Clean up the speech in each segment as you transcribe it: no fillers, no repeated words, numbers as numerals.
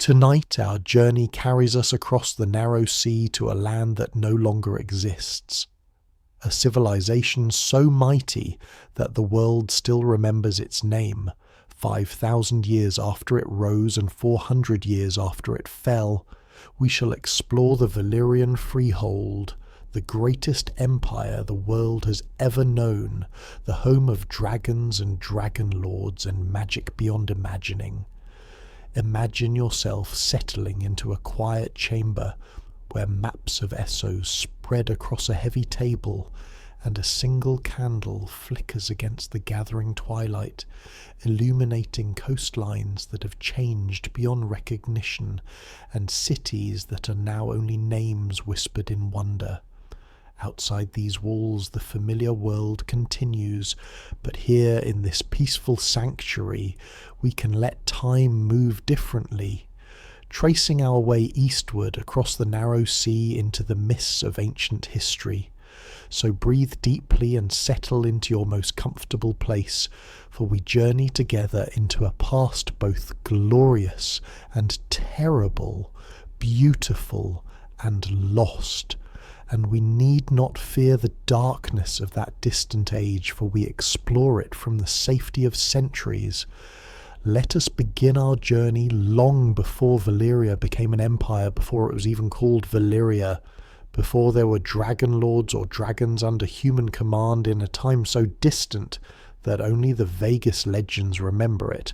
Tonight our journey carries us across the narrow sea to a land that no longer exists. A civilization so mighty that the world still remembers its name, 5,000 years after it rose and 400 years after it fell. We shall explore the Valyrian Freehold, the greatest empire the world has ever known, the home of dragons and dragonlords and magic beyond imagining. Imagine yourself settling into a quiet chamber where maps of Essos spread across a heavy table and a single candle flickers against the gathering twilight, illuminating coastlines that have changed beyond recognition and cities that are now only names whispered in wonder. Outside these walls the familiar world continues, but here in this peaceful sanctuary we can let time move differently, tracing our way eastward across the narrow sea into the mists of ancient history. So breathe deeply and settle into your most comfortable place, for we journey together into a past both glorious and terrible, beautiful and lost. And we need not fear the darkness of that distant age, for we explore it from the safety of centuries. Let us begin our journey long before Valyria became an empire, before it was even called Valyria, before there were dragonlords or dragons under human command in a time so distant that only the vaguest legends remember it.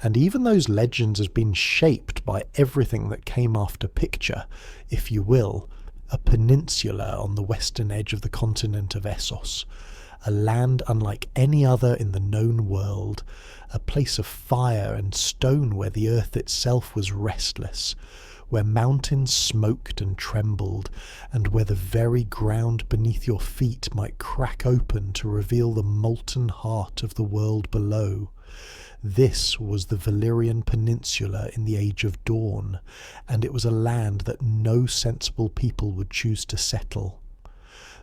And even those legends have been shaped by everything that came after picture, if you will, a peninsula on the western edge of the continent of Essos, a land unlike any other in the known world, a place of fire and stone where the earth itself was restless, where mountains smoked and trembled, and where the very ground beneath your feet might crack open to reveal the molten heart of the world below. This was the Valyrian Peninsula in the Age of Dorne, and it was a land that no sensible people would choose to settle.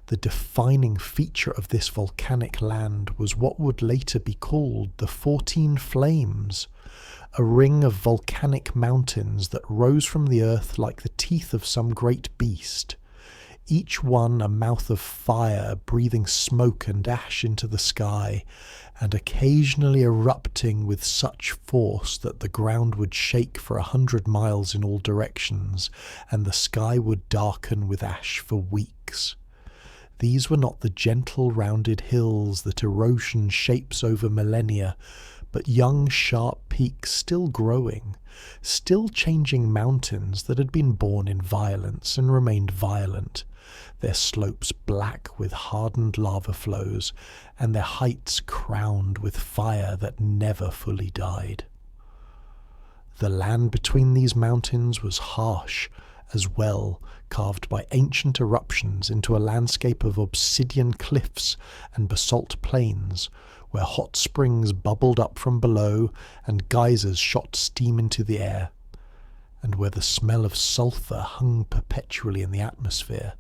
The defining feature of this volcanic land was what would later be called the 14 Flames, a ring of volcanic mountains that rose from the earth like the teeth of some great beast, each one a mouth of fire breathing smoke and ash into the sky, and occasionally erupting with such force that the ground would shake for 100 miles in all directions, and the sky would darken with ash for weeks. These were not the gentle rounded hills that erosion shapes over millennia, but young sharp peaks still growing, still changing mountains that had been born in violence and remained violent, their slopes black with hardened lava flows, and their heights crowned with fire that never fully died. The land between these mountains was harsh as well, carved by ancient eruptions into a landscape of obsidian cliffs and basalt plains, where hot springs bubbled up from below and geysers shot steam into the air, and where the smell of sulphur hung perpetually in the atmosphere.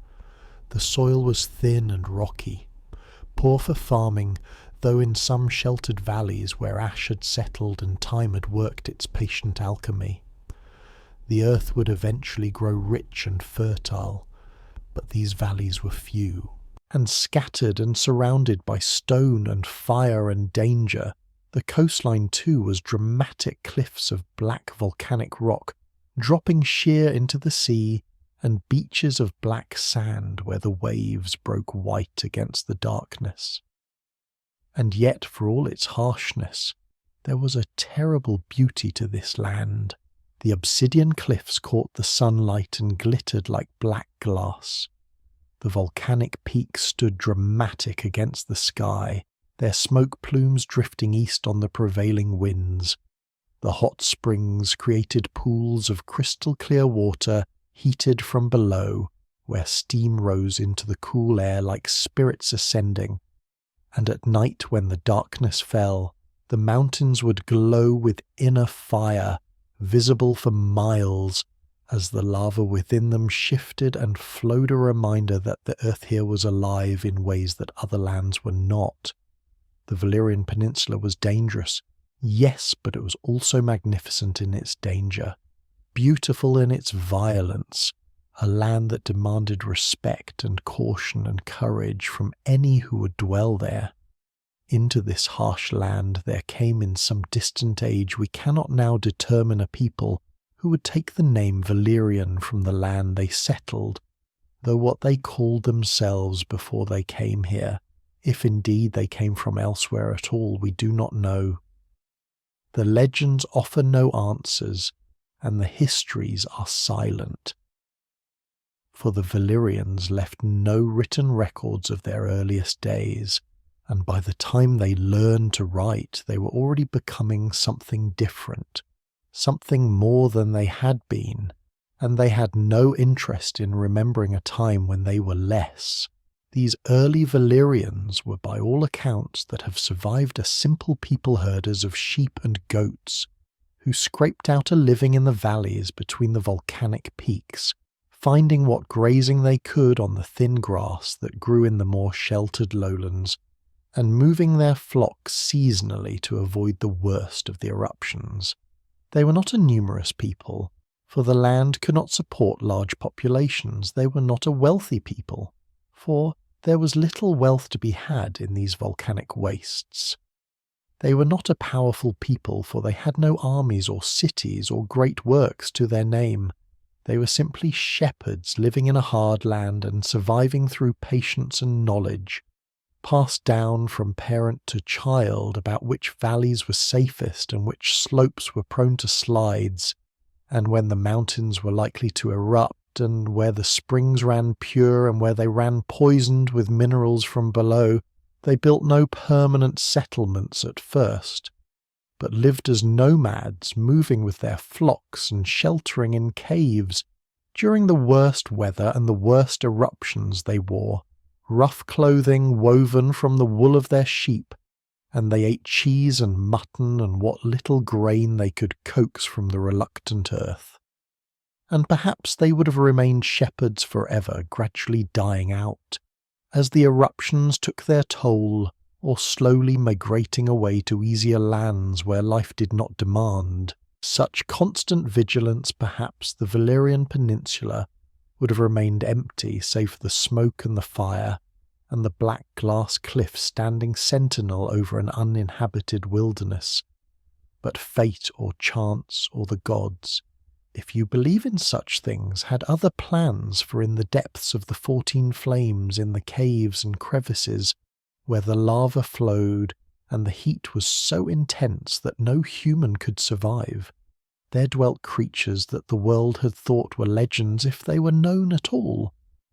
The soil was thin and rocky, poor for farming, though in some sheltered valleys where ash had settled and time had worked its patient alchemy. The earth would eventually grow rich and fertile, but these valleys were few, and scattered and surrounded by stone and fire and danger. The coastline too was dramatic cliffs of black volcanic rock, dropping sheer into the sea, and beaches of black sand where the waves broke white against the darkness. And yet, for all its harshness, there was a terrible beauty to this land. The obsidian cliffs caught the sunlight and glittered like black glass. The volcanic peaks stood dramatic against the sky, their smoke plumes drifting east on the prevailing winds. The hot springs created pools of crystal-clear water heated from below, where steam rose into the cool air like spirits ascending. And at night, when the darkness fell, the mountains would glow with inner fire, visible for miles, as the lava within them shifted and flowed, a reminder that the earth here was alive in ways that other lands were not. The Valyrian Peninsula was dangerous, yes, but it was also magnificent in its danger. beautiful in its violence, a land that demanded respect and caution and courage from any who would dwell there. Into this harsh land there came in some distant age we cannot now determine a people who would take the name Valyrian from the land they settled, though what they called themselves before they came here, if indeed they came from elsewhere at all, we do not know. The legends offer no answers, and the histories are silent. For the Valyrians left no written records of their earliest days, and by the time they learned to write, they were already becoming something different, something more than they had been, and they had no interest in remembering a time when they were less. These early Valyrians were by all accounts that have survived as simple people herders of sheep and goats, who scraped out a living in the valleys between the volcanic peaks, finding what grazing they could on the thin grass that grew in the more sheltered lowlands, and moving their flocks seasonally to avoid the worst of the eruptions. They were not a numerous people, for the land could not support large populations. They were not a wealthy people, for there was little wealth to be had in these volcanic wastes. They were not a powerful people, for they had no armies or cities or great works to their name. They were simply shepherds living in a hard land and surviving through patience and knowledge, passed down from parent to child about which valleys were safest and which slopes were prone to slides, and when the mountains were likely to erupt, and where the springs ran pure and where they ran poisoned with minerals from below. They built no permanent settlements at first, but lived as nomads, moving with their flocks and sheltering in caves. During the worst weather and the worst eruptions they wore rough clothing woven from the wool of their sheep, and they ate cheese and mutton and what little grain they could coax from the reluctant earth. And perhaps they would have remained shepherds forever, gradually dying out, as the eruptions took their toll, or slowly migrating away to easier lands where life did not demand such constant vigilance. Perhaps the Valyrian peninsula would have remained empty save for the smoke and the fire, and the black glass cliff standing sentinel over an uninhabited wilderness. But fate or chance or the gods, if you believe in such things, had other plans, for in the depths of the 14 flames, in the caves and crevices, where the lava flowed and the heat was so intense that no human could survive, there dwelt creatures that the world had thought were legends if they were known at all,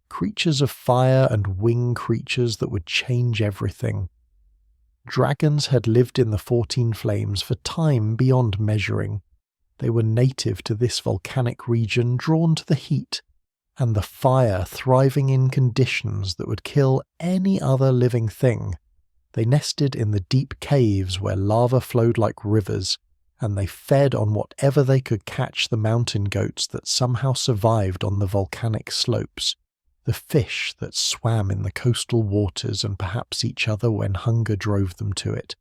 creatures of fire and wing creatures that would change everything. Dragons had lived in the 14 flames for time beyond measuring. They were native to this volcanic region, drawn to the heat and the fire, thriving in conditions that would kill any other living thing. They nested in the deep caves where lava flowed like rivers, and they fed on whatever they could catch: the mountain goats that somehow survived on the volcanic slopes, the fish that swam in the coastal waters and perhaps each other when hunger drove them to it.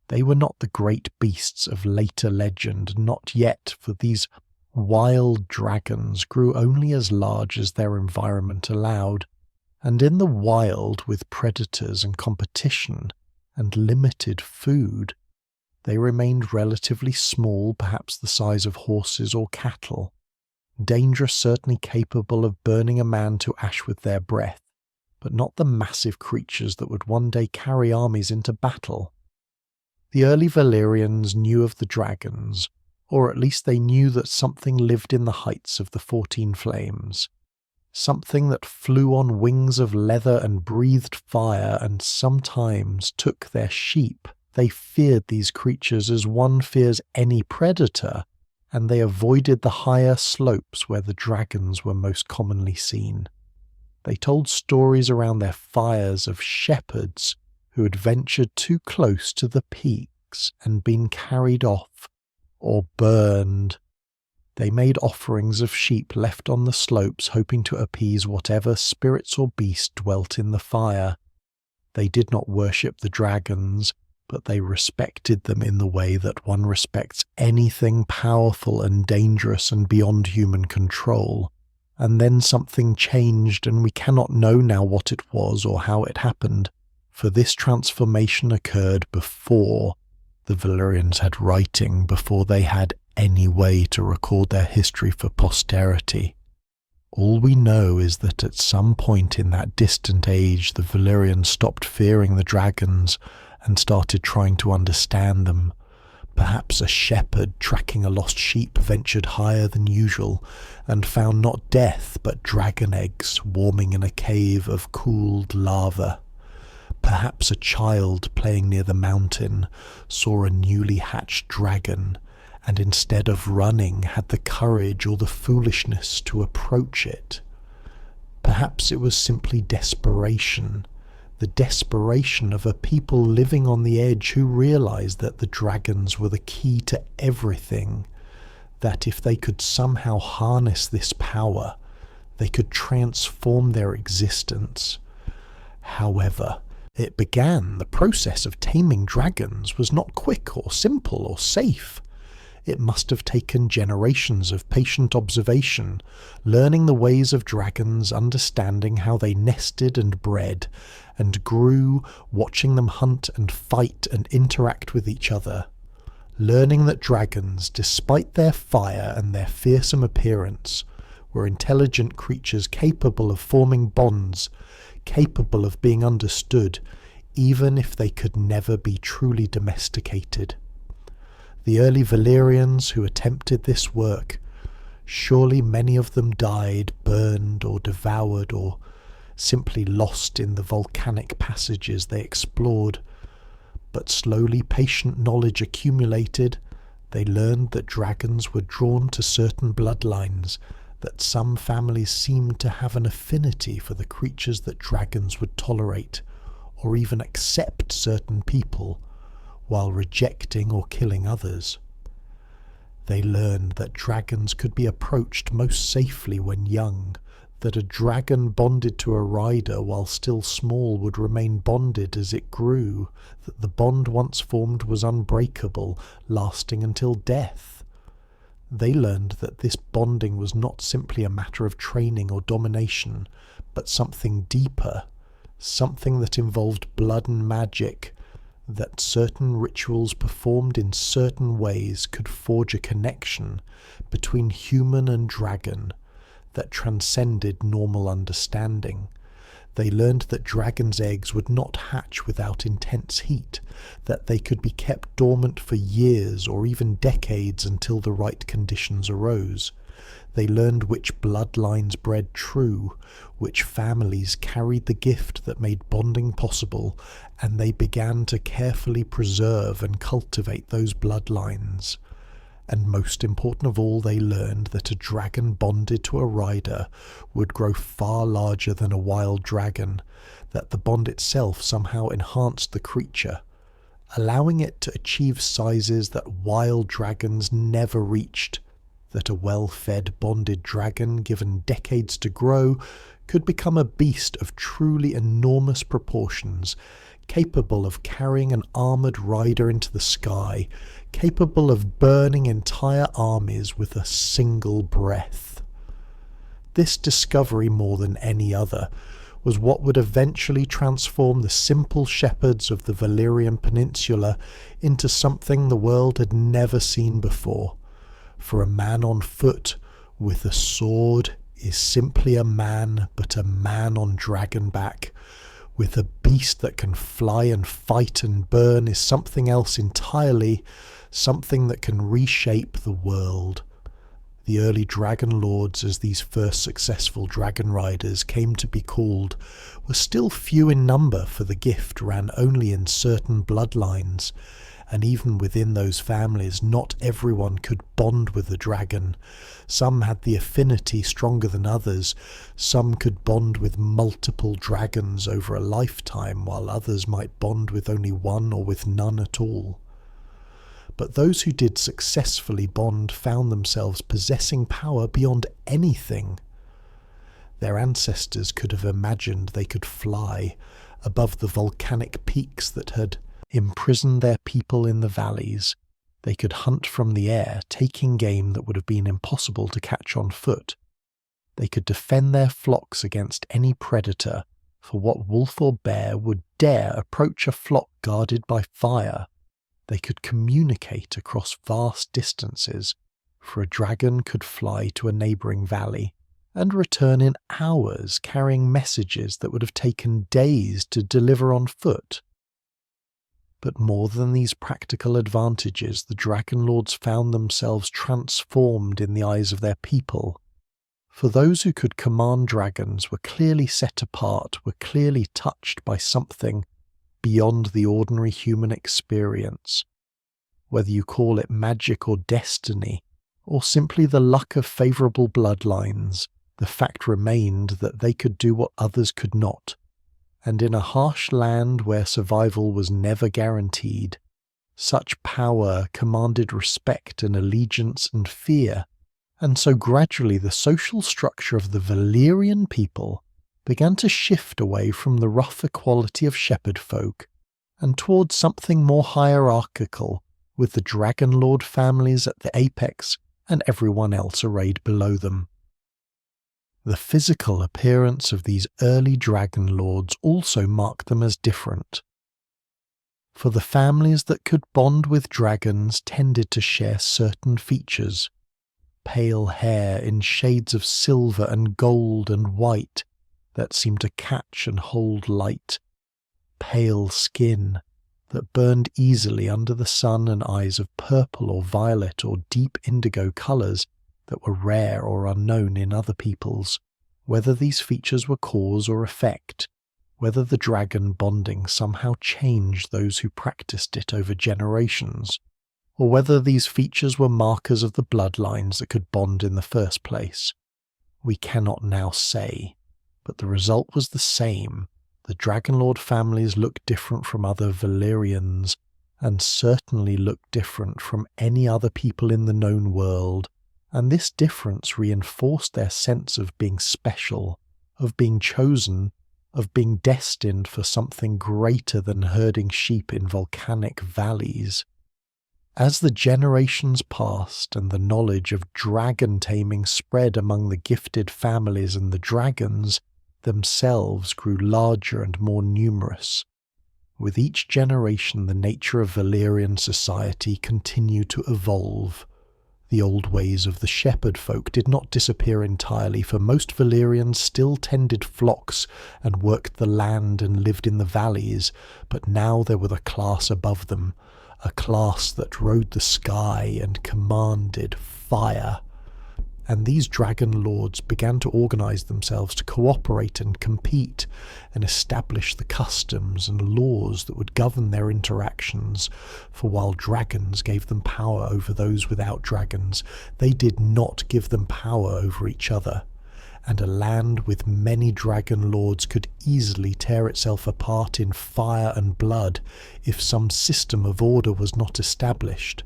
They were not the great beasts of later legend, not yet, for these wild dragons grew only as large as their environment allowed, and in the wild, with predators and competition and limited food, they remained relatively small, perhaps the size of horses or cattle, dangerous, certainly capable of burning a man to ash with their breath, but not the massive creatures that would one day carry armies into battle. The early Valyrians knew of the dragons, or at least they knew that something lived in the heights of the 14 flames, something that flew on wings of leather and breathed fire and sometimes took their sheep. They feared these creatures as one fears any predator, and they avoided the higher slopes where the dragons were most commonly seen. They told stories around their fires of shepherds who had ventured too close to the peaks and been carried off or burned. They made offerings of sheep left on the slopes, hoping to appease whatever spirits or beast dwelt in the fire. They did not worship the dragons, but they respected them in the way that one respects anything powerful and dangerous and beyond human control. And then something changed, and we cannot know now what it was or how it happened, for this transformation occurred before the Valyrians had writing, before they had any way to record their history for posterity. All we know is that at some point in that distant age, the Valyrians stopped fearing the dragons and started trying to understand them. Perhaps a shepherd tracking a lost sheep ventured higher than usual and found not death but dragon eggs warming in a cave of cooled lava. Perhaps a child playing near the mountain saw a newly hatched dragon and instead of running had the courage or the foolishness to approach it. Perhaps it was simply desperation. The desperation of a people living on the edge who realized that the dragons were the key to everything, that if they could somehow harness this power, they could transform their existence. However, the process of taming dragons was not quick or simple or safe. It must have taken generations of patient observation, learning the ways of dragons, understanding how they nested and bred and grew, watching them hunt and fight and interact with each other. Learning that dragons, despite their fire and their fearsome appearance, were intelligent creatures capable of forming bonds, capable of being understood, even if they could never be truly domesticated. The early Valyrians who attempted this work, surely many of them died, burned or devoured or simply lost in the volcanic passages they explored. But slowly patient knowledge accumulated. They learned that dragons were drawn to certain bloodlines, that some families seemed to have an affinity for the creatures that dragons would tolerate, or even accept certain people, while rejecting or killing others. They learned that dragons could be approached most safely when young, that a dragon bonded to a rider while still small would remain bonded as it grew, that the bond once formed was unbreakable, lasting until death. They learned that this bonding was not simply a matter of training or domination, but something deeper, something that involved blood and magic, that certain rituals performed in certain ways could forge a connection between human and dragon that transcended normal understanding. They learned that dragons' eggs would not hatch without intense heat, that they could be kept dormant for years or even decades until the right conditions arose. They learned which bloodlines bred true, which families carried the gift that made bonding possible, and they began to carefully preserve and cultivate those bloodlines. And most important of all, they learned that a dragon bonded to a rider would grow far larger than a wild dragon, that the bond itself somehow enhanced the creature, allowing it to achieve sizes that wild dragons never reached, that a well-fed bonded dragon, given decades to grow, could become a beast of truly enormous proportions, capable of carrying an armoured rider into the sky, capable of burning entire armies with a single breath. This discovery, more than any other, was what would eventually transform the simple shepherds of the Valyrian Peninsula into something the world had never seen before. For a man on foot with a sword is simply a man, but a man on dragonback with a beast that can fly and fight and burn is something else entirely, something that can reshape the world. The early dragonlords, as these first successful dragon riders came to be called, were still few in number, for the gift ran only in certain bloodlines, and even within those families not everyone could bond with the dragon. Some had the affinity stronger than others, some could bond with multiple dragons over a lifetime, while others might bond with only one or with none at all. But those who did successfully bond found themselves possessing power beyond anything. Their ancestors could have imagined they could fly above the volcanic peaks that had imprison their people in the valleys. They could hunt from the air, taking game that would have been impossible to catch on foot. They could defend their flocks against any predator, for what wolf or bear would dare approach a flock guarded by fire? They could communicate across vast distances, for a dragon could fly to a neighbouring valley and return in hours carrying messages that would have taken days to deliver on foot. But more than these practical advantages, the dragonlords found themselves transformed in the eyes of their people. For those who could command dragons were clearly set apart, were clearly touched by something beyond the ordinary human experience. Whether you call it magic or destiny, or simply the luck of favourable bloodlines, the fact remained that they could do what others could not. And in a harsh land where survival was never guaranteed, such power commanded respect and allegiance and fear, and so gradually the social structure of the Valyrian people began to shift away from the rough equality of shepherd folk and towards something more hierarchical, with the dragonlord families at the apex and everyone else arrayed below them. The physical appearance of these early dragonlords also marked them as different. For the families that could bond with dragons tended to share certain features: pale hair in shades of silver and gold and white that seemed to catch and hold light, pale skin that burned easily under the sun, and eyes of purple or violet or deep indigo colours that were rare or unknown in other peoples. Whether these features were cause or effect, whether the dragon bonding somehow changed those who practiced it over generations, or whether these features were markers of the bloodlines that could bond in the first place, we cannot now say, but the result was the same. The dragonlord families looked different from other Valyrians, and certainly looked different from any other people in the known world, and this difference reinforced their sense of being special, of being chosen, of being destined for something greater than herding sheep in volcanic valleys. As the generations passed and the knowledge of dragon taming spread among the gifted families, and the dragons themselves grew larger and more numerous, with each generation the nature of Valyrian society continued to evolve. The old ways of the shepherd folk did not disappear entirely, for most Valyrians still tended flocks and worked the land and lived in the valleys, but now there was a class above them, a class that rode the sky and commanded fire. And these dragon lords began to organise themselves to cooperate and compete and establish the customs and laws that would govern their interactions, for while dragons gave them power over those without dragons, they did not give them power over each other. And a land with many dragon lords could easily tear itself apart in fire and blood if some system of order was not established.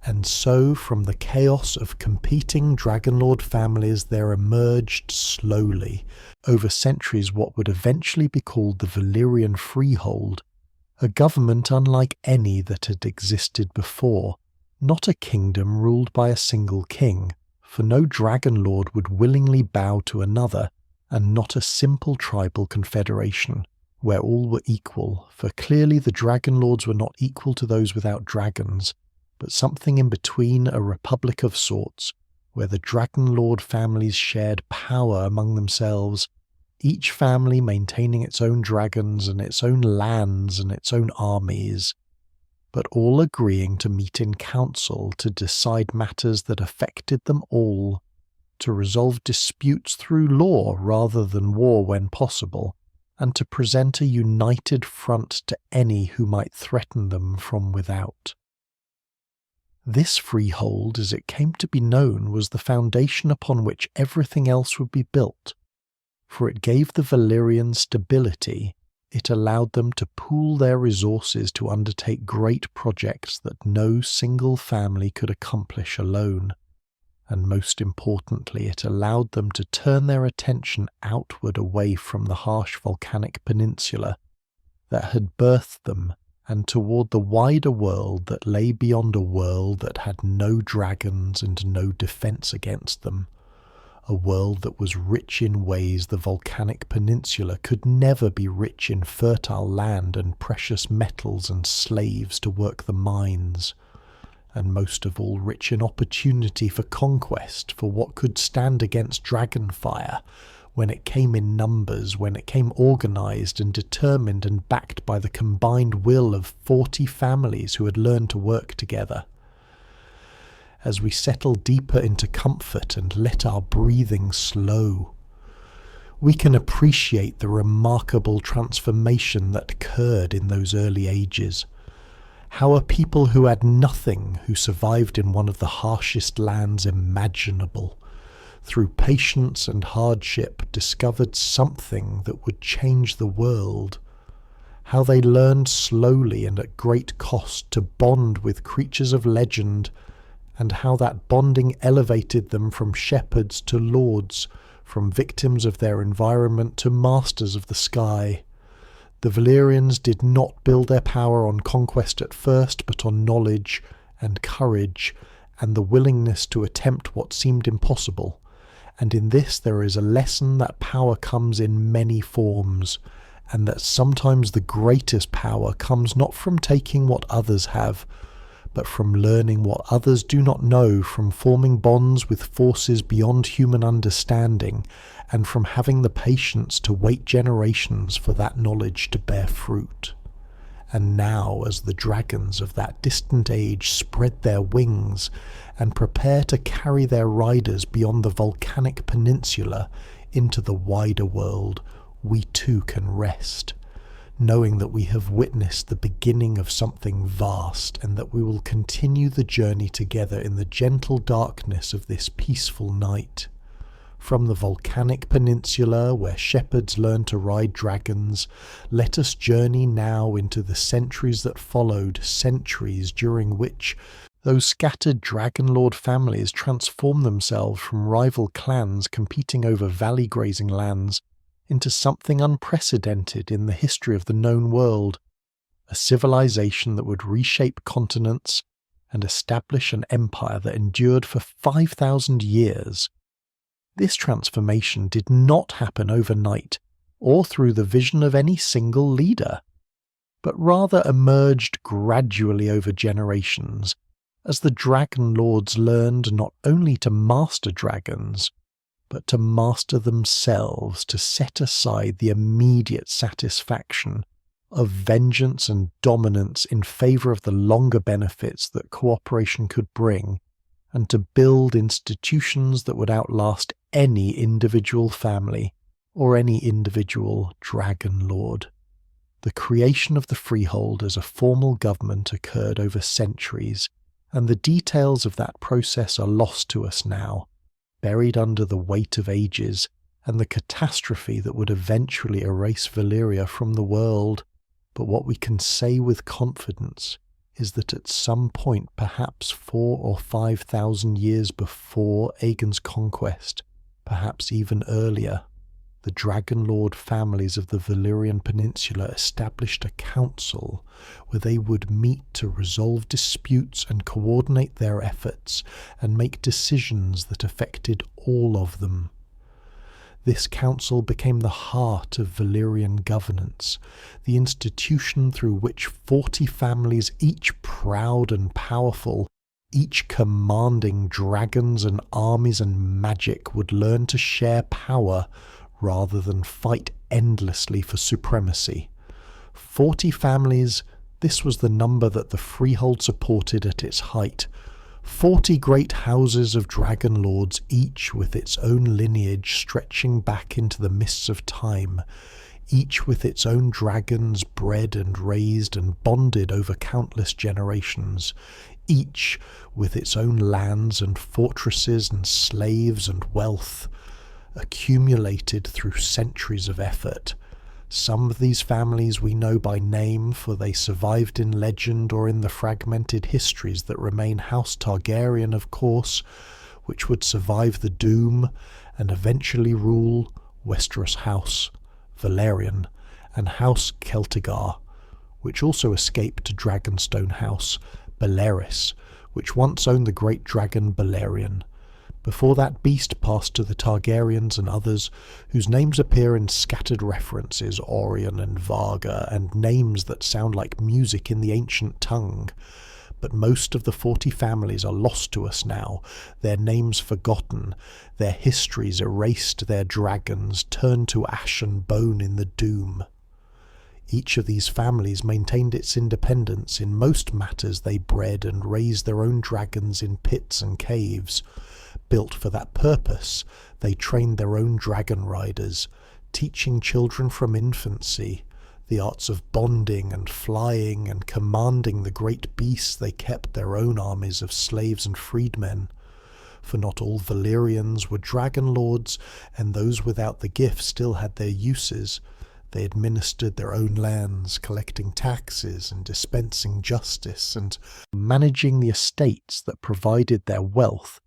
And so from the chaos of competing dragonlord families there emerged slowly, over centuries, what would eventually be called the Valyrian Freehold, a government unlike any that had existed before, not a kingdom ruled by a single king, for no dragonlord would willingly bow to another, and not a simple tribal confederation, where all were equal, for clearly the dragonlords were not equal to those without dragons, but something in between, a republic of sorts, where the dragonlord families shared power among themselves, each family maintaining its own dragons and its own lands and its own armies, but all agreeing to meet in council to decide matters that affected them all, to resolve disputes through law rather than war when possible, and to present a united front to any who might threaten them from without. This freehold, as it came to be known, was the foundation upon which everything else would be built, for it gave the Valyrians stability. It allowed them to pool their resources to undertake great projects that no single family could accomplish alone, and most importantly, it allowed them to turn their attention outward away from the harsh volcanic peninsula that had birthed them and toward the wider world that lay beyond a world that had no dragons and no defense against them, a world that was rich in ways the volcanic peninsula could never be rich in fertile land and precious metals and slaves to work the mines, and most of all rich in opportunity for conquest, for what could stand against dragonfire, when it came in numbers, when it came organised and determined and backed by the combined will of 40 families who had learned to work together. As we settle deeper into comfort and let our breathing slow, we can appreciate the remarkable transformation that occurred in those early ages. How a people who had nothing, who survived in one of the harshest lands imaginable, through patience and hardship discovered something that would change the world. How they learned slowly and at great cost to bond with creatures of legend, and how that bonding elevated them from shepherds to lords, from victims of their environment to masters of the sky. The Valyrians did not build their power on conquest at first, but on knowledge and courage, and the willingness to attempt what seemed impossible. And in this there is a lesson that power comes in many forms, and that sometimes the greatest power comes not from taking what others have, but from learning what others do not know, from forming bonds with forces beyond human understanding, and from having the patience to wait generations for that knowledge to bear fruit. And now, as the dragons of that distant age spread their wings and prepare to carry their riders beyond the volcanic peninsula into the wider world, we too can rest, knowing that we have witnessed the beginning of something vast, and that we will continue the journey together in the gentle darkness of this peaceful night. From the volcanic peninsula, where shepherds learn to ride dragons, let us journey now into the centuries that followed, centuries during which those scattered dragonlord families transformed themselves from rival clans competing over valley grazing lands into something unprecedented in the history of the known world, a civilization that would reshape continents and establish an empire that endured for 5,000 years. This transformation did not happen overnight or through the vision of any single leader, but rather emerged gradually over generations, as the dragon lords learned not only to master dragons, but to master themselves, to set aside the immediate satisfaction of vengeance and dominance in favour of the longer benefits that cooperation could bring, and to build institutions that would outlast any individual family or any individual dragon lord. The creation of the Freehold as a formal government occurred over centuries, and the details of that process are lost to us now, buried under the weight of ages and the catastrophe that would eventually erase Valyria from the world. But what we can say with confidence is that at some point, perhaps 4,000 or 5,000 years before Aegon's conquest, perhaps even earlier, the dragonlord families of the Valyrian Peninsula established a council where they would meet to resolve disputes and coordinate their efforts and make decisions that affected all of them. This council became the heart of Valyrian governance, the institution through which 40 families, each proud and powerful, each commanding dragons and armies and magic, would learn to share power rather than fight endlessly for supremacy. 40 families, this was the number that the Freehold supported at its height. 40 great houses of dragon lords, each with its own lineage stretching back into the mists of time, each with its own dragons bred and raised and bonded over countless generations, each with its own lands and fortresses and slaves and wealth, accumulated through centuries of effort. Some of these families we know by name, for they survived in legend or in the fragmented histories that remain House Targaryen, of course, which would survive the doom and eventually rule Westeros House Valyrian and House Celtigar, which also escaped to Dragonstone house Beleris, which once owned the great dragon Valyrian. Before that beast passed to the Targaryens and others, whose names appear in scattered references, Orion and Varga, and names that sound like music in the ancient tongue. But most of the 40 families are lost to us now, their names forgotten, their histories erased, their dragons turned to ash and bone in the doom. Each of these families maintained its independence. In most matters they bred and raised their own dragons in pits and caves. Built for that purpose, they trained their own dragon riders, teaching children from infancy the arts of bonding and flying and commanding the great beasts. They kept their own armies of slaves and freedmen. For not all Valyrians were dragonlords, and those without the gift still had their uses. They administered their own lands, collecting taxes and dispensing justice and managing the estates that provided their wealth,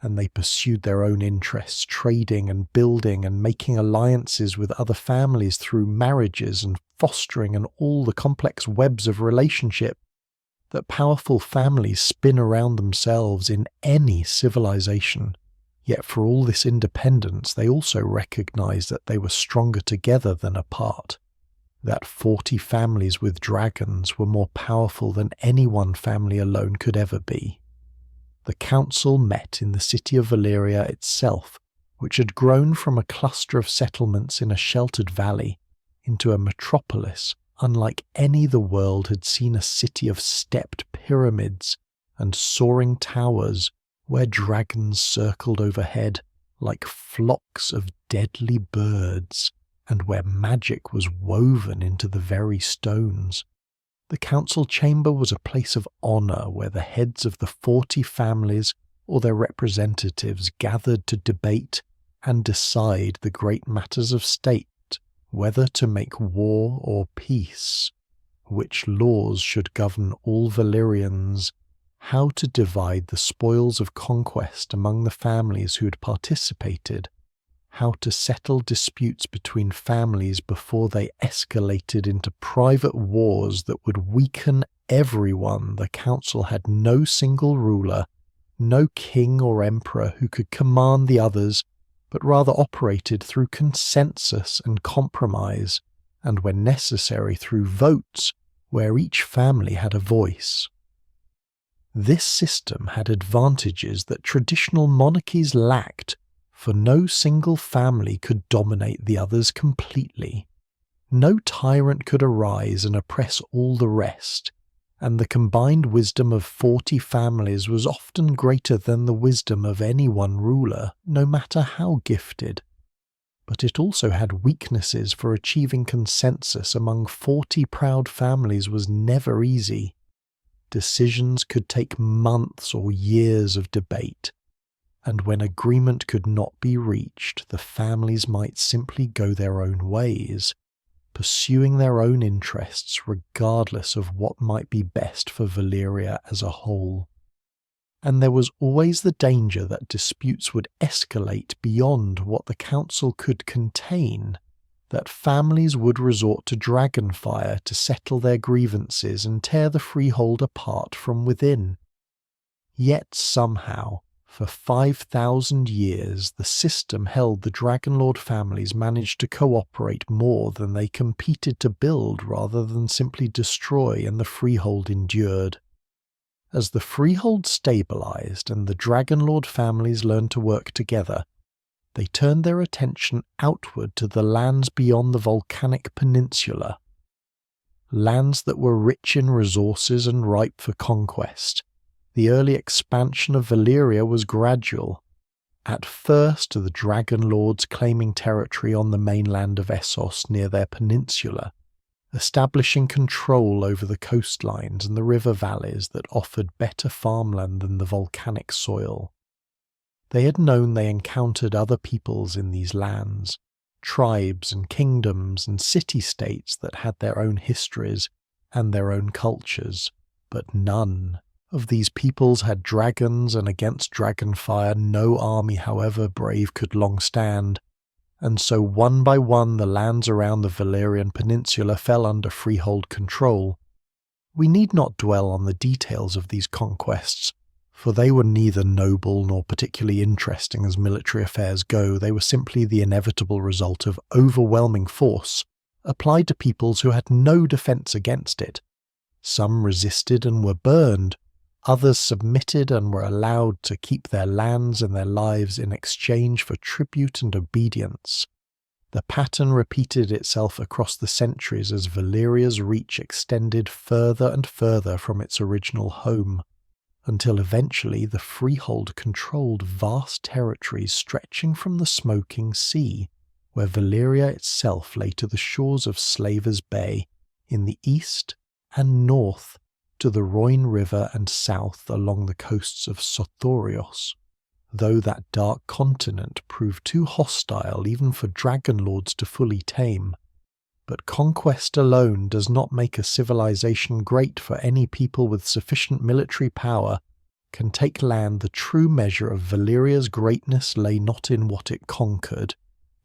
and they pursued their own interests, trading and building and making alliances with other families through marriages and fostering and all the complex webs of relationship that powerful families spin around themselves in any civilization. Yet for all this independence, they also recognized that they were stronger together than apart, that 40 families with dragons were more powerful than any one family alone could ever be. The council met in the city of Valyria itself, which had grown from a cluster of settlements in a sheltered valley into a metropolis unlike any the world had seen, a city of stepped pyramids and soaring towers where dragons circled overhead like flocks of deadly birds, and where magic was woven into the very stones. The council chamber was a place of honour where the heads of the 40 families or their representatives gathered to debate and decide the great matters of state, whether to make war or peace, which laws should govern all Valyrians, how to divide the spoils of conquest among the families who had participated, how to settle disputes between families before they escalated into private wars that would weaken everyone. The council had no single ruler, no king or emperor who could command the others, but rather operated through consensus and compromise, and when necessary through votes where each family had a voice. This system had advantages that traditional monarchies lacked, for no single family could dominate the others completely. No tyrant could arise and oppress all the rest, and the combined wisdom of 40 families was often greater than the wisdom of any one ruler, no matter how gifted. But it also had weaknesses, for achieving consensus among 40 proud families was never easy. Decisions could take months or years of debate, and when agreement could not be reached, the families might simply go their own ways, pursuing their own interests regardless of what might be best for Valyria as a whole. And there was always the danger that disputes would escalate beyond what the council could contain, that families would resort to dragonfire to settle their grievances and tear the freehold apart from within. Yet somehow, for 5,000 years, the system held the dragonlord families managed to cooperate more than they competed to build rather than simply destroy, and the freehold endured. As the freehold stabilized and the dragonlord families learned to work together, they turned their attention outward to the lands beyond the volcanic peninsula, lands that were rich in resources and ripe for conquest. The early expansion of Valyria was gradual. At first, the dragonlords claiming territory on the mainland of Essos near their peninsula, establishing control over the coastlines and the river valleys that offered better farmland than the volcanic soil. They had known they encountered other peoples in these lands, tribes and kingdoms and city-states that had their own histories and their own cultures, but none of these peoples had dragons, and against dragonfire no army, however brave, could long stand, and so one by one the lands around the Valyrian peninsula fell under freehold control, We need not dwell on the details of these conquests, for they were neither noble nor particularly interesting as military affairs go. They were simply the inevitable result of overwhelming force applied to peoples who had no defence against it. Some resisted and were burned, others submitted and were allowed to keep their lands and their lives in exchange for tribute and obedience. The pattern repeated itself across the centuries as Valyria's reach extended further and further from its original home, until eventually the Freehold controlled vast territories stretching from the Smoking Sea, where Valyria itself lay to the shores of Slaver's Bay, in the east and north to the Royne River and south along the coasts of Sothorios, though that dark continent proved too hostile even for dragonlords to fully tame. But conquest alone does not make a civilization great, for any people with sufficient military power can take land. The true measure of Valyria's greatness lay not in what it conquered,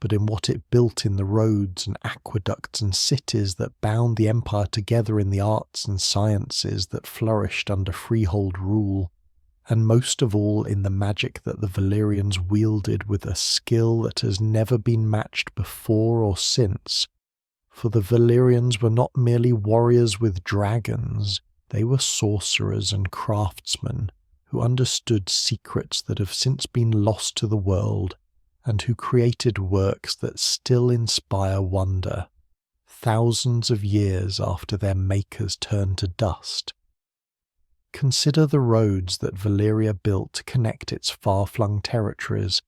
but in what it built in the roads and aqueducts and cities that bound the empire together, in the arts and sciences that flourished under Freehold rule, and most of all in the magic that the Valyrians wielded with a skill that has never been matched before or since. For the Valyrians were not merely warriors with dragons, they were sorcerers and craftsmen who understood secrets that have since been lost to the world, and who created works that still inspire wonder, thousands of years after their makers turned to dust. Consider the roads that Valyria built to connect its far-flung territories.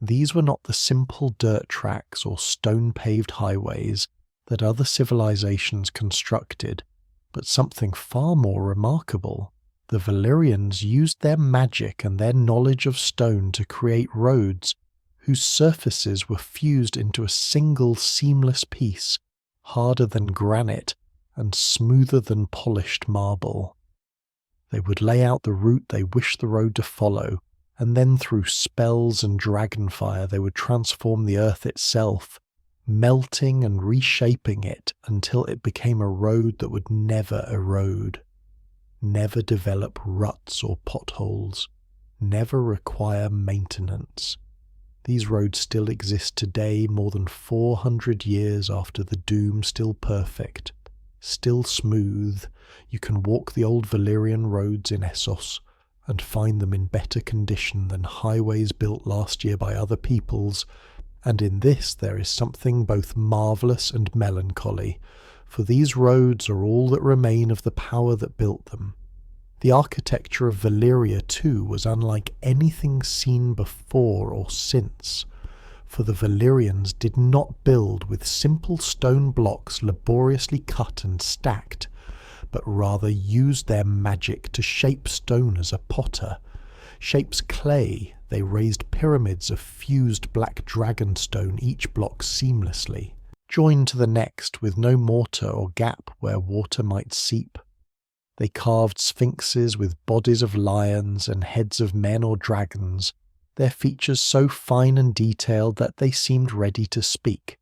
These were not the simple dirt tracks or stone-paved highways that other civilizations constructed, but something far more remarkable. The Valyrians used their magic and their knowledge of stone to create roads whose surfaces were fused into a single seamless piece, harder than granite and smoother than polished marble. They would lay out the route they wished the road to follow, and then through spells and dragonfire they would transform the earth itself, melting and reshaping it until it became a road that would never erode, never develop ruts or potholes, never require maintenance. These roads still exist today, more than 400 years after the doom, still perfect, still smooth. You can walk the old Valyrian roads in Essos and find them in better condition than highways built last year by other peoples, and in this there is something both marvellous and melancholy, for these roads are all that remain of the power that built them. The architecture of Valyria, too, was unlike anything seen before or since, for the Valyrians did not build with simple stone blocks laboriously cut and stacked, but rather used their magic to shape stone as a potter shapes clay. They raised pyramids of fused black dragonstone, each block seamlessly, joined to the next with no mortar or gap where water might seep. They carved sphinxes with bodies of lions and heads of men or dragons, their features so fine and detailed that they seemed ready to speak.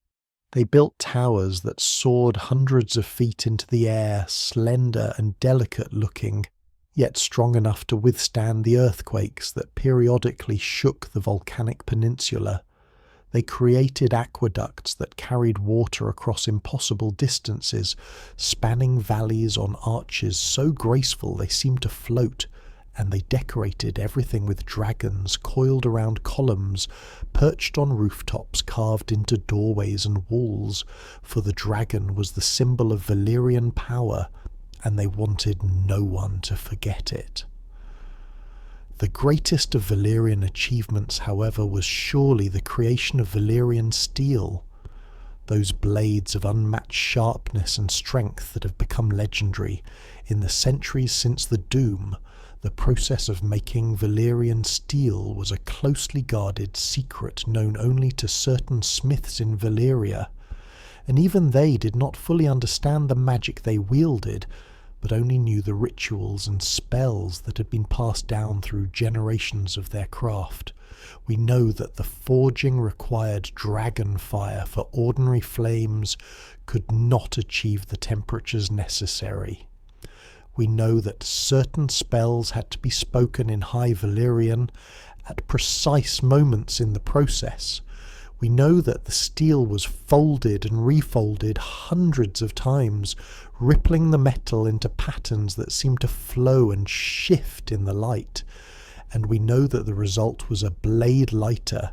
They built towers that soared hundreds of feet into the air, slender and delicate looking, yet strong enough to withstand the earthquakes that periodically shook the volcanic peninsula. They created aqueducts that carried water across impossible distances, spanning valleys on arches so graceful they seemed to float, and they decorated everything with dragons coiled around columns, perched on rooftops carved into doorways and walls, for the dragon was the symbol of Valyrian power, and they wanted no one to forget it. The greatest of Valyrian achievements, however, was surely the creation of Valyrian steel, those blades of unmatched sharpness and strength that have become legendary. In the centuries since the Doom, the process of making Valyrian steel was a closely guarded secret known only to certain smiths in Valyria, and even they did not fully understand the magic they wielded, but only knew the rituals and spells that had been passed down through generations of their craft. We know that the forging required dragon fire, for ordinary flames could not achieve the temperatures necessary. We know that certain spells had to be spoken in High Valyrian at precise moments in the process. We know that the steel was folded and refolded hundreds of times, rippling the metal into patterns that seemed to flow and shift in the light. And we know that the result was a blade lighter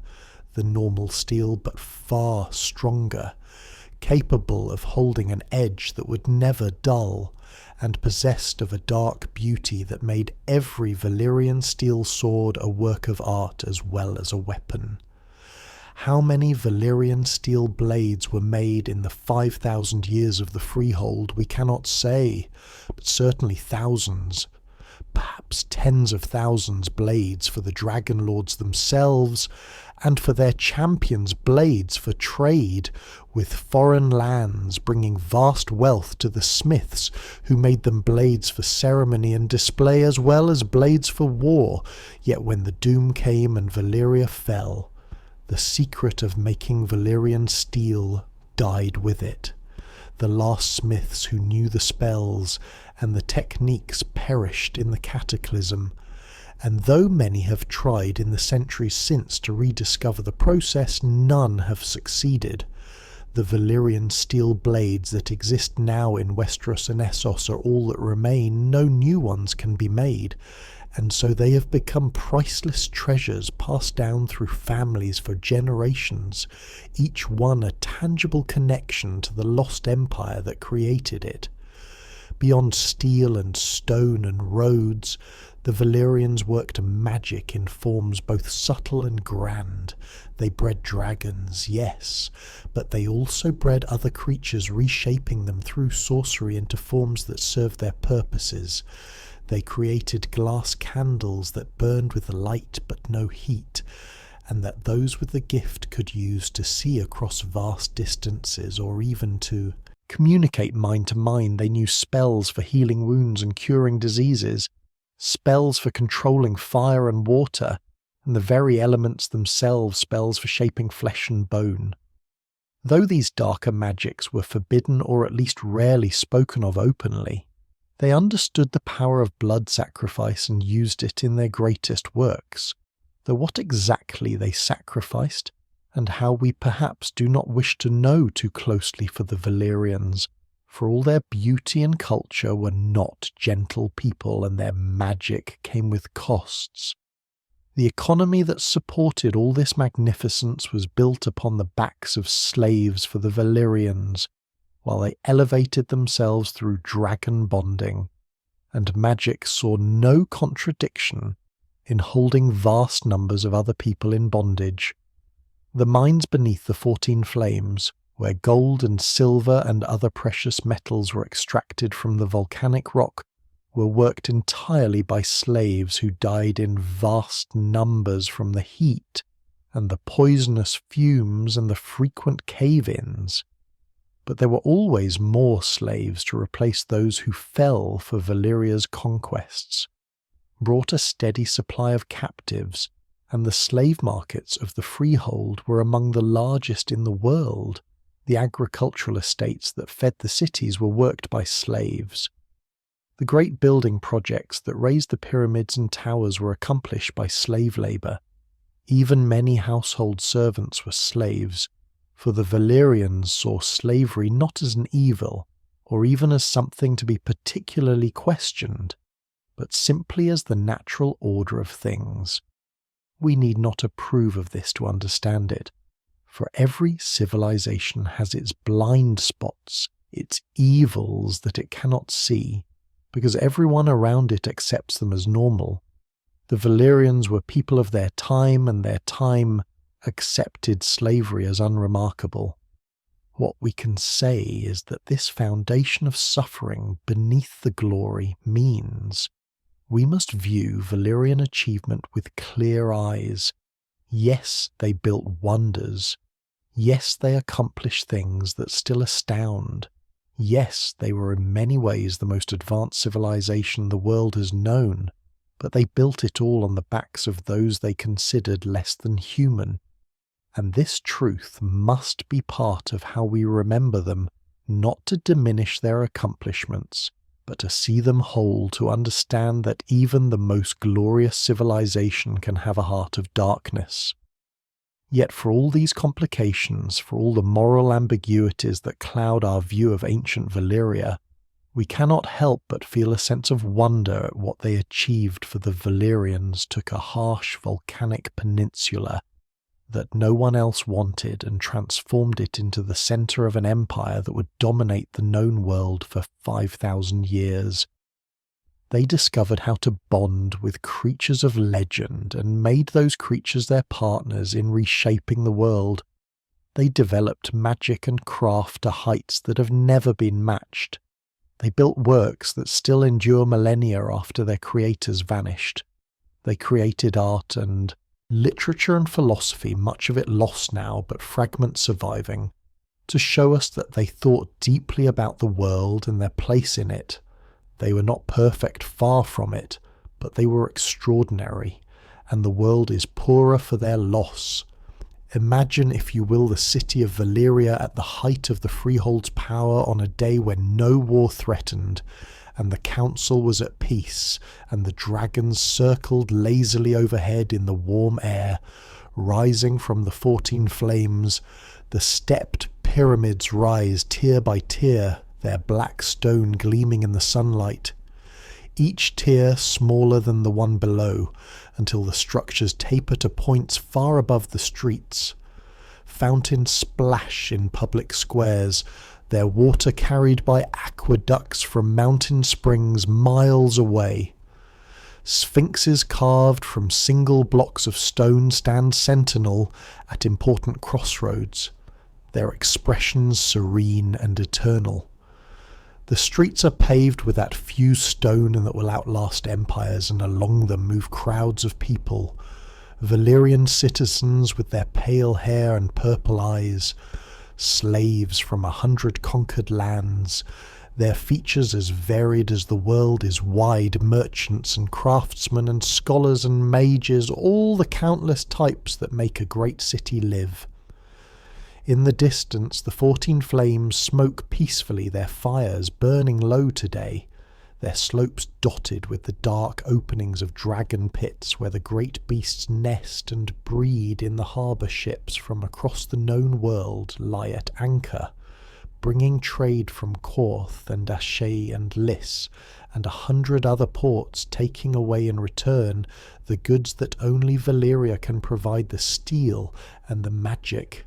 than normal steel, but far stronger, capable of holding an edge that would never dull, and possessed of a dark beauty that made every Valyrian steel sword a work of art as well as a weapon. How many Valyrian steel blades were made in the 5,000 years of the Freehold we cannot say, but certainly thousands, perhaps tens of thousands blades for the dragonlords themselves, and for their champions blades for trade with foreign lands, bringing vast wealth to the smiths who made them blades for ceremony and display as well as blades for war. Yet when the doom came and Valyria fell, the secret of making Valyrian steel died with it. The last smiths who knew the spells and the techniques perished in the cataclysm, and though many have tried in the centuries since to rediscover the process, none have succeeded. The Valyrian steel blades that exist now in Westeros and Essos are all that remain. No new ones can be made, and so they have become priceless treasures passed down through families for generations, each one a tangible connection to the lost empire that created it. Beyond steel and stone and roads, the Valyrians worked magic in forms both subtle and grand. They bred dragons, yes, but they also bred other creatures, reshaping them through sorcery into forms that served their purposes. They created glass candles that burned with light but no heat, and that those with the gift could use to see across vast distances, or even to communicate mind to mind. They knew spells for healing wounds and curing diseases, spells for controlling fire and water, and the very elements themselves spells for shaping flesh and bone. Though these darker magics were forbidden or at least rarely spoken of openly, they understood the power of blood sacrifice and used it in their greatest works, though what exactly they sacrificed, and how we perhaps do not wish to know too closely for the Valyrians, for all their beauty and culture were not gentle people, and their magic came with costs. The economy that supported all this magnificence was built upon the backs of slaves for the Valyrians, while they elevated themselves through dragon bonding, and magic saw no contradiction in holding vast numbers of other people in bondage. The mines beneath the 14 Flames, where gold and silver and other precious metals were extracted from the volcanic rock, were worked entirely by slaves who died in vast numbers from the heat and the poisonous fumes and the frequent cave-ins. But there were always more slaves to replace those who fell for Valyria's conquests, brought a steady supply of captives, and the slave markets of the Freehold were among the largest in the world. The agricultural estates that fed the cities were worked by slaves. The great building projects that raised the pyramids and towers were accomplished by slave labour. Even many household servants were slaves, for the Valyrians saw slavery not as an evil, or even as something to be particularly questioned, but simply as the natural order of things. We need not approve of this to understand it, for every civilization has its blind spots, its evils that it cannot see, because everyone around it accepts them as normal. The Valyrians were people of their time, and their time accepted slavery as unremarkable. What we can say is that this foundation of suffering beneath the glory means we must view Valyrian achievement with clear eyes. Yes, they built wonders. Yes, they accomplished things that still astound. Yes, they were in many ways the most advanced civilization the world has known, but they built it all on the backs of those they considered less than human. And this truth must be part of how we remember them, not to diminish their accomplishments, but to see them whole, to understand that even the most glorious civilization can have a heart of darkness. Yet for all these complications, for all the moral ambiguities that cloud our view of ancient Valyria, we cannot help but feel a sense of wonder at what they achieved, for the Valyrians took a harsh volcanic peninsula that no one else wanted and transformed it into the centre of an empire that would dominate the known world for 5,000 years. They discovered how to bond with creatures of legend and made those creatures their partners in reshaping the world. They developed magic and craft to heights that have never been matched. They built works that still endure millennia after their creators vanished. They created art and literature and philosophy, much of it lost now, but fragments surviving, to show us that they thought deeply about the world and their place in it. They were not perfect, far from it, but they were extraordinary, and the world is poorer for their loss. Imagine, if you will, the city of Valyria at the height of the Freehold's power on a day when no war threatened, and the council was at peace, and the dragons circled lazily overhead in the warm air, rising from the 14 flames. The stepped pyramids rise tier by tier, their black stone gleaming in the sunlight, each tier smaller than the one below, until the structures taper to points far above the streets. Fountains splash in public squares, their water carried by aqueducts from mountain springs miles away. Sphinxes carved from single blocks of stone stand sentinel at important crossroads, their expressions serene and eternal. The streets are paved with that fused stone that will outlast empires, and along them move crowds of people, Valyrian citizens with their pale hair and purple eyes, slaves from 100 conquered lands, their features as varied as the world is wide, merchants and craftsmen and scholars and mages, all the countless types that make a great city live. In the distance, the 14 flames smoke peacefully, their fires burning low today, their slopes dotted with the dark openings of dragon pits where the great beasts nest and breed. In the harbour ships from across the known world lie at anchor, bringing trade from Korth and Ashay and Lys, and 100 other ports, taking away in return the goods that only Valyria can provide, the steel and the magic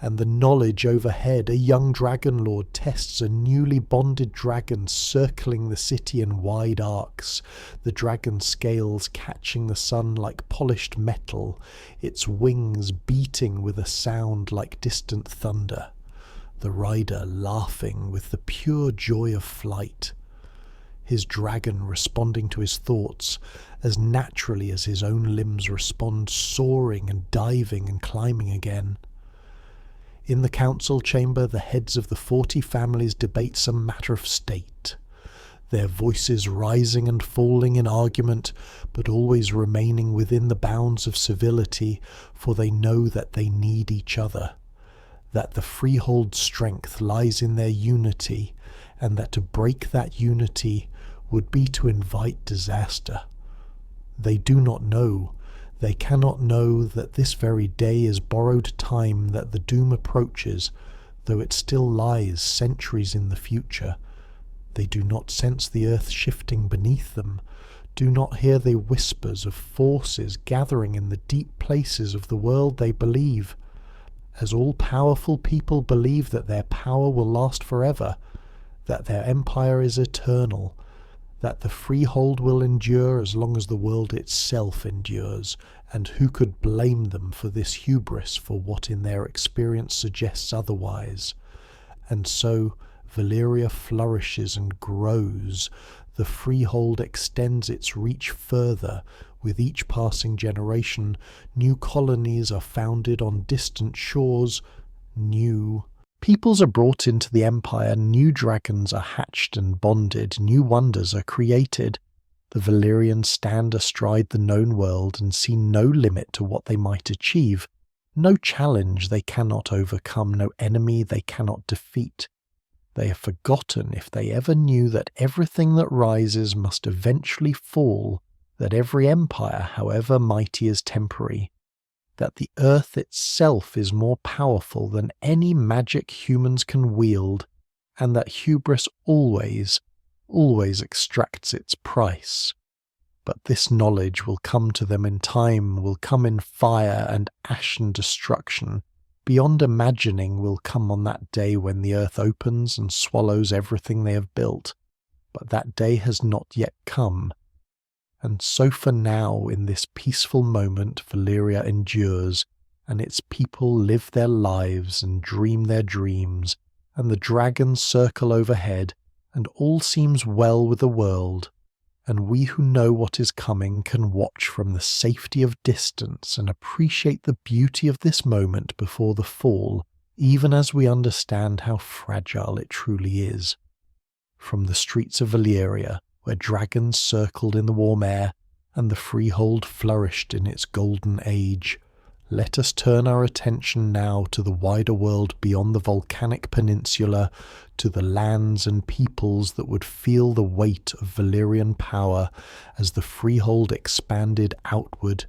and the knowledge. Overhead, a young dragonlord tests a newly bonded dragon circling the city in wide arcs, the dragon's scales catching the sun like polished metal, its wings beating with a sound like distant thunder, the rider laughing with the pure joy of flight, his dragon responding to his thoughts as naturally as his own limbs respond, soaring and diving and climbing again. In the council chamber, the heads of the 40 families debate some matter of state, their voices rising and falling in argument, but always remaining within the bounds of civility, for they know that they need each other, that the Freehold's strength lies in their unity, and that to break that unity would be to invite disaster. They do not know. They cannot know that this very day is borrowed time, that the doom approaches, though it still lies centuries in the future. They do not sense the earth shifting beneath them, do not hear the whispers of forces gathering in the deep places of the world they believe, as all powerful people believe that their power will last forever, that their empire is eternal, that the Freehold will endure as long as the world itself endures, and who could blame them for this hubris, for what in their experience suggests otherwise? And so Valyria flourishes and grows. The Freehold extends its reach further. With each passing generation, new colonies are founded on distant shores, new peoples are brought into the empire, new dragons are hatched and bonded, new wonders are created. The Valyrians stand astride the known world and see no limit to what they might achieve, no challenge they cannot overcome, no enemy they cannot defeat. They have forgotten, if they ever knew, that everything that rises must eventually fall, that every empire, however mighty, is temporary, that the earth itself is more powerful than any magic humans can wield, and that hubris always extracts its price. But this knowledge will come to them in time, will come in fire and ashen destruction. Beyond imagining will come on that day when the earth opens and swallows everything they have built. But that day has not yet come. And so for now, in this peaceful moment, Valyria endures, and its people live their lives and dream their dreams, and the dragons circle overhead, and all seems well with the world. And we who know what is coming can watch from the safety of distance and appreciate the beauty of this moment before the fall, even as we understand how fragile it truly is. From the streets of Valyria, where dragons circled in the warm air, and the freehold flourished in its golden age, let us turn our attention now to the wider world beyond the volcanic peninsula, to the lands and peoples that would feel the weight of Valyrian power as the freehold expanded outward,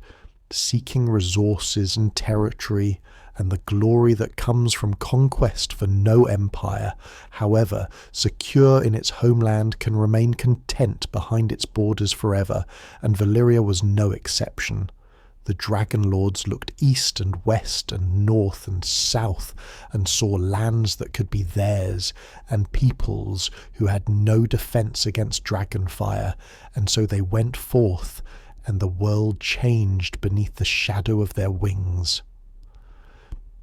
seeking resources and territory, and the glory that comes from conquest. For no empire, however secure in its homeland, can remain content behind its borders forever, and Valyria was no exception. The dragonlords looked east and west and north and south, and saw lands that could be theirs, and peoples who had no defence against dragonfire, and so they went forth, and the world changed beneath the shadow of their wings.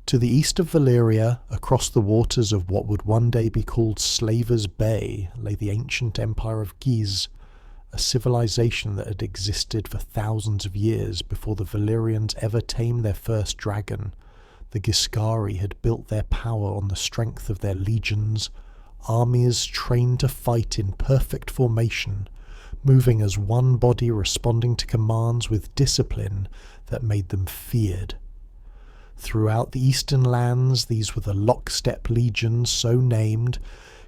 To the east of Valyria, across the waters of what would one day be called Slaver's Bay, lay the ancient empire of Ghis, a civilization that had existed for thousands of years before the Valyrians ever tamed their first dragon. The Ghiscari had built their power on the strength of their legions, armies trained to fight in perfect formation, moving as one body, responding to commands with discipline that made them feared. Throughout the eastern lands, these were the lockstep legions, so named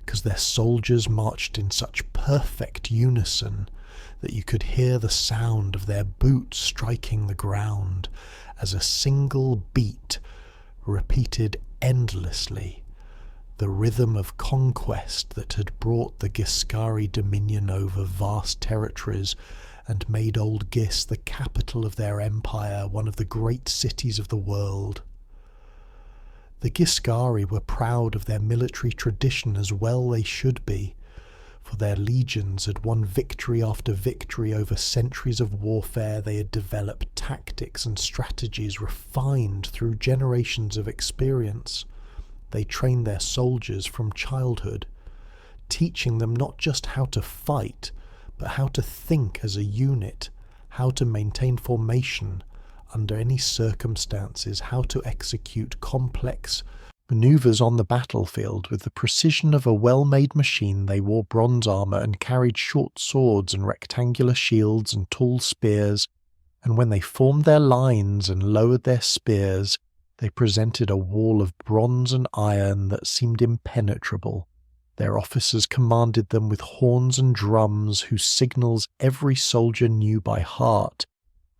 because their soldiers marched in such perfect unison that you could hear the sound of their boots striking the ground as a single beat repeated endlessly, the rhythm of conquest that had brought the Ghiscari dominion over vast territories and made old Ghis the capital of their empire, one of the great cities of the world. The Ghiscari were proud of their military tradition, as well they should be, for their legions had won victory after victory over centuries of warfare. They had developed tactics and strategies refined through generations of experience. They trained their soldiers from childhood, teaching them not just how to fight, but how to think as a unit, how to maintain formation under any circumstances, how to execute complex maneuvers on the battlefield with the precision of a well-made machine. They wore bronze armour and carried short swords and rectangular shields and tall spears, and when they formed their lines and lowered their spears, they presented a wall of bronze and iron that seemed impenetrable. Their officers commanded them with horns and drums, whose signals every soldier knew by heart,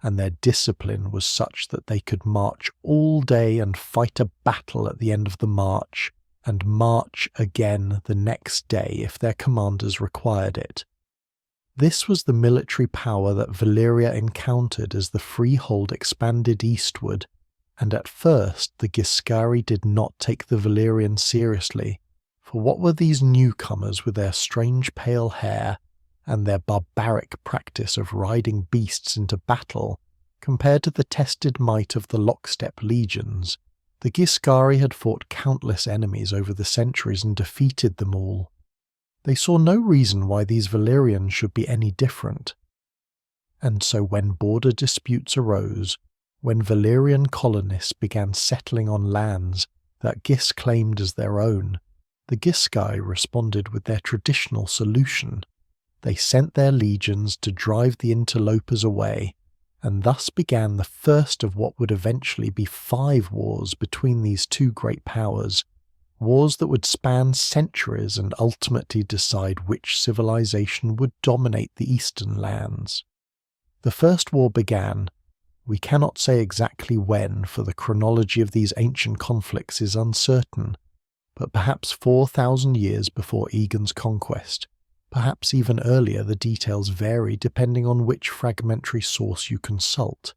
and their discipline was such that they could march all day and fight a battle at the end of the march, and march again the next day if their commanders required it. This was the military power that Valyria encountered as the freehold expanded eastward, and at first the Ghiscari did not take the Valyrians seriously, for what were these newcomers with their strange pale hair and their barbaric practice of riding beasts into battle, compared to the tested might of the lockstep legions? The Ghiscari had fought countless enemies over the centuries and defeated them all. They saw no reason why these Valyrians should be any different. And so when border disputes arose, when Valyrian colonists began settling on lands that Ghis claimed as their own, the Ghiscari responded with their traditional solution. They sent their legions to drive the interlopers away, and thus began the first of what would eventually be 5 wars between these two great powers, Wars that would span centuries and ultimately decide which civilization would dominate the eastern lands. The First War began. We cannot say exactly when, for the chronology of these ancient conflicts is uncertain, but perhaps 4,000 years before Aegon's conquest. Perhaps even earlier. The details vary depending on which fragmentary source you consult.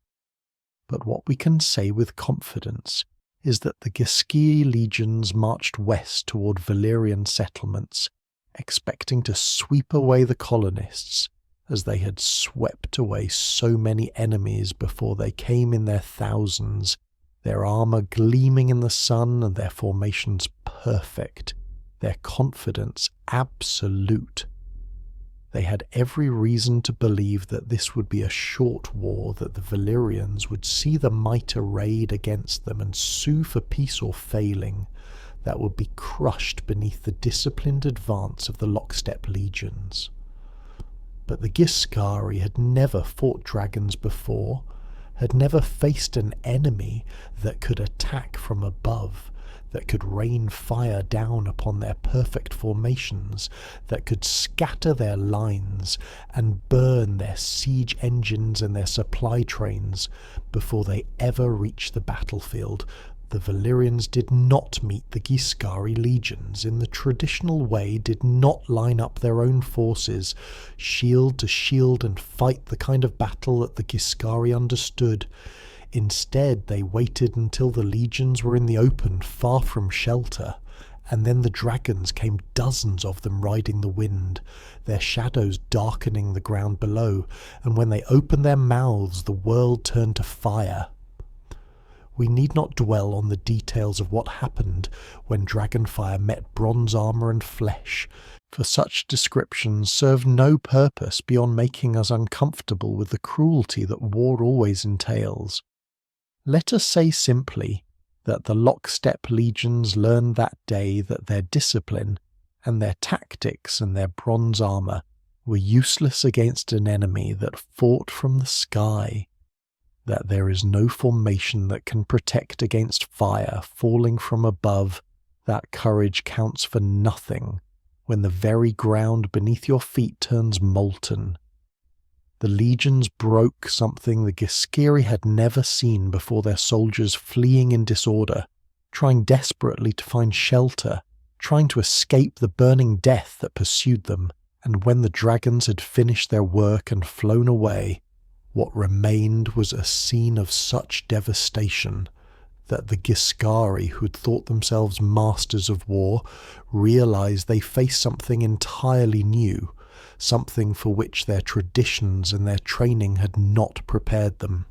But what we can say with confidence is that the Ghiscari legions marched west toward Valyrian settlements, expecting to sweep away the colonists, as they had swept away so many enemies before they came in their thousands, their armour gleaming in the sun and their formations perfect, their confidence absolute. They had every reason to believe that this would be a short war, that the Valyrians would see the might arrayed against them and sue for peace or failing, that would be crushed beneath the disciplined advance of the lockstep legions. But the Ghiscari had never fought dragons before, had never faced an enemy that could attack from above, that could rain fire down upon their perfect formations, that could scatter their lines and burn their siege engines and their supply trains before they ever reached the battlefield. The Valyrians did not meet the Ghiscari legions in the traditional way, did not line up their own forces, shield to shield, and fight the kind of battle that the Ghiscari understood. Instead, they waited until the legions were in the open, far from shelter, and then the dragons came, dozens of them riding the wind, their shadows darkening the ground below, and when they opened their mouths, the world turned to fire. We need not dwell on the details of what happened when dragonfire met bronze armour and flesh, for such descriptions serve no purpose beyond making us uncomfortable with the cruelty that war always entails. Let us say simply that the lockstep legions learned that day that their discipline and their tactics and their bronze armour were useless against an enemy that fought from the sky, that there is no formation that can protect against fire falling from above, that courage counts for nothing when the very ground beneath your feet turns molten. The legions broke something the Ghiscari had never seen before, their soldiers fleeing in disorder, trying desperately to find shelter, trying to escape the burning death that pursued them, and when the dragons had finished their work and flown away, what remained was a scene of such devastation that the Ghiscari, who had thought themselves masters of war, realized they faced something entirely new, something for which their traditions and their training had not prepared them.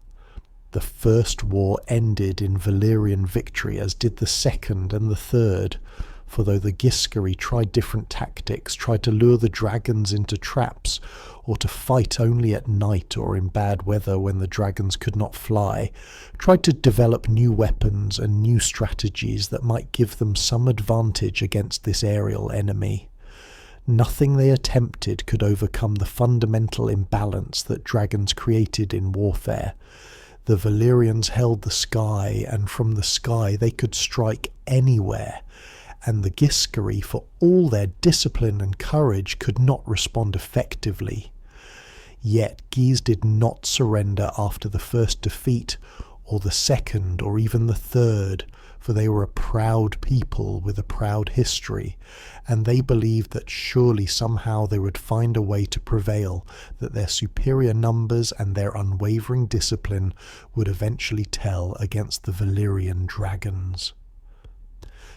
The First War ended in Valyrian victory, as did the Second and the Third, for though the Ghiscari tried different tactics, tried to lure the dragons into traps, or to fight only at night or in bad weather when the dragons could not fly, tried to develop new weapons and new strategies that might give them some advantage against this aerial enemy, nothing they attempted could overcome the fundamental imbalance that dragons created in warfare. The Valyrians held the sky, and from the sky they could strike anywhere, and the Ghiscari, for all their discipline and courage, could not respond effectively. Yet Ghis did not surrender after the first defeat, or the second, or even the third, for they were a proud people with a proud history, and they believed that surely somehow they would find a way to prevail, that their superior numbers and their unwavering discipline would eventually tell against the Valyrian dragons.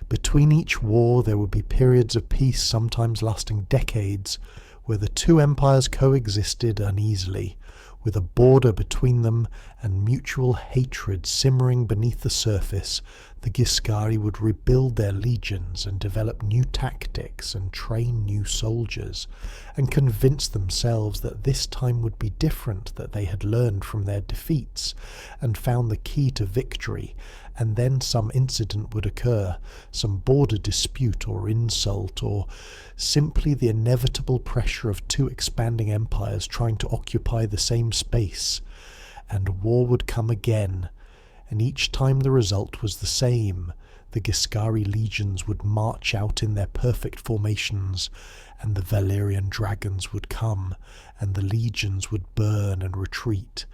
Between each war there would be periods of peace, sometimes lasting decades, where the two empires coexisted uneasily, with a border between them and mutual hatred simmering beneath the surface. The Ghiscari would rebuild their legions and develop new tactics and train new soldiers, and convince themselves that this time would be different, that they had learned from their defeats and found the key to victory, and then some incident would occur, some border dispute or insult, or simply the inevitable pressure of two expanding empires trying to occupy the same space, and war would come again. And each time the result was the same. The Ghiscari legions would march out in their perfect formations, and the Valyrian dragons would come, and the legions would burn and retreat,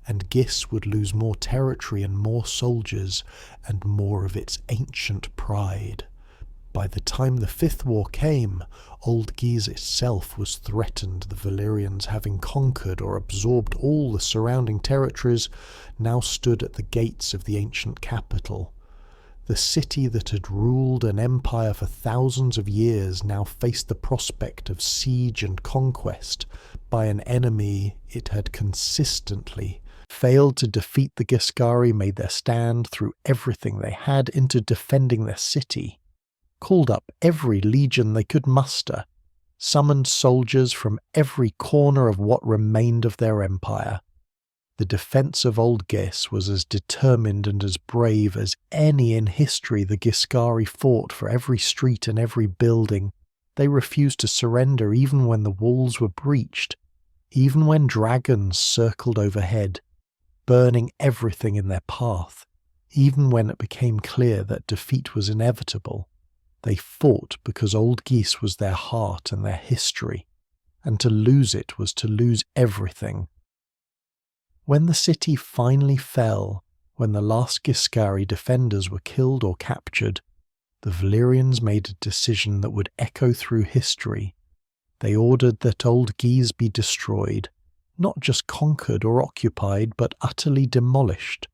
and Ghis would lose more territory and more soldiers, and more of its ancient pride. By the time the Fifth War came, Old Ghis itself was threatened, the Valyrians, having conquered or absorbed all the surrounding territories, now stood at the gates of the ancient capital. The city that had ruled an empire for thousands of years now faced the prospect of siege and conquest by an enemy it had consistently failed to defeat. The Ghiscari made their stand, threw everything they had into defending their city, called up every legion they could muster, summoned soldiers from every corner of what remained of their empire. The defence of Old Ghis was as determined and as brave as any in history. The Ghiscari fought for every street and every building. They refused to surrender even when the walls were breached, even when dragons circled overhead, burning everything in their path, even when it became clear that defeat was inevitable. They fought because Old Ghis was their heart and their history, and to lose it was to lose everything. When the city finally fell, when the last Ghiscari defenders were killed or captured, the Valyrians made a decision that would echo through history. They ordered that Old Ghis be destroyed, not just conquered or occupied, but utterly demolished.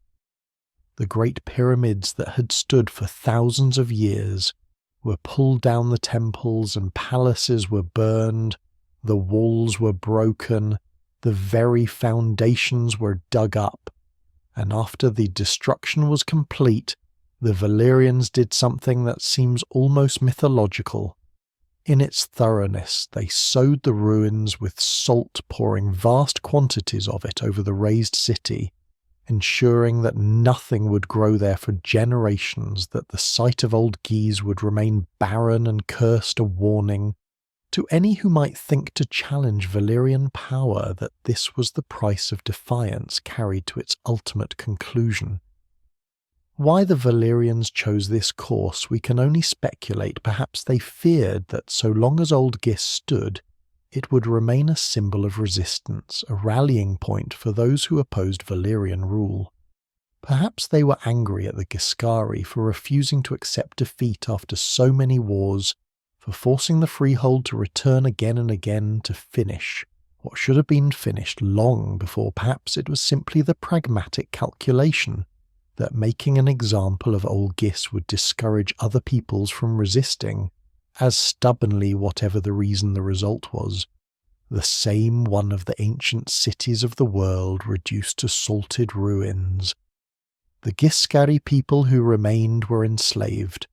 The great pyramids that had stood for thousands of years were pulled down, the temples and palaces were burned, the walls were broken, the very foundations were dug up, and after the destruction was complete, the Valyrians did something that seems almost mythological. In its thoroughness, they sowed the ruins with salt, pouring vast quantities of it over the razed city, ensuring that nothing would grow there for generations, that the site of Old Ghis would remain barren and cursed, a warning to any who might think to challenge Valyrian power that this was the price of defiance carried to its ultimate conclusion. Why the Valyrians chose this course we can only speculate. Perhaps they feared that so long as Old Ghis stood, it would remain a symbol of resistance, a rallying point for those who opposed Valyrian rule. Perhaps they were angry at the Ghiscari for refusing to accept defeat after so many wars, for forcing the Freehold to return again and again to finish what should have been finished long before. Perhaps it was simply the pragmatic calculation that making an example of Old Ghis would discourage other peoples from resisting, as stubbornly, whatever the reason. The result was the same one of the ancient cities of the world reduced to salted ruins. The Ghiscari people who remained were enslaved.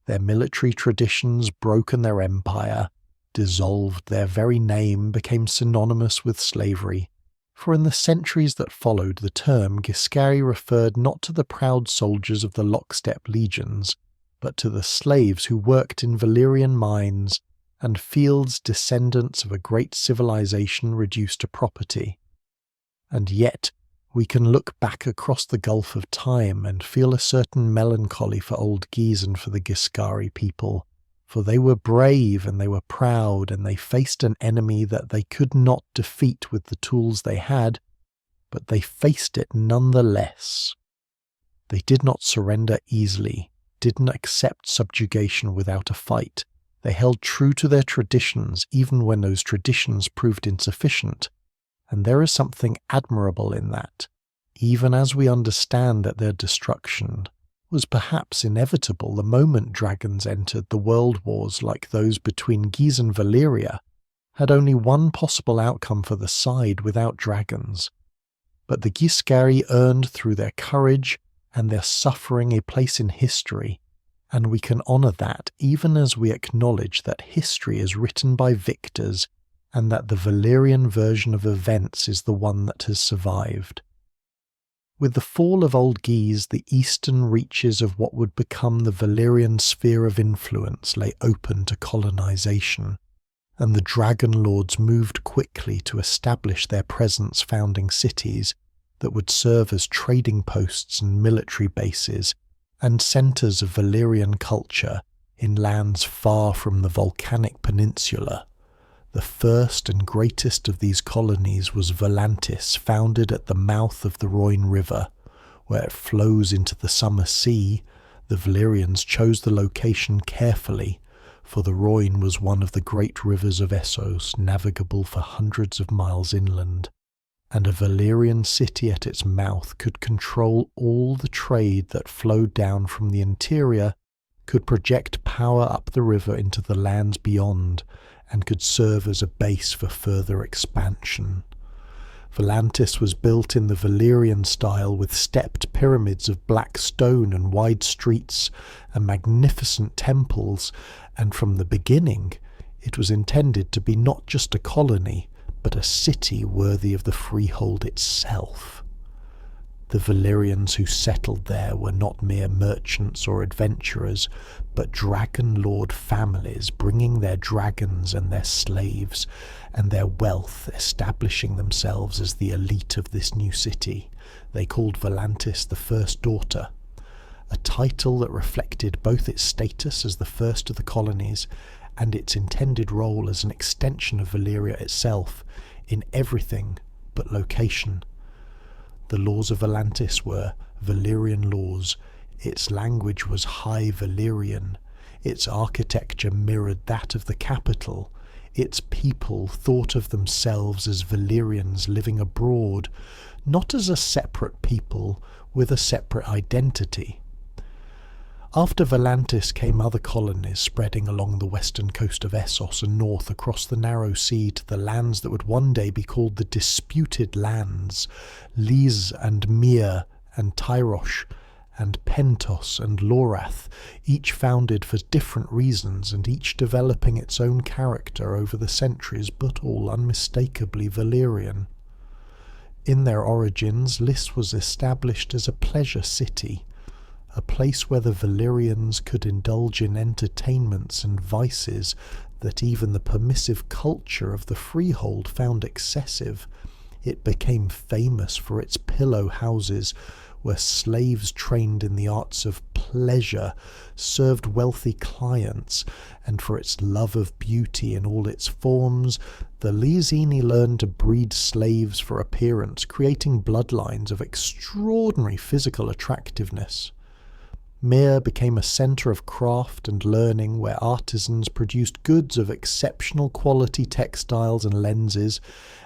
Their military traditions broken, their empire dissolved, their very name became synonymous with slavery. For in the centuries that followed, the term Ghiscari referred not to the proud soldiers of the lockstep legions, but to the slaves who worked in Valyrian mines and fields, descendants of a great civilization reduced to property. And yet, we can look back across the gulf of time and feel a certain melancholy for Old Ghis and for the Ghiscari people, for they were brave and they were proud, and they faced an enemy that they could not defeat with the tools they had, but they faced it nonetheless. They did not surrender easily, didn't accept subjugation without a fight. They held true to their traditions even when those traditions proved insufficient. And there is something admirable in that, even as we understand that their destruction was perhaps inevitable the moment dragons entered. The world wars like those between Ghis and Valyria had only one possible outcome for the side without dragons. But the Ghiscari earned through their courage and their suffering a place in history, and we can honour that even as we acknowledge that history is written by victors, and that the Valyrian version of events is the one that has survived. With the fall of Old Ghis, the eastern reaches of what would become the Valyrian sphere of influence lay open to colonization, and the dragonlords moved quickly to establish their presence, founding cities that would serve as trading posts and military bases, and centres of Valyrian culture in lands far from the volcanic peninsula. The first and greatest of these colonies was Volantis, founded at the mouth of the Royne River, where it flows into the summer sea. The Valyrians chose the location carefully, for the Royne was one of the great rivers of Essos, navigable for hundreds of miles inland, and a Valyrian city at its mouth could control all the trade that flowed down from the interior, could project power up the river into the lands beyond, and could serve as a base for further expansion. Volantis was built in the Valyrian style with stepped pyramids of black stone and wide streets and magnificent temples, and from the beginning it was intended to be not just a colony, but a city worthy of the freehold itself. The Valyrians who settled there were not mere merchants or adventurers, but dragonlord families bringing their dragons and their slaves, and their wealth establishing themselves as the elite of this new city. They called Volantis the First Daughter, a title that reflected both its status as the first of the colonies and its intended role as an extension of Valyria itself in everything but location. The laws of Volantis were Valyrian laws, its language was High Valyrian, its architecture mirrored that of the capital, its people thought of themselves as Valyrians living abroad, not as a separate people with a separate identity. After Volantis came other colonies spreading along the western coast of Essos and north across the narrow sea to the lands that would one day be called the Disputed Lands, Ghis and Myr and Tyrosh and Pentos and Lorath, each founded for different reasons and each developing its own character over the centuries, but all unmistakably Valyrian. In their origins, Ghis was established as a pleasure city, a place where the Valyrians could indulge in entertainments and vices that even the permissive culture of the freehold found excessive. It became famous for its pillow houses, where slaves trained in the arts of pleasure served wealthy clients, and for its love of beauty in all its forms. The Lysini learned to breed slaves for appearance, creating bloodlines of extraordinary physical attractiveness. Myr became a centre of craft and learning, where artisans produced goods of exceptional quality, textiles and lenses,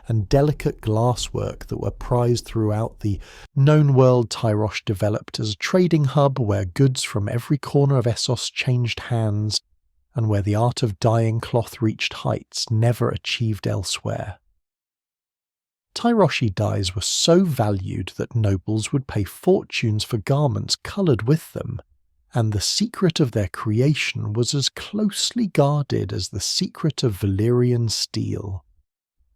and delicate glasswork that were prized throughout the known world. Tyrosh developed as a trading hub where goods from every corner of Essos changed hands, and where the art of dyeing cloth reached heights never achieved elsewhere. Tyroshi dyes were so valued that nobles would pay fortunes for garments coloured with them, and the secret of their creation was as closely guarded as the secret of Valyrian steel.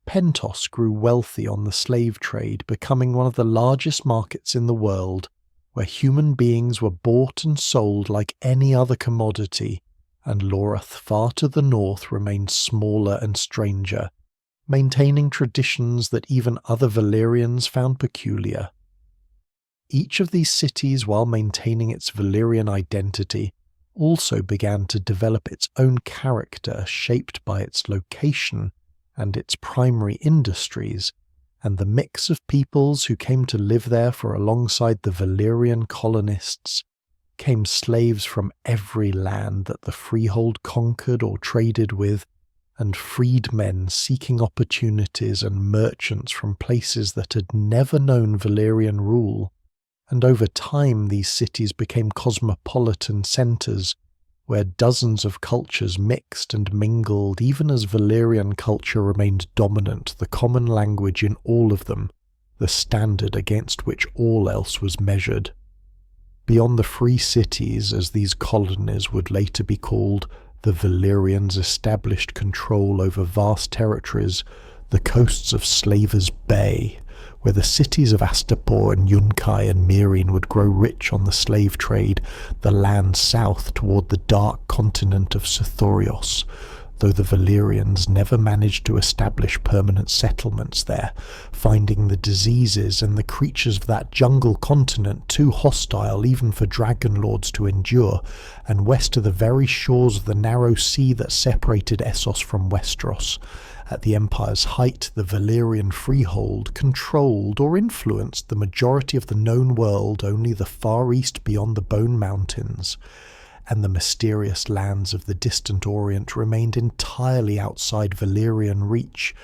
Pentos grew wealthy on the slave trade, becoming one of the largest markets in the world, where human beings were bought and sold like any other commodity, and Lorath far to the north remained smaller and stranger, maintaining traditions that even other Valyrians found peculiar. Each of these cities, while maintaining its Valyrian identity, also began to develop its own character, shaped by its location and its primary industries, and the mix of peoples who came to live there, for alongside the Valyrian colonists came slaves from every land that the freehold conquered or traded with, and freedmen seeking opportunities and merchants from places that had never known Valyrian rule. And over time these cities became cosmopolitan centres, where dozens of cultures mixed and mingled, even as Valyrian culture remained dominant, the common language in all of them, the standard against which all else was measured. Beyond the free cities, as these colonies would later be called, the Valyrians established control over vast territories, the coasts of Slavers Bay, where the cities of Astapor and Yunkai and Meereen would grow rich on the slave trade, the land south toward the dark continent of Sithorios, though the Valyrians never managed to establish permanent settlements there, finding the diseases and the creatures of that jungle continent too hostile even for dragonlords to endure, and west of the very shores of the narrow sea that separated Essos from Westeros. At the Empire's height, the Valyrian Freehold controlled or influenced the majority of the known world, only the far east beyond the Bone Mountains, and the mysterious lands of the distant Orient remained entirely outside Valyrian reach,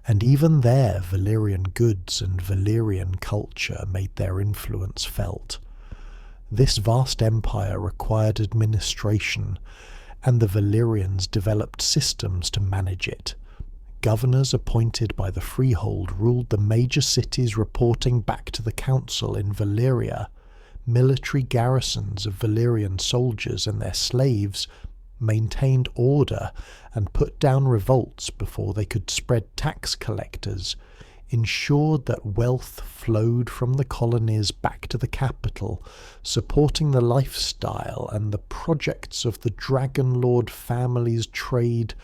and even there Valyrian goods and Valyrian culture made their influence felt. This vast empire required administration, and the Valyrians developed systems to manage it. Governors appointed by the Freehold ruled the major cities, reporting back to the council in Valyria. Military garrisons of Valyrian soldiers and their slaves maintained order and put down revolts before they could spread tax collectors, ensured that wealth flowed from the colonies back to the capital, supporting the lifestyle and the projects of the dragonlord family's trade.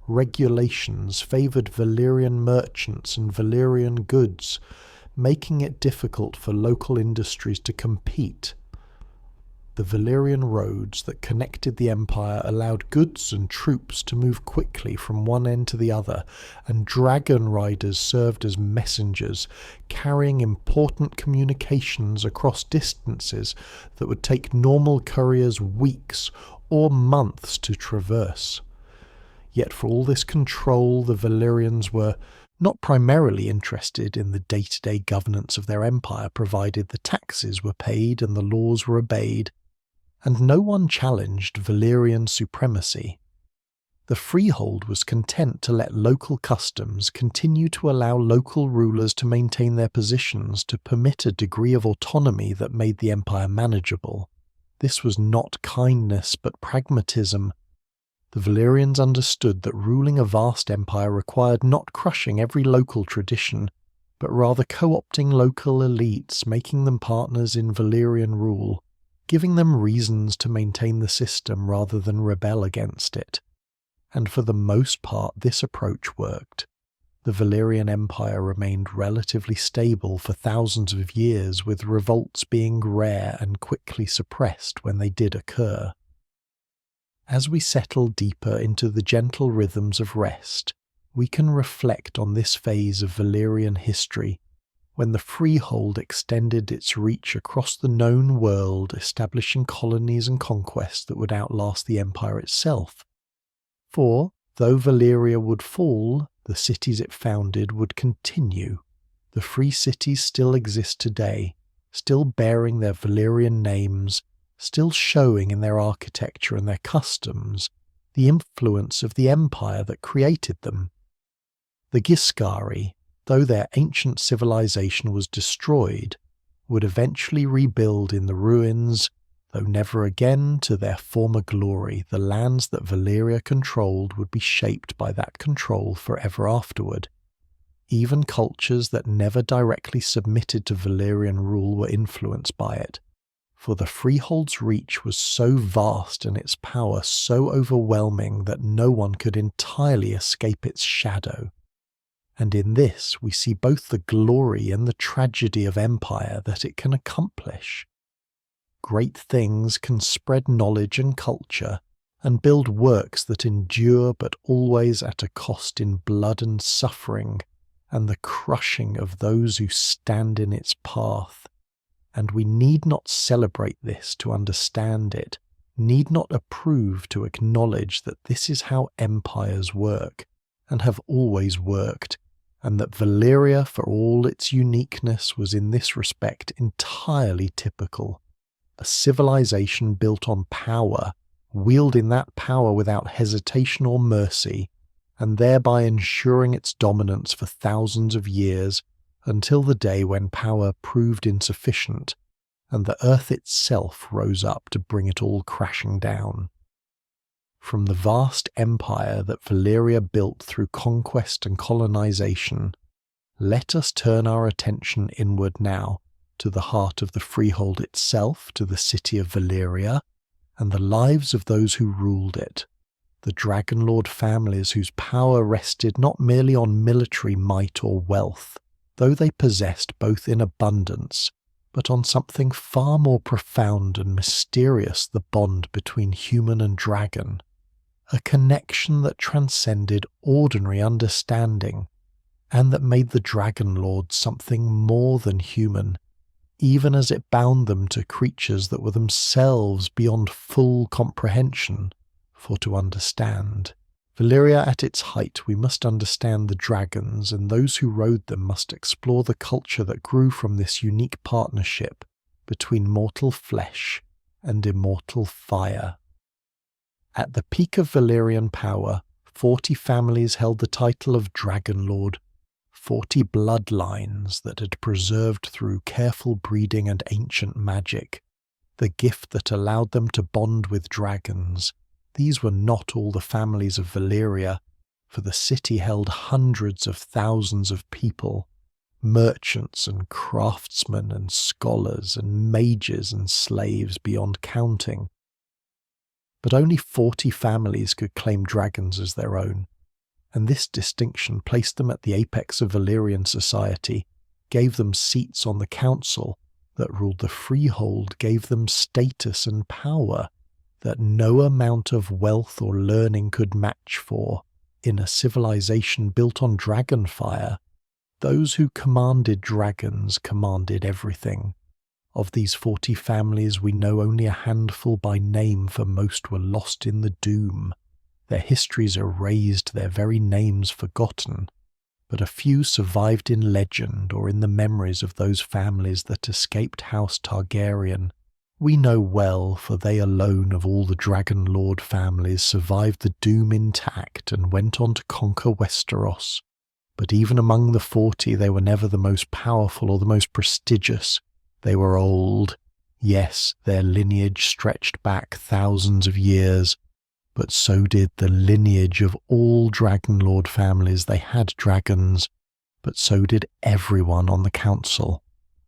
Regulations favoured Valyrian merchants and Valyrian goods, making it difficult for local industries to compete. The Valyrian roads that connected the empire allowed goods and troops to move quickly from one end to the other, and dragon riders served as messengers, carrying important communications across distances that would take normal couriers weeks or months to traverse. Yet for all this control, the Valyrians were not primarily interested in the day-to-day governance of their empire, provided the taxes were paid and the laws were obeyed, and no one challenged Valyrian supremacy. The Freehold was content to let local customs continue to allow local rulers to maintain their positions, to permit a degree of autonomy that made the empire manageable. This was not kindness but pragmatism. The Valyrians understood that ruling a vast empire required not crushing every local tradition, but rather co-opting local elites, making them partners in Valyrian rule, giving them reasons to maintain the system rather than rebel against it. And for the most part this approach worked. The Valyrian Empire remained relatively stable for thousands of years, with revolts being rare and quickly suppressed when they did occur. As we settle deeper into the gentle rhythms of rest, we can reflect on this phase of Valyrian history, when the Freehold extended its reach across the known world, establishing colonies and conquests that would outlast the empire itself. For, though Valyria would fall, the cities it founded would continue. The free cities still exist today, still bearing their Valyrian names, still showing in their architecture and their customs the influence of the empire that created them. The Ghiscari, though their ancient civilization was destroyed, would eventually rebuild in the ruins, though never again to their former glory. The lands that Valyria controlled would be shaped by that control forever afterward. Even cultures that never directly submitted to Valyrian rule were influenced by it, for the Freehold's reach was so vast and its power so overwhelming that no one could entirely escape its shadow. And in this we see both the glory and the tragedy of empire that it can accomplish. Great things can spread knowledge and culture, and build works that endure, but always at a cost in blood and suffering, and the crushing of those who stand in its path. And we need not celebrate this to understand it, need not approve to acknowledge that this is how empires work, and have always worked, and that Valyria, for all its uniqueness, was in this respect entirely typical. A civilization built on power, wielding that power without hesitation or mercy, and thereby ensuring its dominance for thousands of years, until the day when power proved insufficient, and the earth itself rose up to bring it all crashing down. From the vast empire that Valyria built through conquest and colonization, let us turn our attention inward now, to the heart of the Freehold itself, to the city of Valyria, and the lives of those who ruled it. the dragonlord families whose power rested not merely on military might or wealth, though they possessed both in abundance, but on something far more profound and mysterious, the bond between human and dragon, a connection that transcended ordinary understanding, and that made the dragonlord something more than human, even as it bound them to creatures that were themselves beyond full comprehension. For to understand Valyria at its height, we must understand the dragons, and those who rode them must explore the culture that grew from this unique partnership between mortal flesh and immortal fire. At the peak of Valyrian power, 40 families held the title of Dragonlord, 40 bloodlines that had preserved through careful breeding and ancient magic the gift that allowed them to bond with dragons. These were not all the families of Valyria, for the city held hundreds of thousands of people, merchants and craftsmen and scholars and mages and slaves beyond counting. But only 40 families could claim dragons as their own, and this distinction placed them at the apex of Valyrian society, gave them seats on the council that ruled the Freehold, gave them status and power that no amount of wealth or learning could match. For, in a civilization built on dragonfire, those who commanded dragons commanded everything. Of these 40 families we know only a handful by name, for most were lost in the doom, their histories erased, their very names forgotten, but a few survived in legend or in the memories of those families that escaped House Targaryen. We know well, for they alone of all the dragonlord families survived the doom intact and went on to conquer Westeros. But even among the 40 they were never the most powerful or the most prestigious. They were old. Yes, their lineage stretched back thousands of years, but so did the lineage of all dragonlord families. They had dragons, but so did everyone on the council.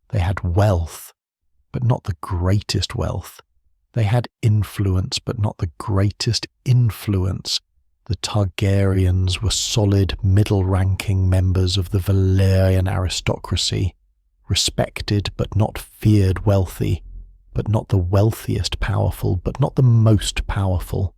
They had wealth, but not the greatest wealth. They had influence, but not the greatest influence. The Targaryens were solid, middle-ranking members of the Valyrian aristocracy, respected but not feared, wealthy, but not the wealthiest, powerful, but not the most powerful.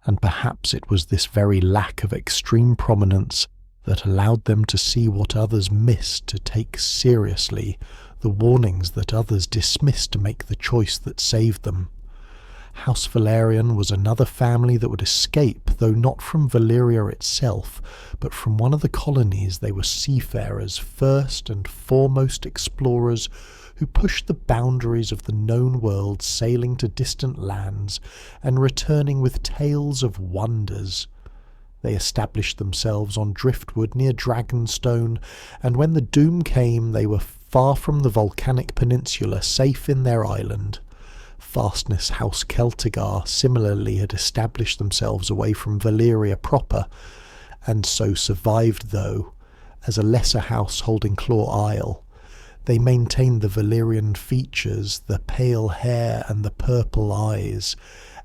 And perhaps it was this very lack of extreme prominence that allowed them to see what others missed, to take seriously the warnings that others dismissed, to make the choice that saved them. House Valyrian was another family that would escape, though not from Valyria itself, but from one of the colonies. They were seafarers, first and foremost explorers, who pushed the boundaries of the known world, sailing to distant lands and returning with tales of wonders. They established themselves on driftwood near Dragonstone, and when the doom came they were far from the volcanic peninsula, safe in their island. Fastness House Celtigar similarly had established themselves away from Valyria proper, and so survived, though, as a lesser house holding Claw Isle. They maintained the Valyrian features, the pale hair and the purple eyes,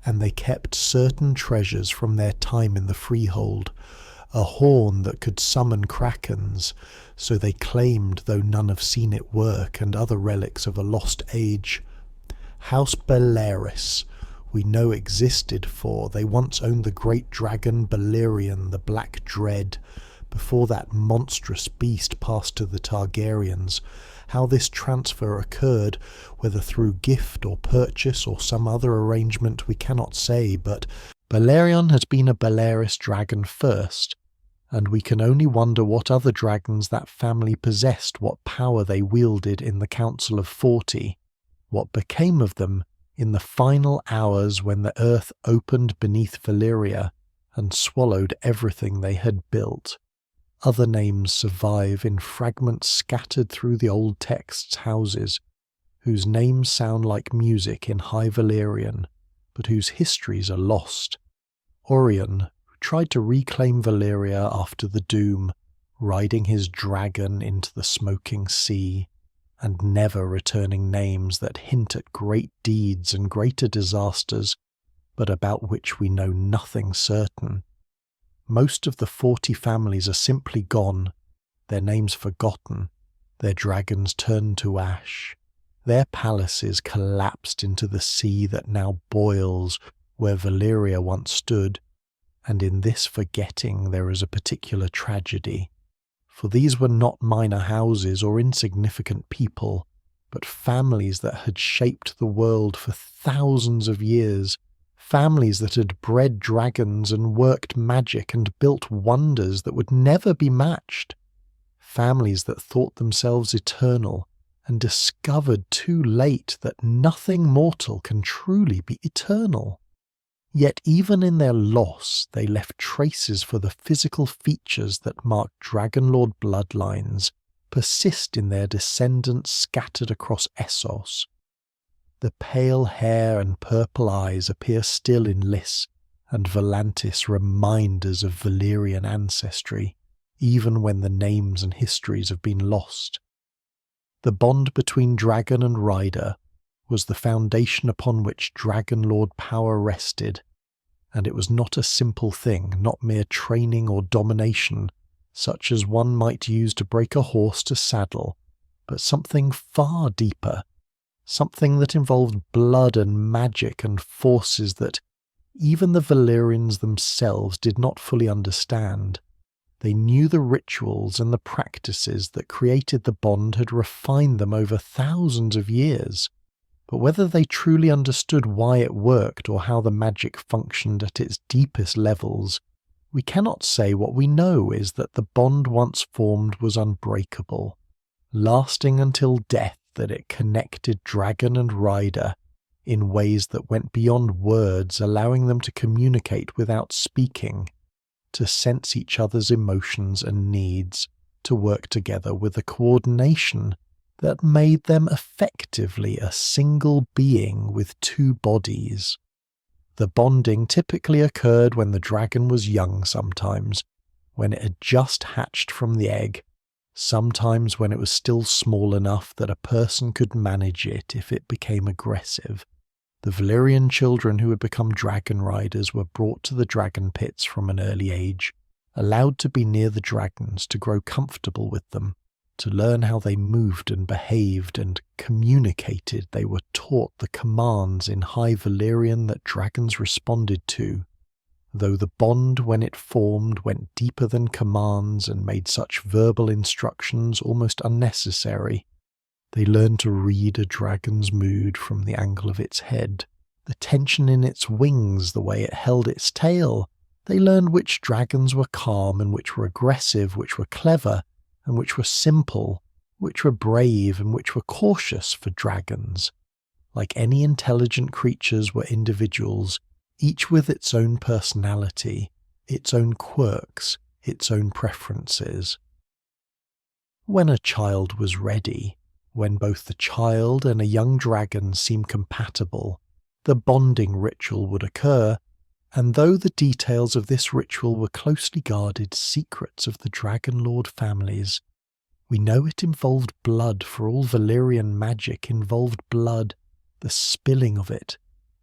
and they kept certain treasures from their time in the Freehold, a horn that could summon krakens, so they claimed, though none have seen it work, and other relics of a lost age. House Beleris we know existed, for they once owned the great dragon Balerion, the Black Dread, before that monstrous beast passed to the Targaryens. How this transfer occurred, whether through gift or purchase or some other arrangement, we cannot say, but Balerion has been a Beleris dragon first, and we can only wonder what other dragons that family possessed, what power they wielded in the Council of 40, what became of them in the final hours when the earth opened beneath Valyria and swallowed everything they had built. Other names survive in fragments scattered through the old text's houses, whose names sound like music in High Valyrian, but whose histories are lost. Orion, who tried to reclaim Valyria after the doom, riding his dragon into the smoking sea, and never returning names that hint at great deeds and greater disasters, but about which we know nothing certain. Most of the 40 families are simply gone, their names forgotten, their dragons turned to ash, their palaces collapsed into the sea that now boils where Valyria once stood, and in this forgetting there is a particular tragedy. For these were not minor houses or insignificant people, but families that had shaped the world for thousands of years, families that had bred dragons and worked magic and built wonders that would never be matched, families that thought themselves eternal and discovered too late that nothing mortal can truly be eternal. Yet even in their loss, they left traces for the physical features that mark dragonlord bloodlines persist in their descendants scattered across Essos. The pale hair and purple eyes appear still in Lys and Volantis reminders of Valyrian ancestry, even when the names and histories have been lost. The bond between dragon and rider was the foundation upon which dragonlord power rested, and it was not a simple thing, not mere training or domination, such as one might use to break a horse to saddle, but something far deeper, something that involved blood and magic and forces that even the Valyrians themselves did not fully understand. They knew the rituals and the practices that created the bond had refined them over thousands of years, but whether they truly understood why it worked or how the magic functioned at its deepest levels, we cannot say. What we know is that the bond once formed was unbreakable, lasting until death, that it connected dragon and rider in ways that went beyond words, allowing them to communicate without speaking, to sense each other's emotions and needs, to work together with a coordination that made them effectively a single being with two bodies. The bonding typically occurred when the dragon was young sometimes, when it had just hatched from the egg, sometimes when it was still small enough that a person could manage it if it became aggressive. The Valyrian children who had become dragon riders were brought to the dragon pits from an early age, allowed to be near the dragons, to grow comfortable with them, to learn how they moved and behaved and communicated. They were taught the commands in High Valyrian that dragons responded to, though the bond when it formed went deeper than commands and made such verbal instructions almost unnecessary. They learned to read a dragon's mood from the angle of its head, the tension in its wings, the way it held its tail. They learned which dragons were calm and which were aggressive, which were clever and which were simple, which were brave and which were cautious for dragons. Like any intelligent creatures were individuals, each with its own personality, its own quirks, its own preferences. When a child was ready, when both the child and a young dragon seemed compatible, the bonding ritual would occur, and though the details of this ritual were closely guarded secrets of the dragonlord families, we know it involved blood, for all Valyrian magic involved blood, the spilling of it,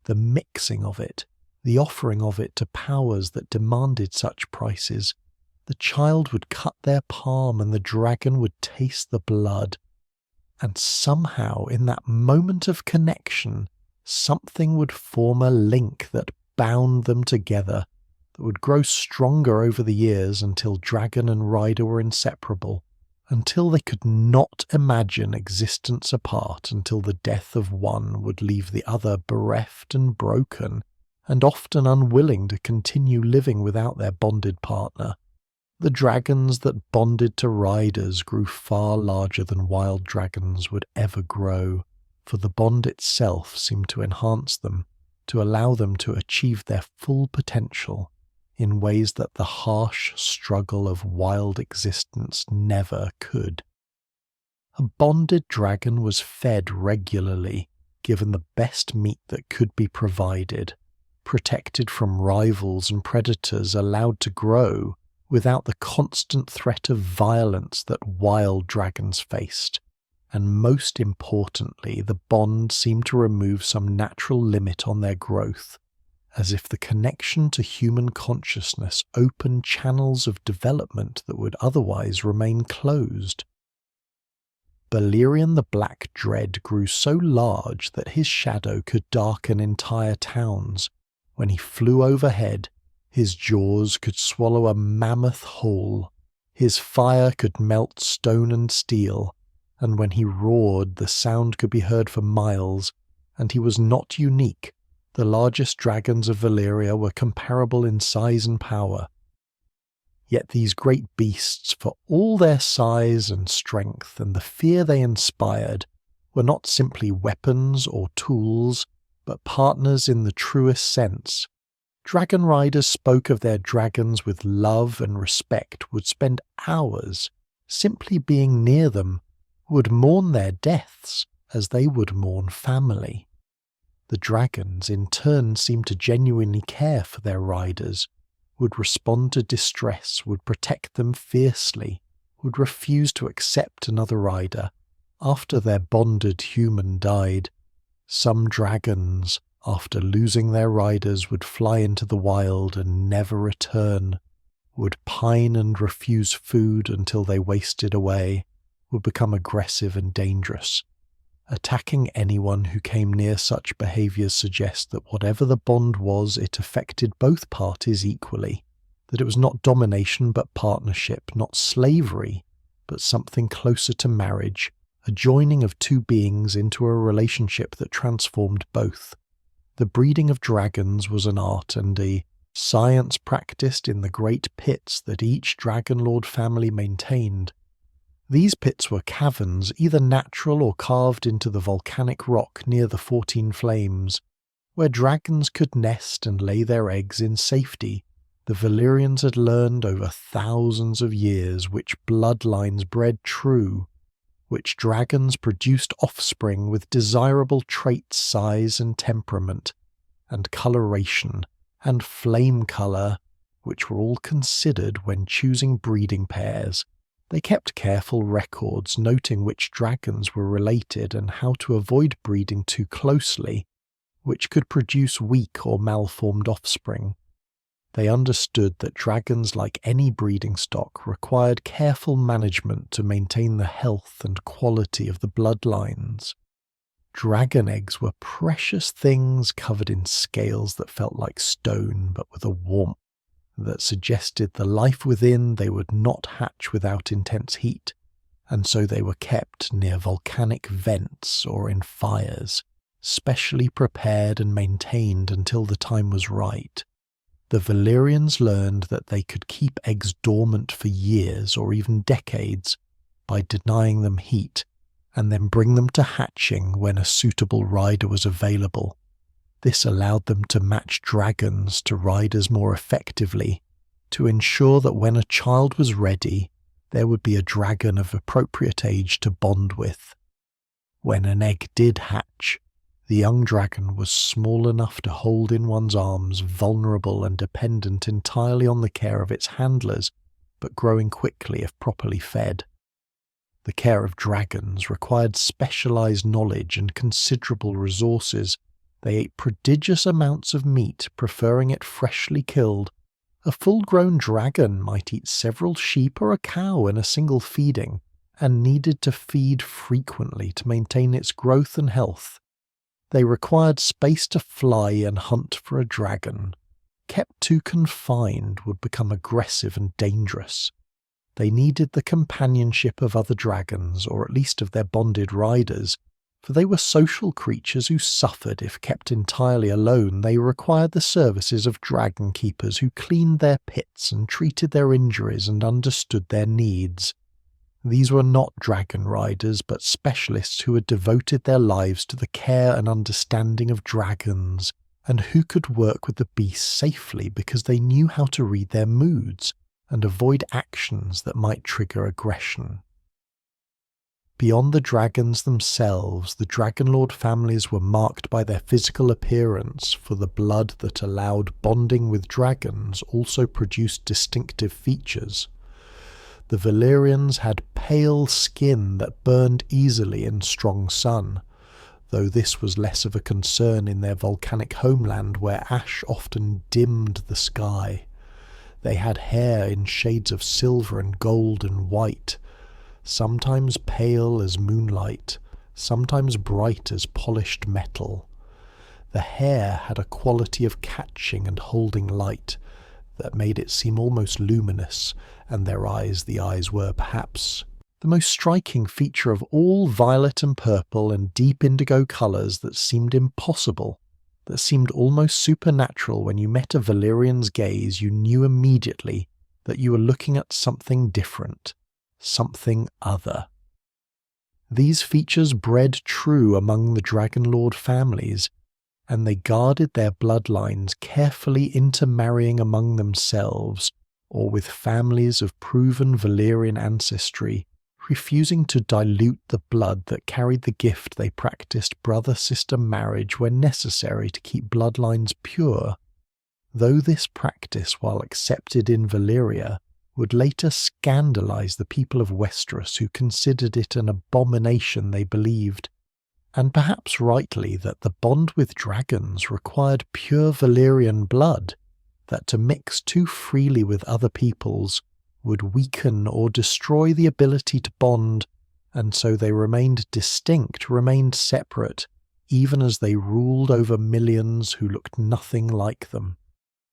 the mixing of it, the offering of it to powers that demanded such prices. The child would cut their palm and the dragon would taste the blood. And somehow, in that moment of connection, something would form a link that bound them together, that would grow stronger over the years until dragon and rider were inseparable, until they could not imagine existence apart, until the death of one would leave the other bereft and broken, and often unwilling to continue living without their bonded partner. The dragons that bonded to riders grew far larger than wild dragons would ever grow, for the bond itself seemed to enhance them, to allow them to achieve their full potential in ways that the harsh struggle of wild existence never could. A bonded dragon was fed regularly, given the best meat that could be provided, protected from rivals and predators, allowed to grow without the constant threat of violence that wild dragons faced. And most importantly, the bond seemed to remove some natural limit on their growth, as if the connection to human consciousness opened channels of development that would otherwise remain closed. Valyrian the Black Dread grew so large that his shadow could darken entire towns. When he flew overhead, his jaws could swallow a mammoth whole, his fire could melt stone and steel, and when he roared the sound could be heard for miles, and he was not unique. The largest dragons of Valyria were comparable in size and power. Yet these great beasts, for all their size and strength and the fear they inspired, were not simply weapons or tools, but partners in the truest sense. Dragon riders spoke of their dragons with love and respect, would spend hours simply being near them, would mourn their deaths as they would mourn family. The dragons in turn seemed to genuinely care for their riders, would respond to distress, would protect them fiercely, would refuse to accept another rider after their bonded human died. Some dragons, after losing their riders, would fly into the wild and never return, would pine and refuse food until they wasted away, would become aggressive and dangerous. Attacking anyone who came near such behaviours suggests that whatever the bond was, it affected both parties equally, that it was not domination but partnership, not slavery, but something closer to marriage, a joining of two beings into a relationship that transformed both. The breeding of dragons was an art and a science practiced in the great pits that each dragonlord family maintained. These pits were caverns, either natural or carved into the volcanic rock near the 14 Flames, where dragons could nest and lay their eggs in safety. The Valyrians had learned over thousands of years which bloodlines bred true, which dragons produced offspring with desirable traits, size and temperament, and coloration, and flame colour, which were all considered when choosing breeding pairs. They kept careful records, noting which dragons were related and how to avoid breeding too closely, which could produce weak or malformed offspring. They understood that dragons, like any breeding stock, required careful management to maintain the health and quality of the bloodlines. Dragon eggs were precious things covered in scales that felt like stone, but with a warmth that suggested the life within they would not hatch without intense heat, and so they were kept near volcanic vents or in fires, specially prepared and maintained until the time was right. The Valyrians learned that they could keep eggs dormant for years or even decades by denying them heat, and then bring them to hatching when a suitable rider was available. This allowed them to match dragons to riders more effectively, to ensure that when a child was ready, there would be a dragon of appropriate age to bond with. When an egg did hatch, the young dragon was small enough to hold in one's arms, vulnerable and dependent entirely on the care of its handlers, but growing quickly if properly fed. The care of dragons required specialized knowledge and considerable resources. They ate prodigious amounts of meat, preferring it freshly killed. A full-grown dragon might eat several sheep or a cow in a single feeding, and needed to feed frequently to maintain its growth and health. They required space to fly and hunt for a dragon. Kept too confined would become aggressive and dangerous. They needed the companionship of other dragons, or at least of their bonded riders, for they were social creatures who suffered if kept entirely alone. They required the services of dragon keepers who cleaned their pits and treated their injuries and understood their needs. These were not dragon riders, but specialists who had devoted their lives to the care and understanding of dragons, and who could work with the beasts safely because they knew how to read their moods and avoid actions that might trigger aggression. Beyond the dragons themselves, the dragonlord families were marked by their physical appearance, for the blood that allowed bonding with dragons also produced distinctive features. The Valyrians had pale skin that burned easily in strong sun. though this was less of a concern in their volcanic homeland where ash often dimmed the sky. They had hair in shades of silver and gold and white, sometimes pale as moonlight, sometimes bright as polished metal. The hair had a quality of catching and holding light that made it seem almost luminous, and their eyes, the eyes were perhaps the most striking feature of all violet and purple and deep indigo colours that seemed impossible, that seemed almost supernatural. When you met a Valyrian's gaze, you knew immediately that you were looking at something different, something other. These features bred true among the dragonlord families, and they guarded their bloodlines, carefully intermarrying among themselves or with families of proven Valyrian ancestry, refusing to dilute the blood that carried the gift. They practiced brother-sister marriage when necessary to keep bloodlines pure, though this practice, while accepted in Valyria, would later scandalize the people of Westeros, who considered it an abomination. They believed, and perhaps rightly, that the bond with dragons required pure Valyrian blood, that to mix too freely with other people's would weaken or destroy the ability to bond, and so they remained distinct, remained separate, even as they ruled over millions who looked nothing like them.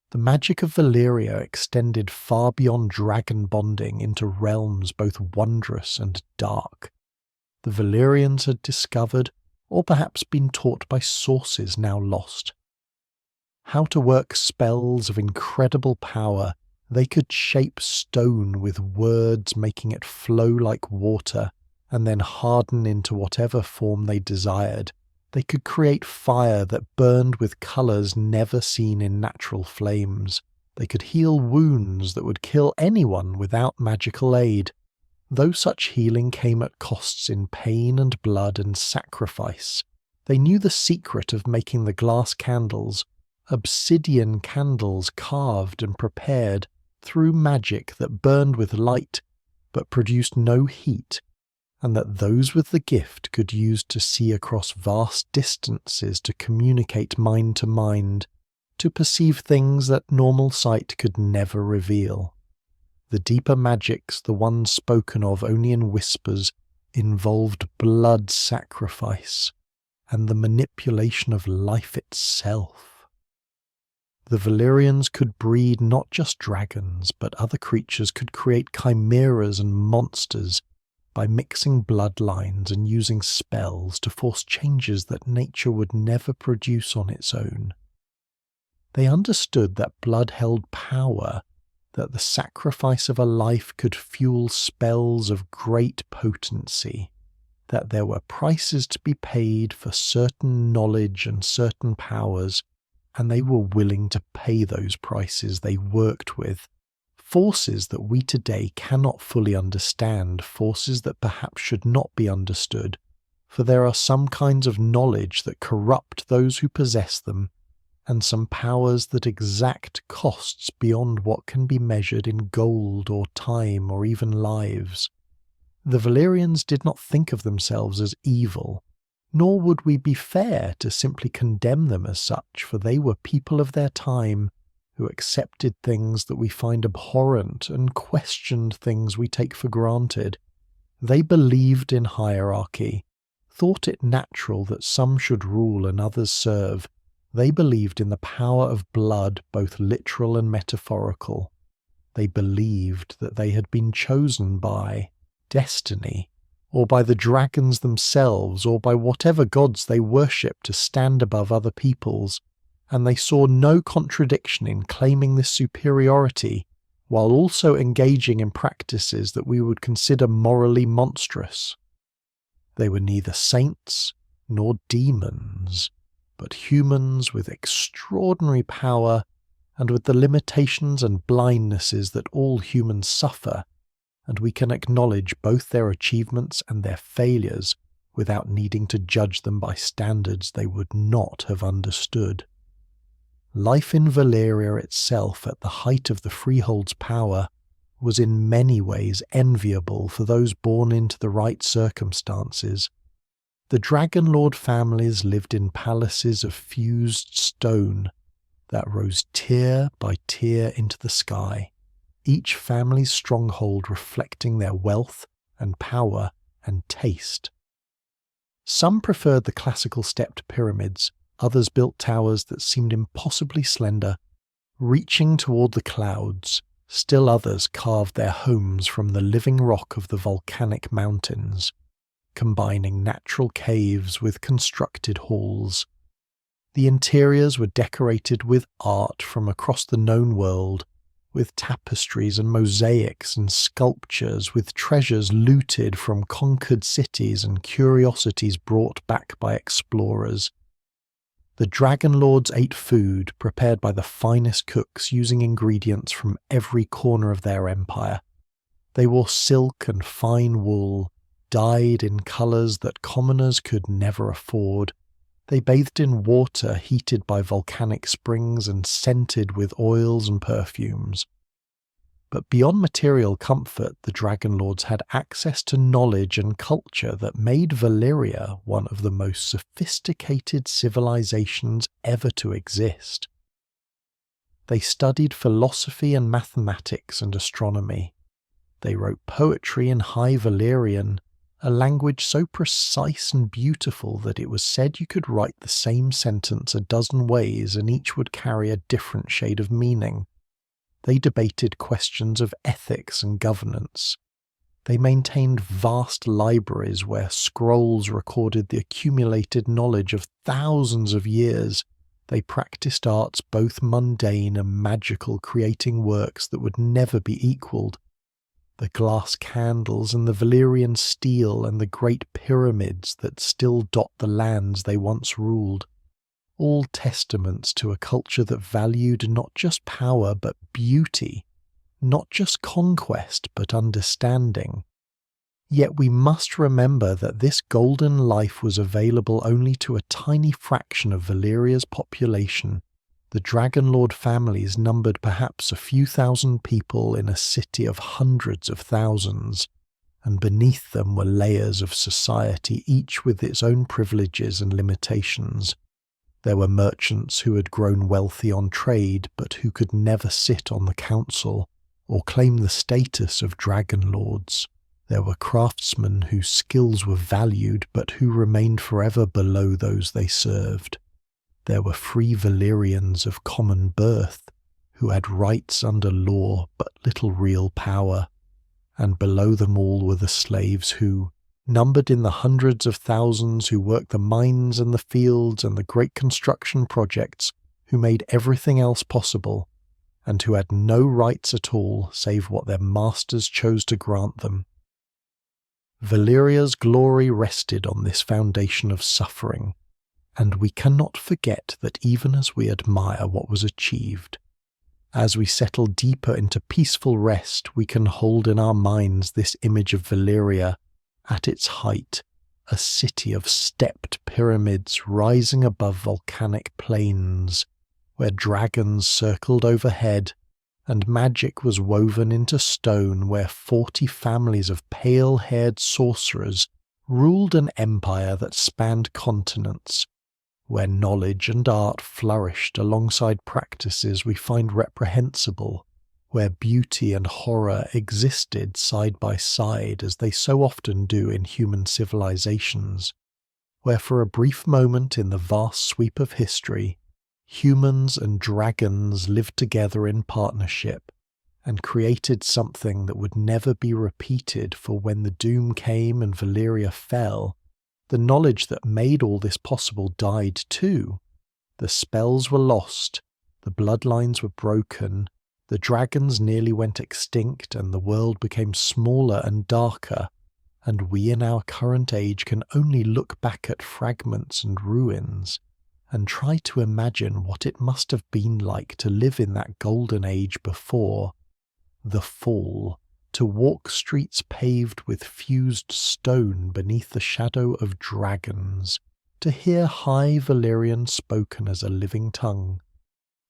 The magic of Valyria extended far beyond dragon bonding into realms both wondrous and dark. The Valyrians had discovered, or perhaps been taught by sources now lost, how to work spells of incredible power. They could shape stone with words, making it flow like water, and then harden into whatever form they desired. They could create fire that burned with colours never seen in natural flames. They could heal wounds that would kill anyone without magical aid, though such healing came at costs in pain and blood and sacrifice. They knew the secret of making the glass candles, obsidian candles carved and prepared through magic that burned with light but produced no heat, and that those with the gift could use to see across vast distances, to communicate mind to mind, to perceive things that normal sight could never reveal. The deeper magics, the ones spoken of only in whispers, involved blood sacrifice and the manipulation of life itself. The Valyrians could breed not just dragons, but other creatures, could create chimeras and monsters by mixing bloodlines and using spells to force changes that nature would never produce on its own. They understood that blood held power, that the sacrifice of a life could fuel spells of great potency, that there were prices to be paid for certain knowledge and certain powers, and they were willing to pay those prices. They worked with forces that we today cannot fully understand, forces that perhaps should not be understood, for there are some kinds of knowledge that corrupt those who possess them, and some powers that exact costs beyond what can be measured in gold or time or even lives. The Valyrians did not think of themselves as evil, nor would we be fair to simply condemn them as such, for they were people of their time who accepted things that we find abhorrent and questioned things we take for granted. They believed in hierarchy, thought it natural that some should rule and others serve. They believed in the power of blood, both literal and metaphorical. They believed that they had been chosen by destiny, or by the dragons themselves, or by whatever gods they worshipped to stand above other peoples, and they saw no contradiction in claiming this superiority, while also engaging in practices that we would consider morally monstrous. They were neither saints nor demons, but humans with extraordinary power and with the limitations and blindnesses that all humans suffer, and we can acknowledge both their achievements and their failures without needing to judge them by standards they would not have understood. Life in Valyria itself, at the height of the Freehold's power, was in many ways enviable for those born into the right circumstances. The dragonlord families lived in palaces of fused stone that rose tier by tier into the sky, each family's stronghold reflecting their wealth and power and taste. Some preferred the classical stepped pyramids, others built towers that seemed impossibly slender, reaching toward the clouds. Still others carved their homes from the living rock of the volcanic mountains, combining natural caves with constructed halls. The interiors were decorated with art from across the known world, with tapestries and mosaics and sculptures, with treasures looted from conquered cities and curiosities brought back by explorers. The dragonlords ate food prepared by the finest cooks using ingredients from every corner of their empire. They wore silk and fine wool, dyed in colours that commoners could never afford. They bathed in water heated by volcanic springs and scented with oils and perfumes. But beyond material comfort, the dragonlords had access to knowledge and culture that made Valyria one of the most sophisticated civilizations ever to exist. They studied philosophy and mathematics and astronomy. They wrote poetry in High Valyrian, a language so precise and beautiful that it was said you could write the same sentence a dozen ways and each would carry a different shade of meaning. They debated questions of ethics and governance. They maintained vast libraries where scrolls recorded the accumulated knowledge of thousands of years. They practiced arts both mundane and magical, creating works that would never be equalled. The glass candles and the Valyrian steel and the great pyramids that still dot the lands they once ruled, all testaments to a culture that valued not just power but beauty, not just conquest but understanding. Yet we must remember that this golden life was available only to a tiny fraction of Valyria's population. The dragonlord families numbered perhaps a few thousand people in a city of hundreds of thousands, and beneath them were layers of society, each with its own privileges and limitations. There were merchants who had grown wealthy on trade, but who could never sit on the council or claim the status of dragonlords. There were craftsmen whose skills were valued, but who remained forever below those they served. There were free Valyrians of common birth, who had rights under law but little real power, and below them all were the slaves who, numbered in the hundreds of thousands, who worked the mines and the fields and the great construction projects, who made everything else possible, and who had no rights at all save what their masters chose to grant them. Valyria's glory rested on this foundation of suffering, and we cannot forget that even as we admire what was achieved, as we settle deeper into peaceful rest, we can hold in our minds this image of Valyria at its height, a city of stepped pyramids rising above volcanic plains, where dragons circled overhead, and magic was woven into stone, where 40 families of pale-haired sorcerers ruled an empire that spanned continents, where knowledge and art flourished alongside practices we find reprehensible, where beauty and horror existed side by side as they so often do in human civilizations, where for a brief moment in the vast sweep of history, humans and dragons lived together in partnership and created something that would never be repeated, for when the doom came and Valyria fell, the knowledge that made all this possible died too. The spells were lost, the bloodlines were broken, the dragons nearly went extinct, and the world became smaller and darker, and we in our current age can only look back at fragments and ruins and try to imagine what it must have been like to live in that golden age before the fall, to walk streets paved with fused stone beneath the shadow of dragons, to hear high Valyrian spoken as a living tongue,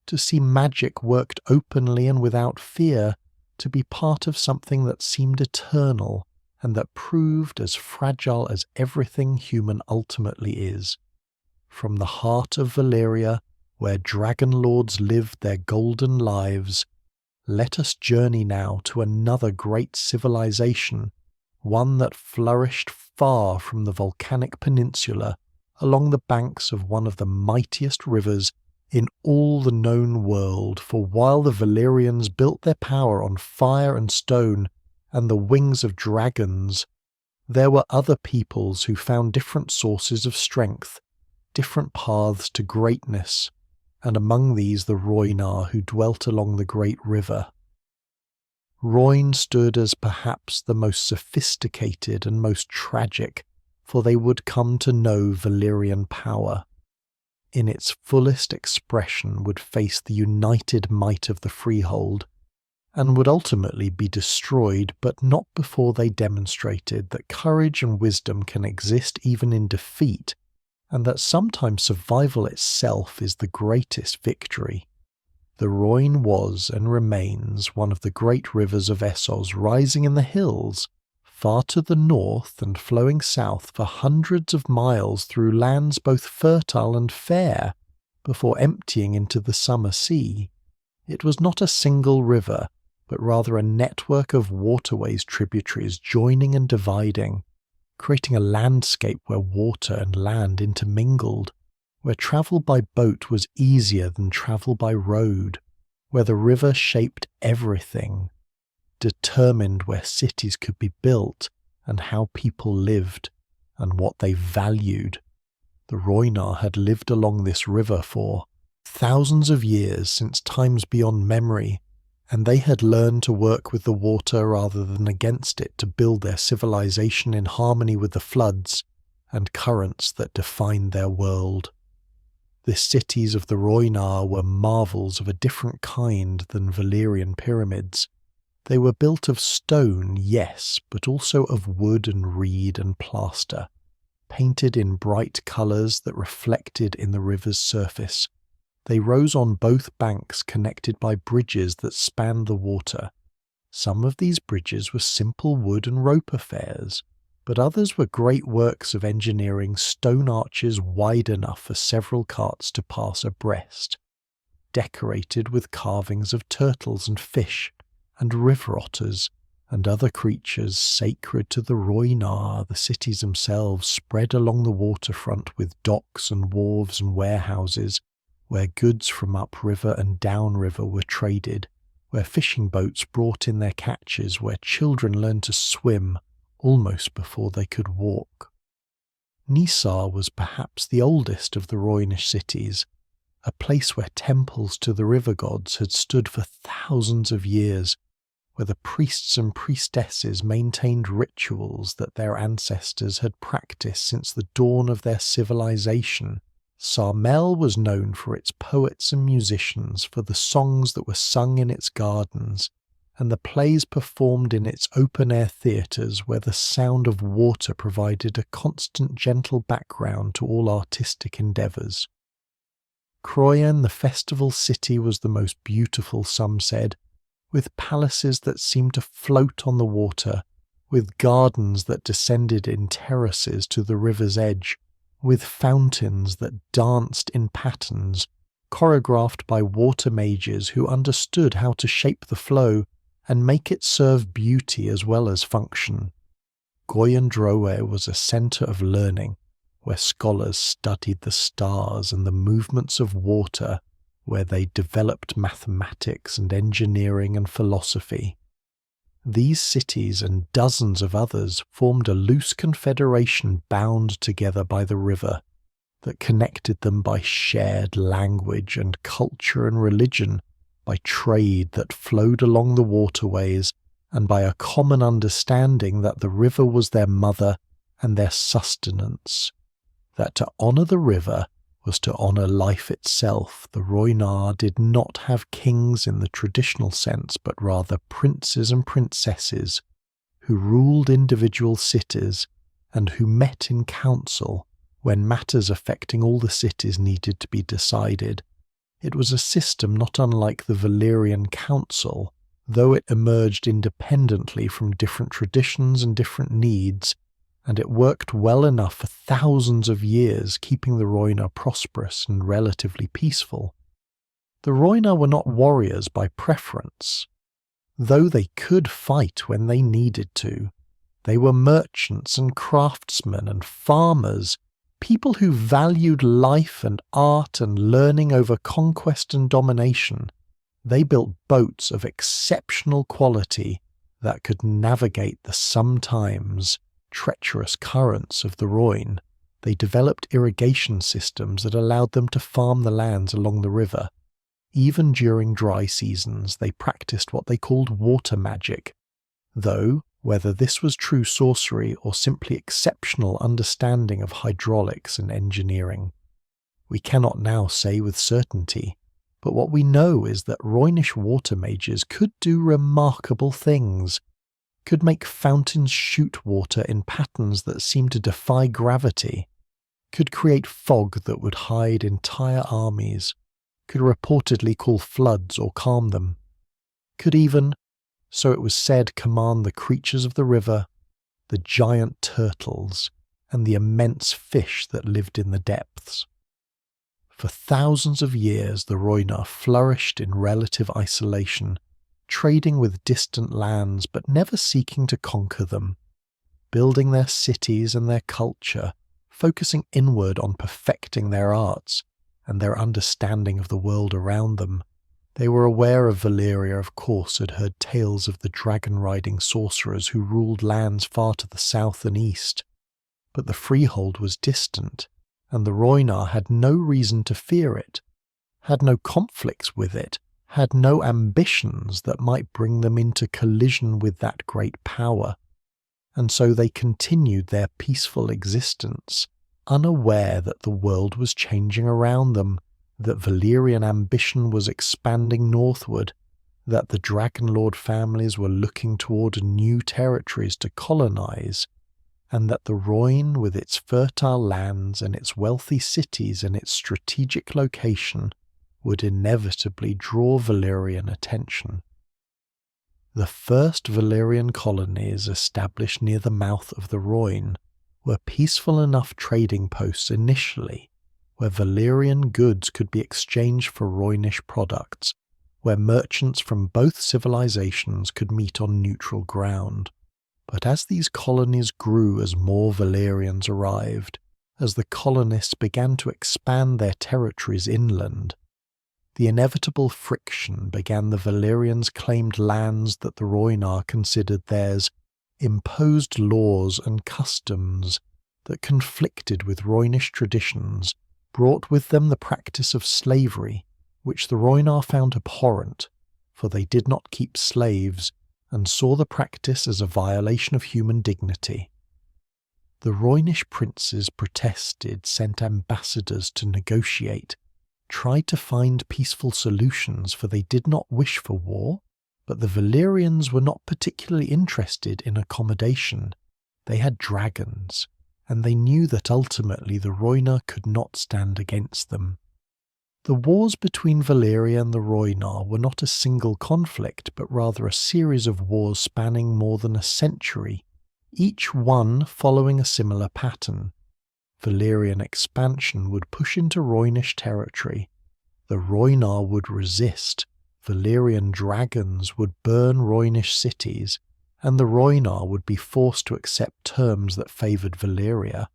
to see magic worked openly and without fear, to be part of something that seemed eternal and that proved as fragile as everything human ultimately is. From the heart of Valyria, where dragonlords lived their golden lives, let us journey now to another great civilization, one that flourished far from the volcanic peninsula along the banks of one of the mightiest rivers in all the known world. For while the Valyrians built their power on fire and stone and the wings of dragons, there were other peoples who found different sources of strength, different paths to greatness, and among these the Roynar who dwelt along the great river. Royn stood as perhaps the most sophisticated and most tragic, for they would come to know Valyrian power. In its fullest expression would face the united might of the Freehold, and would ultimately be destroyed, but not before they demonstrated that courage and wisdom can exist even in defeat, and that sometimes survival itself is the greatest victory. The Royne was and remains one of the great rivers of Essos, rising in the hills, far to the north and flowing south for hundreds of miles through lands both fertile and fair, before emptying into the summer sea. It was not a single river, but rather a network of waterways tributaries joining and dividing, creating a landscape where water and land intermingled, where travel by boat was easier than travel by road, where the river shaped everything, determined where cities could be built and how people lived and what they valued. The Roynar had lived along this river for thousands of years, since times beyond memory, and they had learned to work with the water rather than against it to build their civilization in harmony with the floods and currents that defined their world. The cities of the Roynar were marvels of a different kind than Valyrian pyramids. They were built of stone, yes, but also of wood and reed and plaster, painted in bright colours that reflected in the river's surface. They rose on both banks, connected by bridges that spanned the water. Some of these bridges were simple wood and rope affairs, but others were great works of engineering, stone arches wide enough for several carts to pass abreast, decorated with carvings of turtles and fish, and river otters, and other creatures sacred to the Roynar. The cities themselves spread along the waterfront with docks and wharves and warehouses, where goods from upriver and downriver were traded, where fishing boats brought in their catches, where children learned to swim almost before they could walk. Nisar was perhaps the oldest of the Roynish cities, a place where temples to the river gods had stood for thousands of years, where the priests and priestesses maintained rituals that their ancestors had practiced since the dawn of their civilization. Sarmel was known for its poets and musicians, for the songs that were sung in its gardens, and the plays performed in its open-air theatres, where the sound of water provided a constant gentle background to all artistic endeavours. Croyan, the festival city, was the most beautiful, some said, with palaces that seemed to float on the water, with gardens that descended in terraces to the river's edge, with fountains that danced in patterns, choreographed by water mages who understood how to shape the flow and make it serve beauty as well as function. Goyen Droe was a centre of learning, where scholars studied the stars and the movements of water, where they developed mathematics and engineering and philosophy. These cities and dozens of others formed a loose confederation bound together by the river, that connected them by shared language and culture and religion, by trade that flowed along the waterways, and by a common understanding that the river was their mother and their sustenance, that to honour the river was to honour life itself. The Roynar did not have kings in the traditional sense, but rather princes and princesses who ruled individual cities and who met in council when matters affecting all the cities needed to be decided. It was a system not unlike the Valyrian Council, though it emerged independently from different traditions and different needs, and it worked well enough for thousands of years, keeping the Roynar prosperous and relatively peaceful. The Roynar were not warriors by preference. Though they could fight when they needed to, they were merchants and craftsmen and farmers, people who valued life and art and learning over conquest and domination. They built boats of exceptional quality that could navigate the sometimes treacherous currents of the Royne. They developed irrigation systems that allowed them to farm the lands along the river. Even during dry seasons, they practiced what they called water magic, though whether this was true sorcery or simply exceptional understanding of hydraulics and engineering, we cannot now say with certainty. But what we know is that Roynish water mages could do remarkable things, could make fountains shoot water in patterns that seemed to defy gravity, could create fog that would hide entire armies, could reportedly call floods or calm them, could even, so it was said, command the creatures of the river, the giant turtles, and the immense fish that lived in the depths. For thousands of years the Roynar flourished in relative isolation, trading with distant lands but never seeking to conquer them, building their cities and their culture, focusing inward on perfecting their arts and their understanding of the world around them. They were aware of Valyria, of course, had heard tales of the dragon-riding sorcerers who ruled lands far to the south and east, but the Freehold was distant, and the Roynar had no reason to fear it, had no conflicts with it, had no ambitions that might bring them into collision with that great power, and so they continued their peaceful existence, unaware that the world was changing around them, that Valyrian ambition was expanding northward, that the dragonlord families were looking toward new territories to colonize, and that the Royne, with its fertile lands and its wealthy cities and its strategic location, would inevitably draw Valyrian attention. The first Valyrian colonies established near the mouth of the Royne were peaceful enough trading posts initially, where Valyrian goods could be exchanged for Roynish products, where merchants from both civilizations could meet on neutral ground. But as these colonies grew, as more Valyrians arrived, as the colonists began to expand their territories inland, the inevitable friction began. The Valyrians claimed lands that the Roynar considered theirs, imposed laws and customs that conflicted with Roynish traditions, brought with them the practice of slavery, which the Roynar found abhorrent, for they did not keep slaves, and saw the practice as a violation of human dignity. The Roynish princes protested, sent ambassadors to negotiate, tried to find peaceful solutions, for they did not wish for war, but the Valyrians were not particularly interested in accommodation. They had dragons, and they knew that ultimately the Roynar could not stand against them. The wars between Valyria and the Roynar were not a single conflict, but rather a series of wars spanning more than a century, each one following a similar pattern. Valyrian expansion would push into Roynish territory. The Roynar would resist. Valyrian dragons would burn Roynish cities, and the Roynar would be forced to accept terms that favoured Valyria.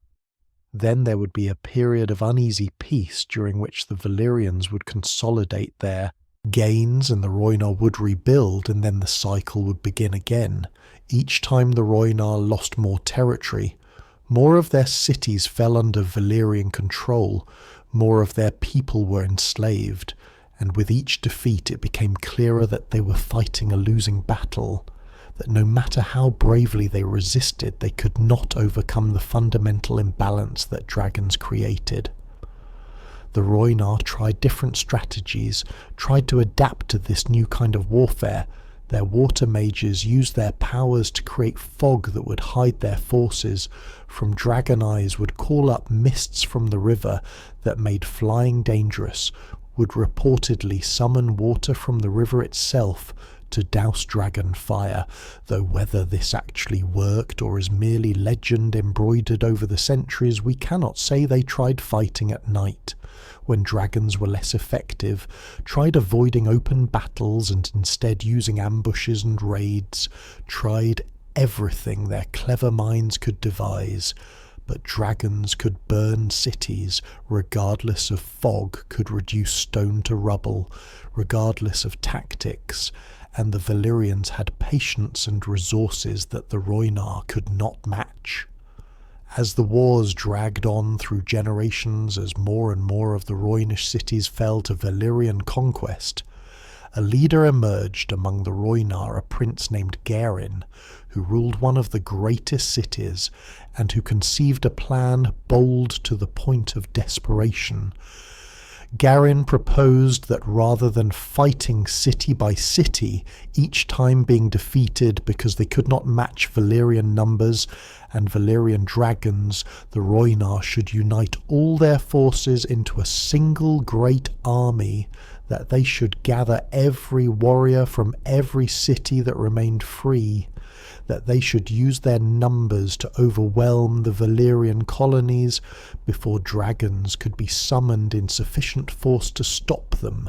Then there would be a period of uneasy peace during which the Valyrians would consolidate their gains and the Roynar would rebuild, and then the cycle would begin again. Each time the Roynar lost more territory, more of their cities fell under Valyrian control, more of their people were enslaved, and with each defeat it became clearer that they were fighting a losing battle, that no matter how bravely they resisted, they could not overcome the fundamental imbalance that dragons created. The Roynar tried different strategies, tried to adapt to this new kind of warfare. Their water mages used their powers to create fog that would hide their forces. From dragon eyes would call up mists from the river that made flying dangerous, would reportedly summon water from the river itself to douse dragon fire, though whether this actually worked or is merely legend embroidered over the centuries, we cannot say they tried fighting at night, when dragons were less effective, tried avoiding open battles and instead using ambushes and raids, tried everything their clever minds could devise. But dragons could burn cities, regardless of fog could reduce stone to rubble, regardless of tactics, and the Valyrians had patience and resources that the Roynar could not match. As the wars dragged on through generations, as more and more of the Roynish cities fell to Valyrian conquest, a leader emerged among the Roynar, a prince named Garin, who ruled one of the greatest cities and who conceived a plan bold to the point of desperation. Garin proposed that rather than fighting city by city, each time being defeated because they could not match Valyrian numbers and Valyrian dragons, the Roynar should unite all their forces into a single great army, that they should gather every warrior from every city that remained free, that they should use their numbers to overwhelm the Valyrian colonies before dragons could be summoned in sufficient force to stop them.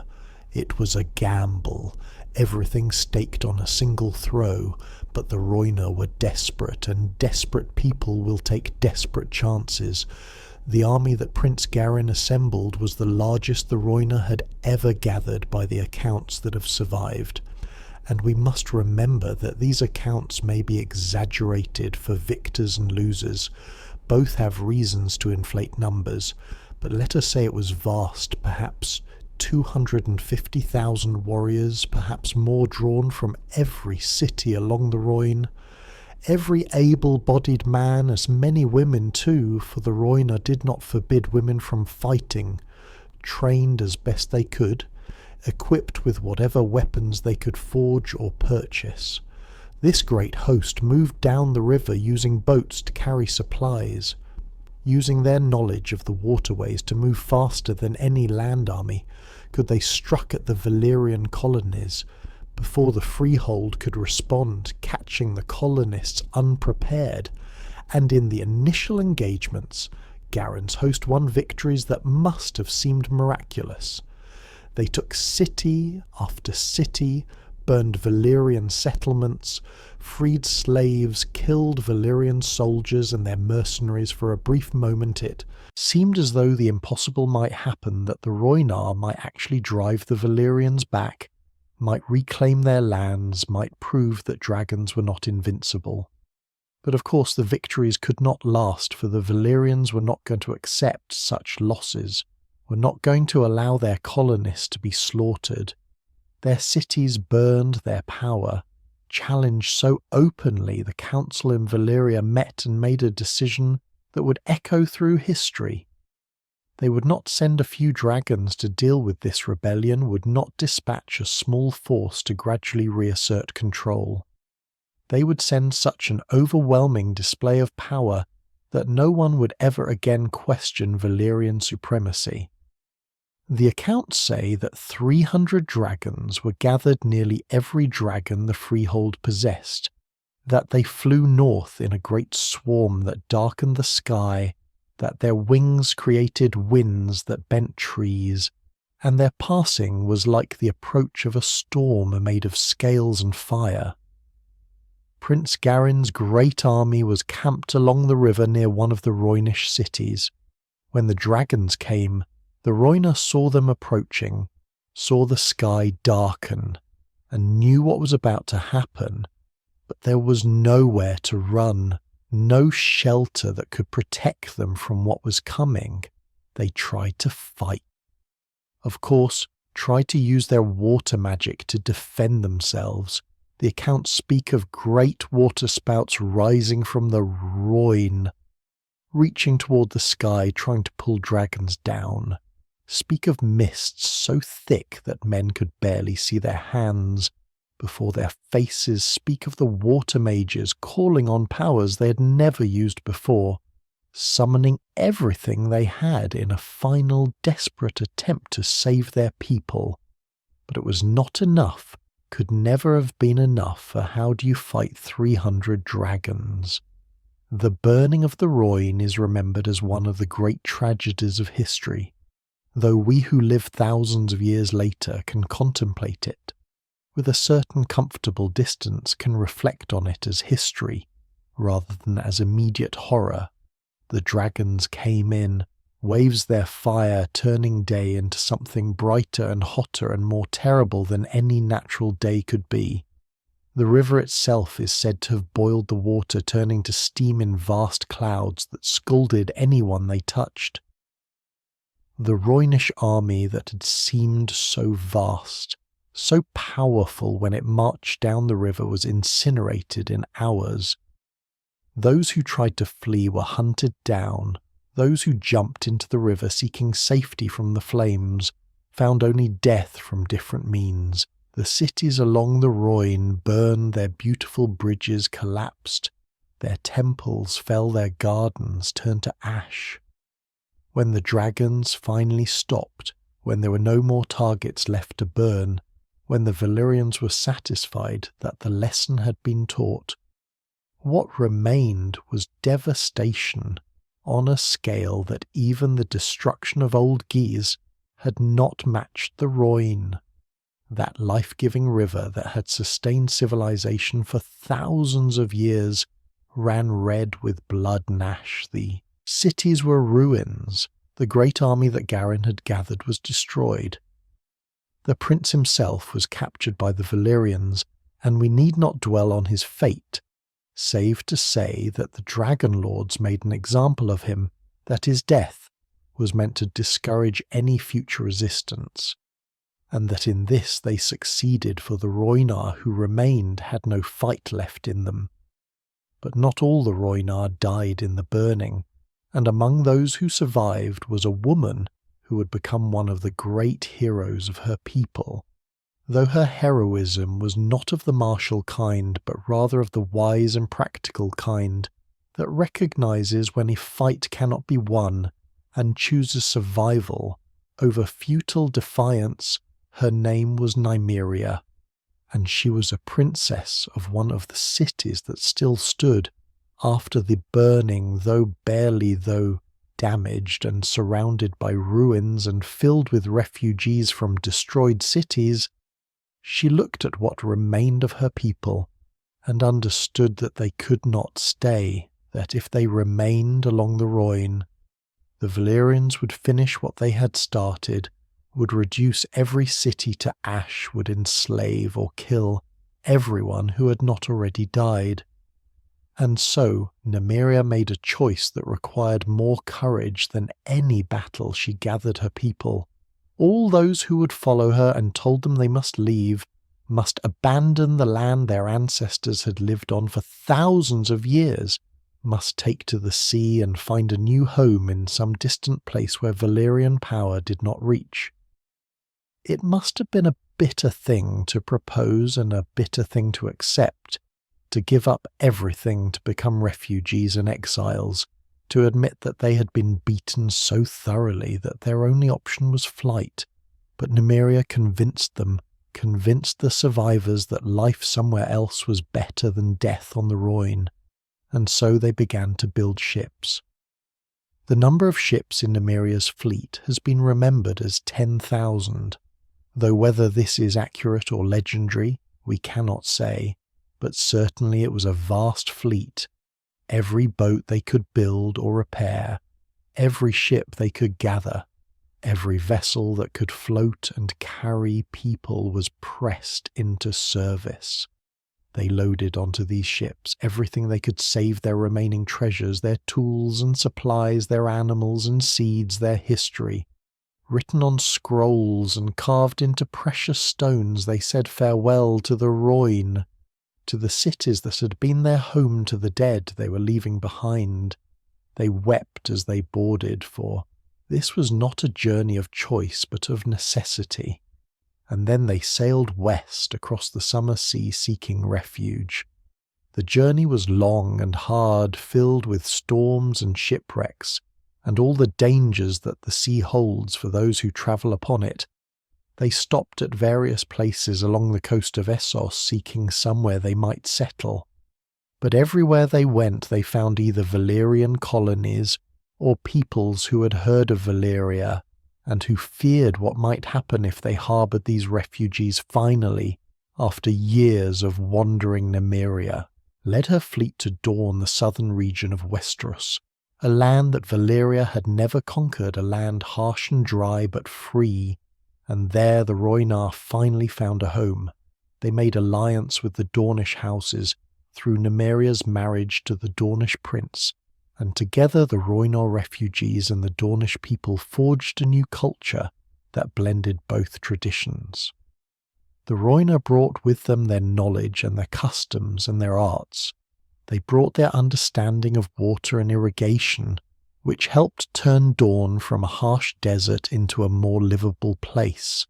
It was a gamble, everything staked on a single throw, but the Roynar were desperate, and desperate people will take desperate chances. The army that Prince Garin assembled was the largest the Roynar had ever gathered by the accounts that have survived. And we must remember that these accounts may be exaggerated for victors and losers. Both have reasons to inflate numbers, but let us say it was vast, perhaps 250,000 warriors, perhaps more, drawn from every city along the Royne. Every able-bodied man, as many women too, for the Roynar did not forbid women from fighting, trained as best they could, equipped with whatever weapons they could forge or purchase. This great host moved down the river using boats to carry supplies, using their knowledge of the waterways to move faster than any land army. Could they struck at the Valyrian colonies before the Freehold could respond, catching the colonists unprepared, and in the initial engagements, Garin's host won victories that must have seemed miraculous. They took city after city, burned Valyrian settlements, freed slaves, killed Valyrian soldiers and their mercenaries. For a brief moment it seemed as though the impossible might happen, that the Roynar might actually drive the Valyrians back, might reclaim their lands, might prove that dragons were not invincible. But of course the victories could not last, for the Valyrians were not going to accept such losses, were not going to allow their colonists to be slaughtered. Their cities burned, their power challenged so openly, the council in Valyria met and made a decision that would echo through history. They would not send a few dragons to deal with this rebellion, would not dispatch a small force to gradually reassert control. They would send such an overwhelming display of power that no one would ever again question Valyrian supremacy. The accounts say that 300 dragons were gathered, nearly every dragon the Freehold possessed, that they flew north in a great swarm that darkened the sky, that their wings created winds that bent trees, and their passing was like the approach of a storm made of scales and fire. Prince Garin's great army was camped along the river near one of the Roynish cities. When the dragons came, the Roynar saw them approaching, saw the sky darken, and knew what was about to happen, but there was nowhere to run, no shelter that could protect them from what was coming. They tried to fight. Of course, tried to use their water magic to defend themselves. The accounts speak of great waterspouts rising from the Royne, reaching toward the sky, trying to pull dragons down. Speak of mists so thick that men could barely see their hands before their faces. Speak of the water mages calling on powers they had never used before, summoning everything they had in a final desperate attempt to save their people. But it was not enough could never have been enough for how do you fight 300 dragons. The burning of the Royne is remembered as one of the great tragedies of history, though we who live thousands of years later can contemplate it. With a certain comfortable distance can reflect on it as history, rather than as immediate horror. The dragons came in, waves their fire turning day into something brighter and hotter and more terrible than any natural day could be. The river itself is said to have boiled the water, turning to steam in vast clouds that scalded anyone they touched. The Roynish army that had seemed so vast, so powerful when it marched down the river, was incinerated in hours. Those who tried to flee were hunted down. Those who jumped into the river seeking safety from the flames found only death from different means. The cities along the Royne burned, their beautiful bridges collapsed, their temples fell, their gardens turned to ash. When the dragons finally stopped, when there were no more targets left to burn, when the Valyrians were satisfied that the lesson had been taught, what remained was devastation on a scale that even the destruction of old Ghis had not matched the Royne. That life-giving river that had sustained civilization for thousands of years ran red with blood and ash. The cities were ruins. The great army that Garin had gathered was destroyed. The prince himself was captured by the Valyrians, and we need not dwell on his fate, save to say that the dragonlords made an example of him, that his death was meant to discourage any future resistance, and that in this they succeeded, for the Roynar who remained had no fight left in them. But not all the Roynar died in the burning, and among those who survived was a woman who would become one of the great heroes of her people, though her heroism was not of the martial kind, but rather of the wise and practical kind that recognizes when a fight cannot be won and chooses survival over futile defiance. Her name was Nymeria, and she was a princess of one of the cities that still stood after the burning, though barely, though damaged and surrounded by ruins and filled with refugees from destroyed cities. She looked at what remained of her people and understood that they could not stay, that if they remained along the Royne, the Valyrians would finish what they had started, would reduce every city to ash, would enslave or kill everyone who had not already died. And so Nymeria made a choice that required more courage than any battle. She gathered her people. All those who would follow her and told them they must leave, must abandon the land their ancestors had lived on for thousands of years, must take to the sea and find a new home in some distant place where Valyrian power did not reach. It must have been a bitter thing to propose and a bitter thing to accept, to give up everything to become refugees and exiles, to admit that they had been beaten so thoroughly that their only option was flight. But Nymeria convinced them, convinced the survivors that life somewhere else was better than death on the Royne, and so they began to build ships. The number of ships in Nymeria's fleet has been remembered as 10,000, though whether this is accurate or legendary, we cannot say, but certainly it was a vast fleet. Every boat they could build or repair, every ship they could gather, every vessel that could float and carry people was pressed into service. They loaded onto these ships everything they could save their remaining treasures, their tools and supplies, their animals and seeds, their history. Written on scrolls and carved into precious stones, they said farewell to the Royne, to the cities that had been their home, to the dead they were leaving behind. They wept as they boarded, for this was not a journey of choice but of necessity. And then they sailed west across the summer sea seeking refuge. The journey was long and hard, filled with storms and shipwrecks, and all the dangers that the sea holds for those who travel upon it. They stopped at various places along the coast of Essos seeking somewhere they might settle. But everywhere they went they found either Valyrian colonies or peoples who had heard of Valyria and who feared what might happen if they harboured these refugees finally, after years of wandering Nymeria, led her fleet to Dorne, the southern region of Westeros, a land that Valyria had never conquered, a land harsh and dry but free, and there the Roynar finally found a home. They made alliance with the Dornish houses through Nymeria's marriage to the Dornish prince, and together the Roynar refugees and the Dornish people forged a new culture that blended both traditions. The Roynar brought with them their knowledge and their customs and their arts. They brought their understanding of water and irrigation, which helped turn Dorne from a harsh desert into a more livable place.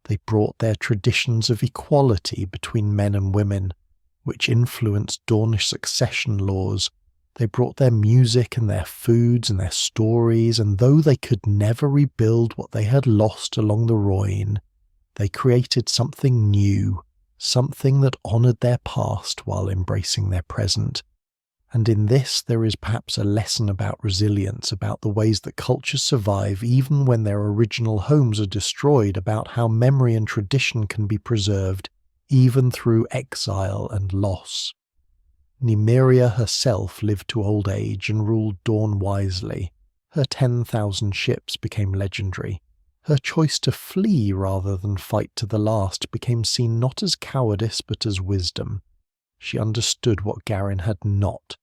They brought their traditions of equality between men and women, which influenced Dornish succession laws. They brought their music and their foods and their stories, and though they could never rebuild what they had lost along the Royne, they created something new, something that honoured their past while embracing their present. And in this there is perhaps a lesson about resilience, about the ways that cultures survive even when their original homes are destroyed, about how memory and tradition can be preserved even through exile and loss. Nymeria herself lived to old age and ruled Dorne wisely. Her 10,000 ships became legendary. Her choice to flee rather than fight to the last became seen not as cowardice but as wisdom. She understood what Garin had not,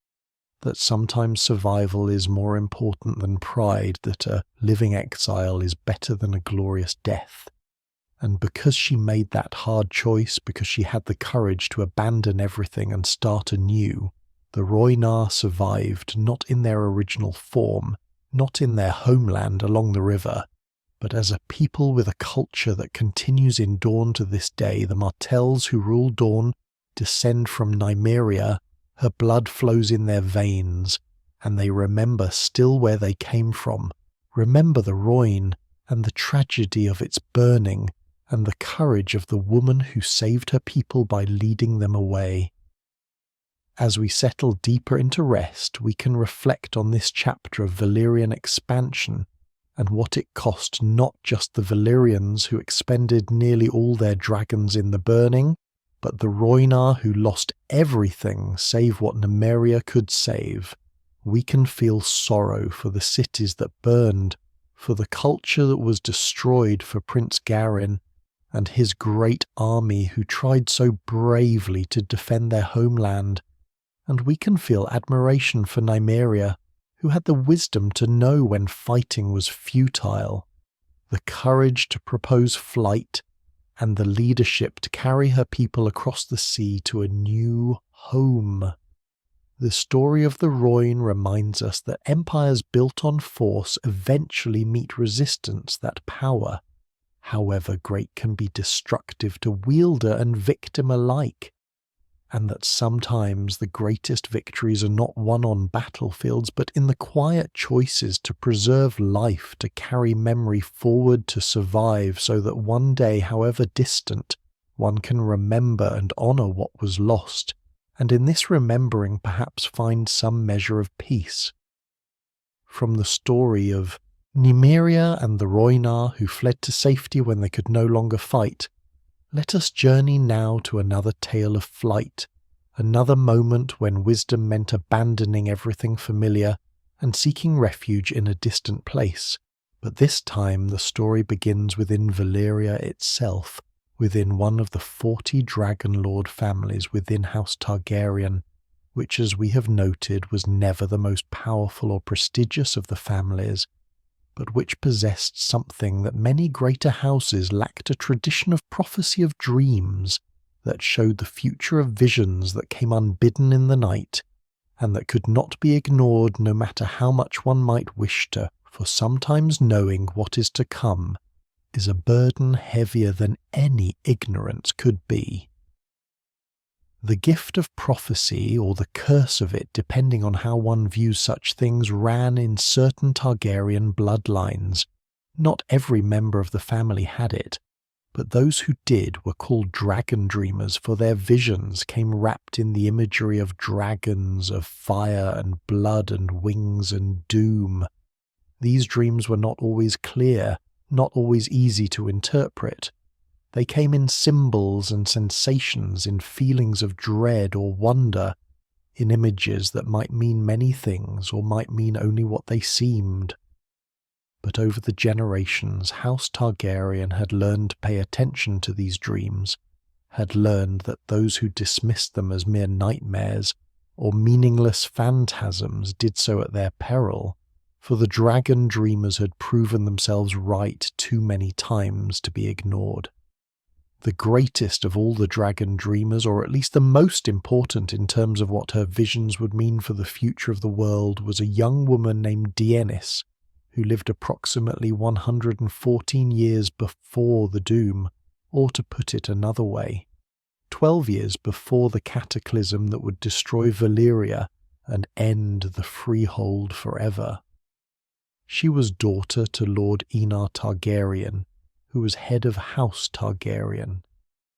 that sometimes survival is more important than pride, that a living exile is better than a glorious death. And because she made that hard choice, because she had the courage to abandon everything and start anew, the Roynar survived not in their original form, not in their homeland along the river, but as a people with a culture that continues in Dorne to this day. The Martells who rule Dorne descend from Nymeria, her blood flows in their veins, and they remember still where they came from, remember the Royne and the tragedy of its burning, and the courage of the woman who saved her people by leading them away. As we settle deeper into rest, we can reflect on this chapter of Valyrian expansion and what it cost not just the Valyrians who expended nearly all their dragons in the burning, but the Roynar who lost everything save what Nymeria could save. We can feel sorrow for the cities that burned, for the culture that was destroyed, for Prince Garin and his great army who tried so bravely to defend their homeland, and we can feel admiration for Nymeria, who had the wisdom to know when fighting was futile, the courage to propose flight, and the leadership to carry her people across the sea to a new home. The story of the Royne reminds us that empires built on force eventually meet resistance, that power, however great, can be destructive to wielder and victim alike, and that sometimes the greatest victories are not won on battlefields but in the quiet choices to preserve life, to carry memory forward, to survive, so that one day, however distant, one can remember and honour what was lost, and in this remembering perhaps find some measure of peace. From the story of Nymeria and the Roynar who fled to safety when they could no longer fight, let us journey now to another tale of flight, another moment when wisdom meant abandoning everything familiar and seeking refuge in a distant place. But this time the story begins within Valyria itself, within one of the 40 dragonlord families within House Targaryen, which, as we have noted, was never the most powerful or prestigious of the families, but which possessed something that many greater houses lacked: a tradition of prophecy of dreams that showed the future of visions that came unbidden in the night, and that could not be ignored no matter how much one might wish to, for sometimes knowing what is to come is a burden heavier than any ignorance could be. The gift of prophecy, or the curse of it, depending on how one views such things, ran in certain Targaryen bloodlines. Not every member of the family had it, But those who did were called dragon dreamers, for their visions came wrapped in the imagery of dragons, of fire and blood and wings and doom. These dreams were not always clear, not always easy to interpret. They came in symbols and sensations, in feelings of dread or wonder, in images that might mean many things or might mean only what they seemed. But over the generations, House Targaryen had learned to pay attention to these dreams, had learned that those who dismissed them as mere nightmares or meaningless phantasms did so at their peril, for the dragon dreamers had proven themselves right too many times to be ignored. The greatest of all the dragon dreamers, or at least the most important in terms of what her visions would mean for the future of the world, was a young woman named Daenys, who lived approximately 114 years before the Doom, or to put it another way, 12 years before the cataclysm that would destroy Valyria and end the Freehold forever. She was daughter to Lord Roynar Targaryen, who was head of House Targaryen,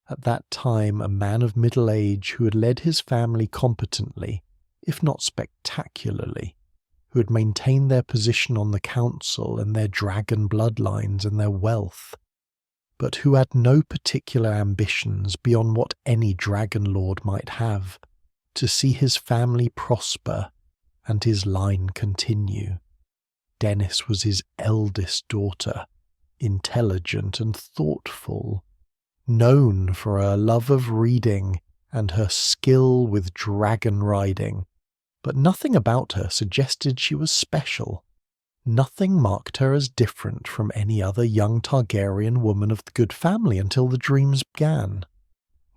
at that time a man of middle age who had led his family competently, if not spectacularly, who had maintained their position on the council and their dragon bloodlines and their wealth, but who had no particular ambitions beyond what any dragonlord might have, to see his family prosper and his line continue. Daenys was his eldest daughter, intelligent and thoughtful, known for her love of reading and her skill with dragon riding, but nothing about her suggested she was special. Nothing marked her as different from any other young Targaryen woman of the good family until the dreams began.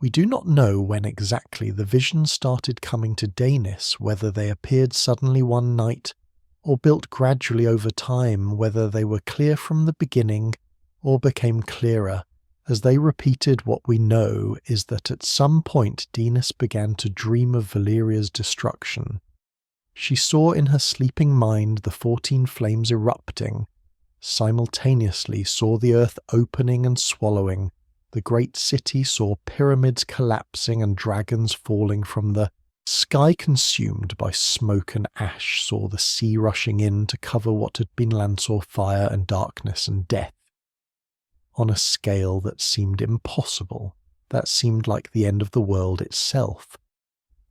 We do not know when exactly the visions started coming to Daenys, whether they appeared suddenly one night, or built gradually over time, whether they were clear from the beginning, or became clearer, as they repeated. What we know is that at some point Daenys began to dream of Valyria's destruction. She saw in her sleeping mind the 14 flames erupting, simultaneously saw the earth opening and swallowing, the great city saw pyramids collapsing and dragons falling from the sky consumed by smoke and ash, saw the sea rushing in to cover what had been land, saw fire and darkness and death, on a scale that seemed impossible, that seemed like the end of the world itself.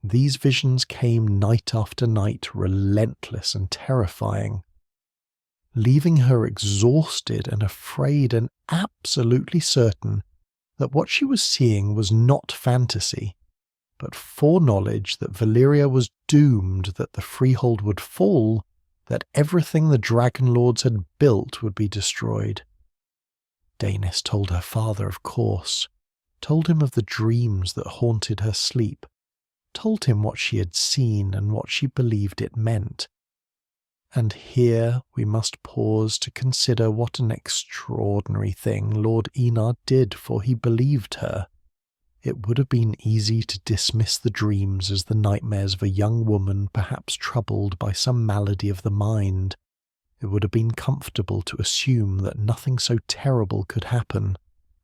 These visions came night after night, relentless and terrifying, leaving her exhausted and afraid and absolutely certain that what she was seeing was not fantasy, but foreknowledge that Valyria was doomed, that the Freehold would fall, that everything the dragonlords had built would be destroyed. Daenys told her father, of course, told him of the dreams that haunted her sleep, told him what she had seen and what she believed it meant. And here we must pause to consider what an extraordinary thing Lord Roynar did, for he believed her. It would have been easy to dismiss the dreams as the nightmares of a young woman perhaps troubled by some malady of the mind. It would have been comfortable to assume that nothing so terrible could happen,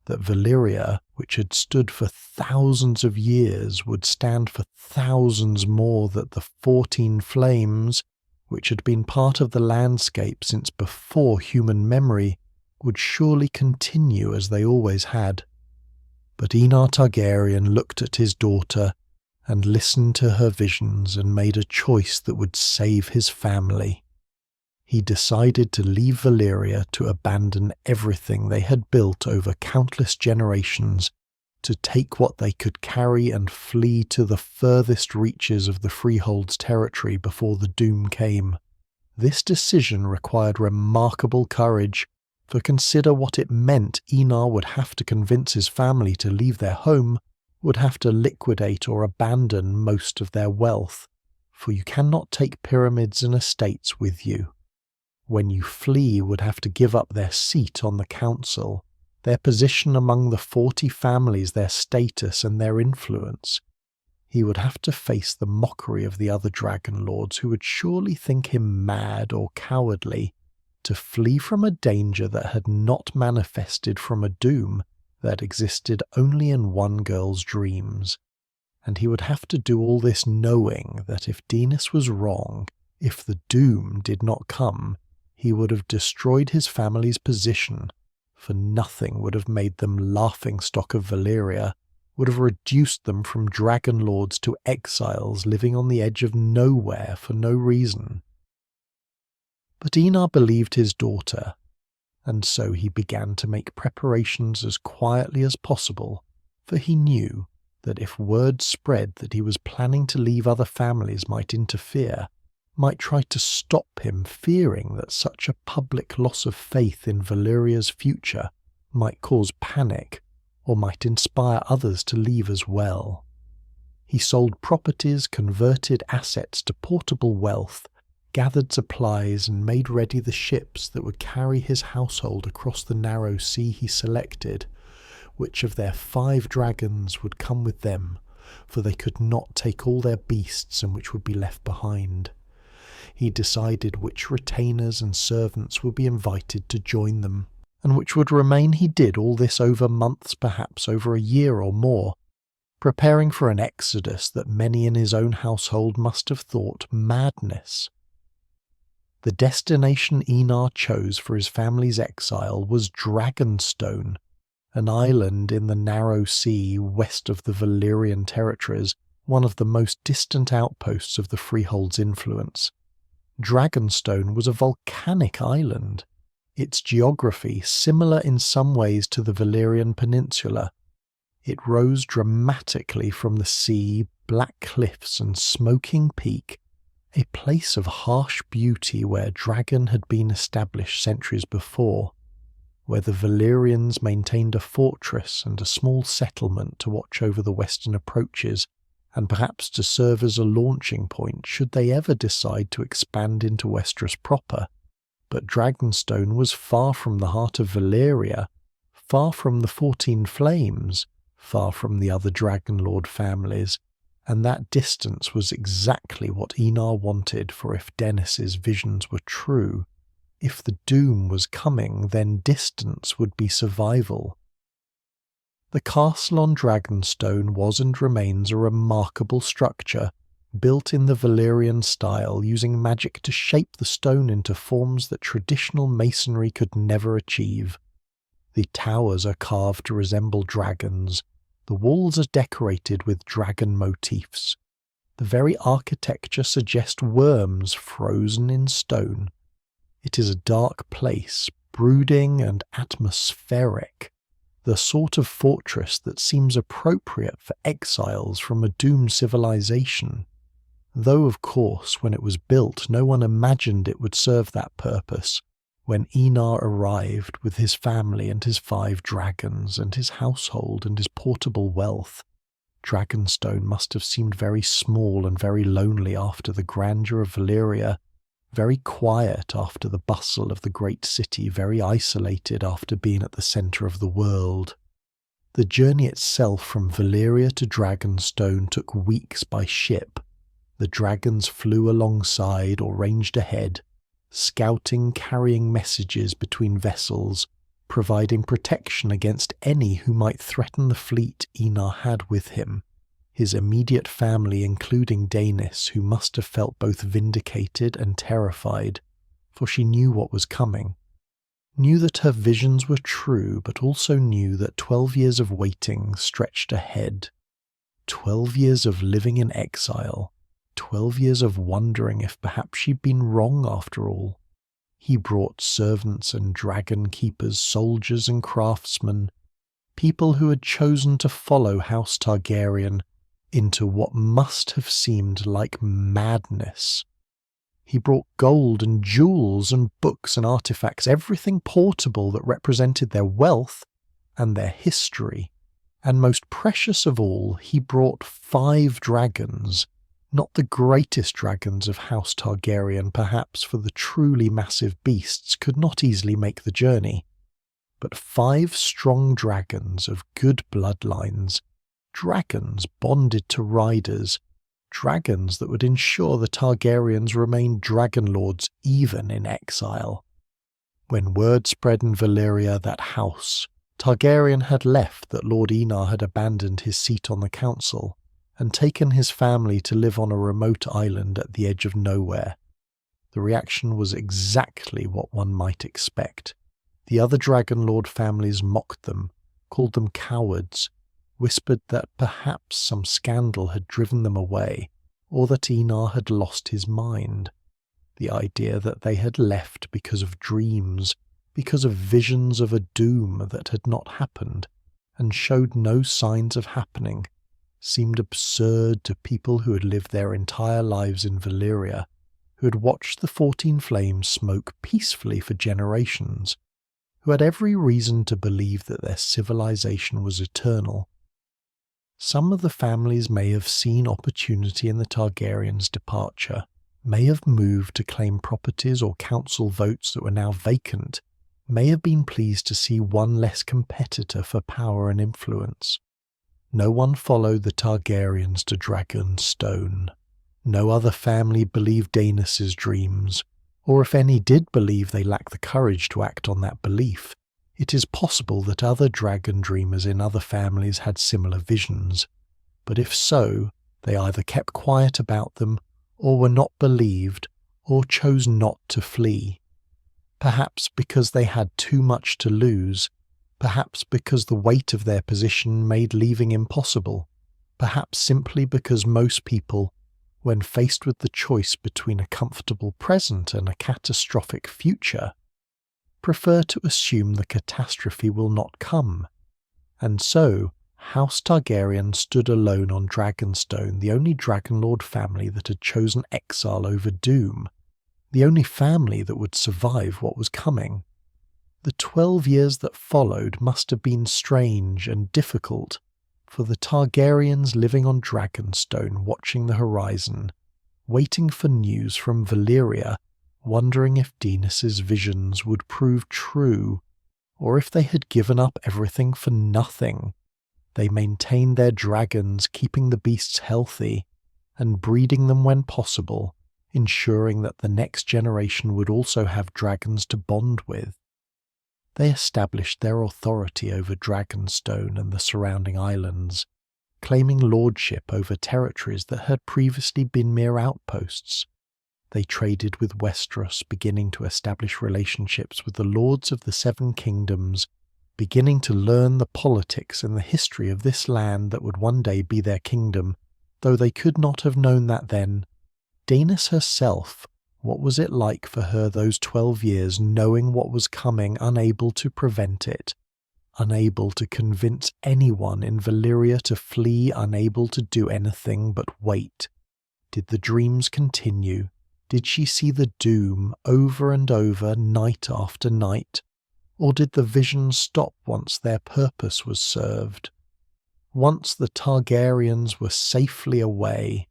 that Valyria, which had stood for thousands of years, would stand for thousands more, that the 14 flames, which had been part of the landscape since before human memory, would surely continue as they always had. But Roynar Targaryen looked at his daughter and listened to her visions and made a choice that would save his family. He decided to leave Valyria, to abandon everything they had built over countless generations, to take what they could carry and flee to the furthest reaches of the Freehold's territory before the doom came. This decision required remarkable courage, for consider what it meant. Roynar would have to convince his family to leave their home, would have to liquidate or abandon most of their wealth, for you cannot take pyramids and estates with you. When you flee, would have to give up their seat on the council, their position among the 40 families, their status and their influence. He would have to face the mockery of the other dragonlords, who would surely think him mad or cowardly to flee from a danger that had not manifested from a doom that existed only in one girl's dreams, and he would have to do all this knowing that if Daenys was wrong, if the doom did not come, he would have destroyed his family's position, for nothing would have made them laughingstock of Valyria, would have reduced them from dragonlords to exiles living on the edge of nowhere for no reason. But Enar believed his daughter, and so he began to make preparations as quietly as possible, for he knew that if word spread that he was planning to leave, other families might interfere, might try to stop him, fearing that such a public loss of faith in Valyria's future might cause panic or might inspire others to leave as well. He sold properties, converted assets to portable wealth, gathered supplies and made ready the ships that would carry his household across the narrow sea he selected, which of their 5 dragons would come with them, for they could not take all their beasts and which would be left behind. He decided which retainers and servants would be invited to join them, and which would remain. He did all this over months, perhaps over a year or more, preparing for an exodus that many in his own household must have thought madness. The destination Enar chose for his family's exile was Dragonstone, an island in the narrow sea west of the Valyrian territories, one of the most distant outposts of the Freehold's influence. Dragonstone was a volcanic island, its geography similar in some ways to the Valyrian peninsula. It rose dramatically from the sea, black cliffs and smoking peak, a place of harsh beauty where Dragon had been established centuries before, where the Valyrians maintained a fortress and a small settlement to watch over the western approaches, and perhaps to serve as a launching point should they ever decide to expand into Westeros proper. But Dragonstone was far from the heart of Valyria, far from the 14 Flames, far from the other dragonlord families, and that distance was exactly what Enar wanted, for if Daenys' visions were true, if the doom was coming, then distance would be survival. The castle on Dragonstone was and remains a remarkable structure, built in the Valyrian style, using magic to shape the stone into forms that traditional masonry could never achieve. The towers are carved to resemble dragons. The walls are decorated with dragon motifs. The very architecture suggests worms frozen in stone. It is a dark place, brooding and atmospheric, the sort of fortress that seems appropriate for exiles from a doomed civilization. Though, of course, when it was built, no one imagined it would serve that purpose. When Enar arrived with his family and his 5 dragons and his household and his portable wealth, Dragonstone must have seemed very small and very lonely after the grandeur of Valyria, very quiet after the bustle of the great city, very isolated after being at the centre of the world. The journey itself from Valyria to Dragonstone took weeks by ship. The dragons flew alongside or ranged ahead, scouting, carrying messages between vessels, providing protection against any who might threaten the fleet Enar had with him, his immediate family including Daenys, who must have felt both vindicated and terrified, for she knew what was coming, knew that her visions were true, but also knew that 12 years of waiting stretched ahead, 12 years of living in exile, 12 years of wondering if perhaps she'd been wrong after all. He brought servants and dragon keepers, soldiers and craftsmen, people who had chosen to follow House Targaryen into what must have seemed like madness. He brought gold and jewels and books and artifacts, everything portable that represented their wealth and their history. And most precious of all, he brought 5 dragons, not the greatest dragons of House Targaryen perhaps, for the truly massive beasts could not easily make the journey, but 5 strong dragons of good bloodlines, dragons bonded to riders, dragons that would ensure the Targaryens remained dragonlords even in exile. When word spread in Valyria that House Targaryen had left that Lord Enar had abandoned his seat on the council and taken his family to live on a remote island at the edge of nowhere. The reaction was exactly what one might expect. The other dragonlord families mocked them, called them cowards, whispered that perhaps some scandal had driven them away, or that Enar had lost his mind. The idea that they had left because of dreams, because of visions of a doom that had not happened, and showed no signs of happening, seemed absurd to people who had lived their entire lives in Valyria, who had watched the 14 Flames smoke peacefully for generations, who had every reason to believe that their civilization was eternal. Some of the families may have seen opportunity in the Targaryens' departure, may have moved to claim properties or council votes that were now vacant, may have been pleased to see one less competitor for power and influence. No one followed the Targaryens to Dragonstone. No other family believed Daenys' dreams, or if any did believe, they lacked the courage to act on that belief. It is possible that other dragon dreamers in other families had similar visions, but if so, they either kept quiet about them, or were not believed, or chose not to flee. Perhaps because they had too much to lose, perhaps because the weight of their position made leaving impossible, perhaps simply because most people, when faced with the choice between a comfortable present and a catastrophic future, prefer to assume the catastrophe will not come. And so, House Targaryen stood alone on Dragonstone, the only dragonlord family that had chosen exile over doom, the only family that would survive what was coming. The 12 years that followed must have been strange and difficult for the Targaryens living on Dragonstone, watching the horizon, waiting for news from Valyria, wondering if Daenys' visions would prove true, or if they had given up everything for nothing. They maintained their dragons, keeping the beasts healthy, and breeding them when possible, ensuring that the next generation would also have dragons to bond with. They established their authority over Dragonstone and the surrounding islands, claiming lordship over territories that had previously been mere outposts. They traded with Westeros, beginning to establish relationships with the lords of the Seven Kingdoms, beginning to learn the politics and the history of this land that would one day be their kingdom, though they could not have known that then. Daenys herself, what was it like for her those 12 years, knowing what was coming, unable to prevent it, unable to convince anyone in Valyria to flee, unable to do anything but wait? Did the dreams continue? Did she see the doom over and over, night after night? Or did the vision stop once their purpose was served? Once the Targaryens were safely away,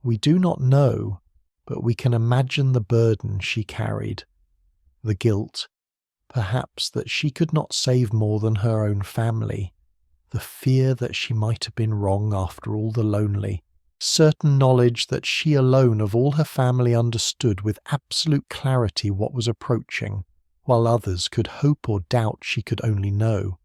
we do not know, but we can imagine the burden she carried. The guilt, perhaps, that she could not save more than her own family. The fear that she might have been wrong after all, the lonely, certain knowledge that she alone of all her family understood with absolute clarity what was approaching, while others could hope or doubt she could only know.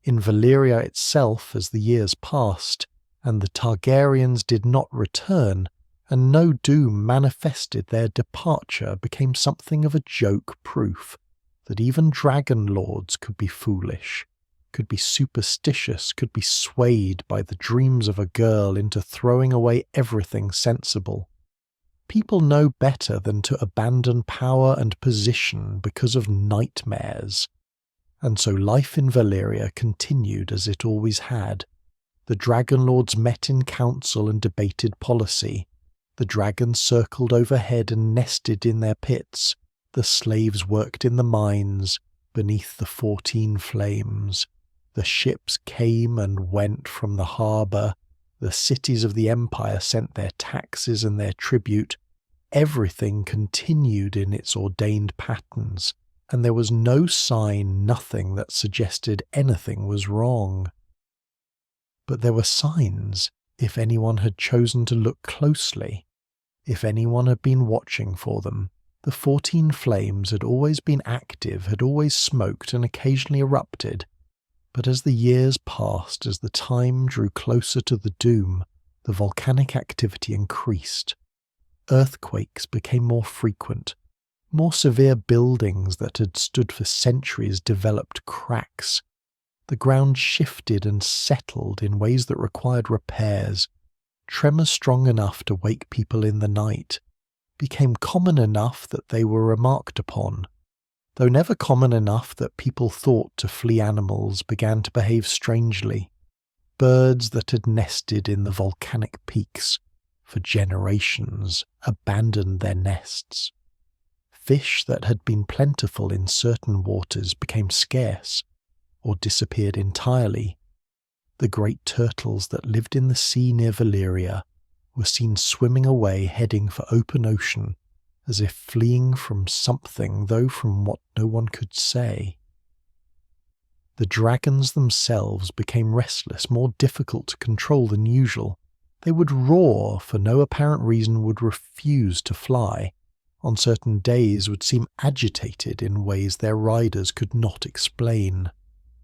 In Valyria itself, as the years passed, and the Targaryens did not return, and no doom manifested their departure, became something of a joke proof that even dragonlords could be foolish, could be superstitious, could be swayed by the dreams of a girl into throwing away everything sensible. People know better than to abandon power and position because of nightmares. And so life in Valyria continued as it always had. The dragonlords met in council and debated policy. The dragons circled overhead and nested in their pits. The slaves worked in the mines beneath the 14 Flames. The ships came and went from the harbour. The cities of the empire sent their taxes and their tribute. Everything continued in its ordained patterns, and there was no sign, nothing that suggested anything was wrong. But there were signs, if anyone had chosen to look closely, if anyone had been watching for them. The 14 Flames had always been active, had always smoked and occasionally erupted, But as the years passed, as the time drew closer to the doom, the volcanic activity increased. Earthquakes became more frequent. More severe buildings that had stood for centuries developed cracks. The ground shifted and settled in ways that required repairs. Tremors strong enough to wake people in the night became common enough that they were remarked upon, though never common enough that people thought to flee. Animals began to behave strangely. Birds that had nested in the volcanic peaks for generations abandoned their nests. Fish that had been plentiful in certain waters became scarce or disappeared entirely. The great turtles that lived in the sea near Valyria were seen swimming away, heading for open ocean, as if fleeing from something, though from what no one could say. The dragons themselves became restless, more difficult to control than usual. They would roar for no apparent reason, would refuse to fly. On certain days would seem agitated in ways their riders could not explain.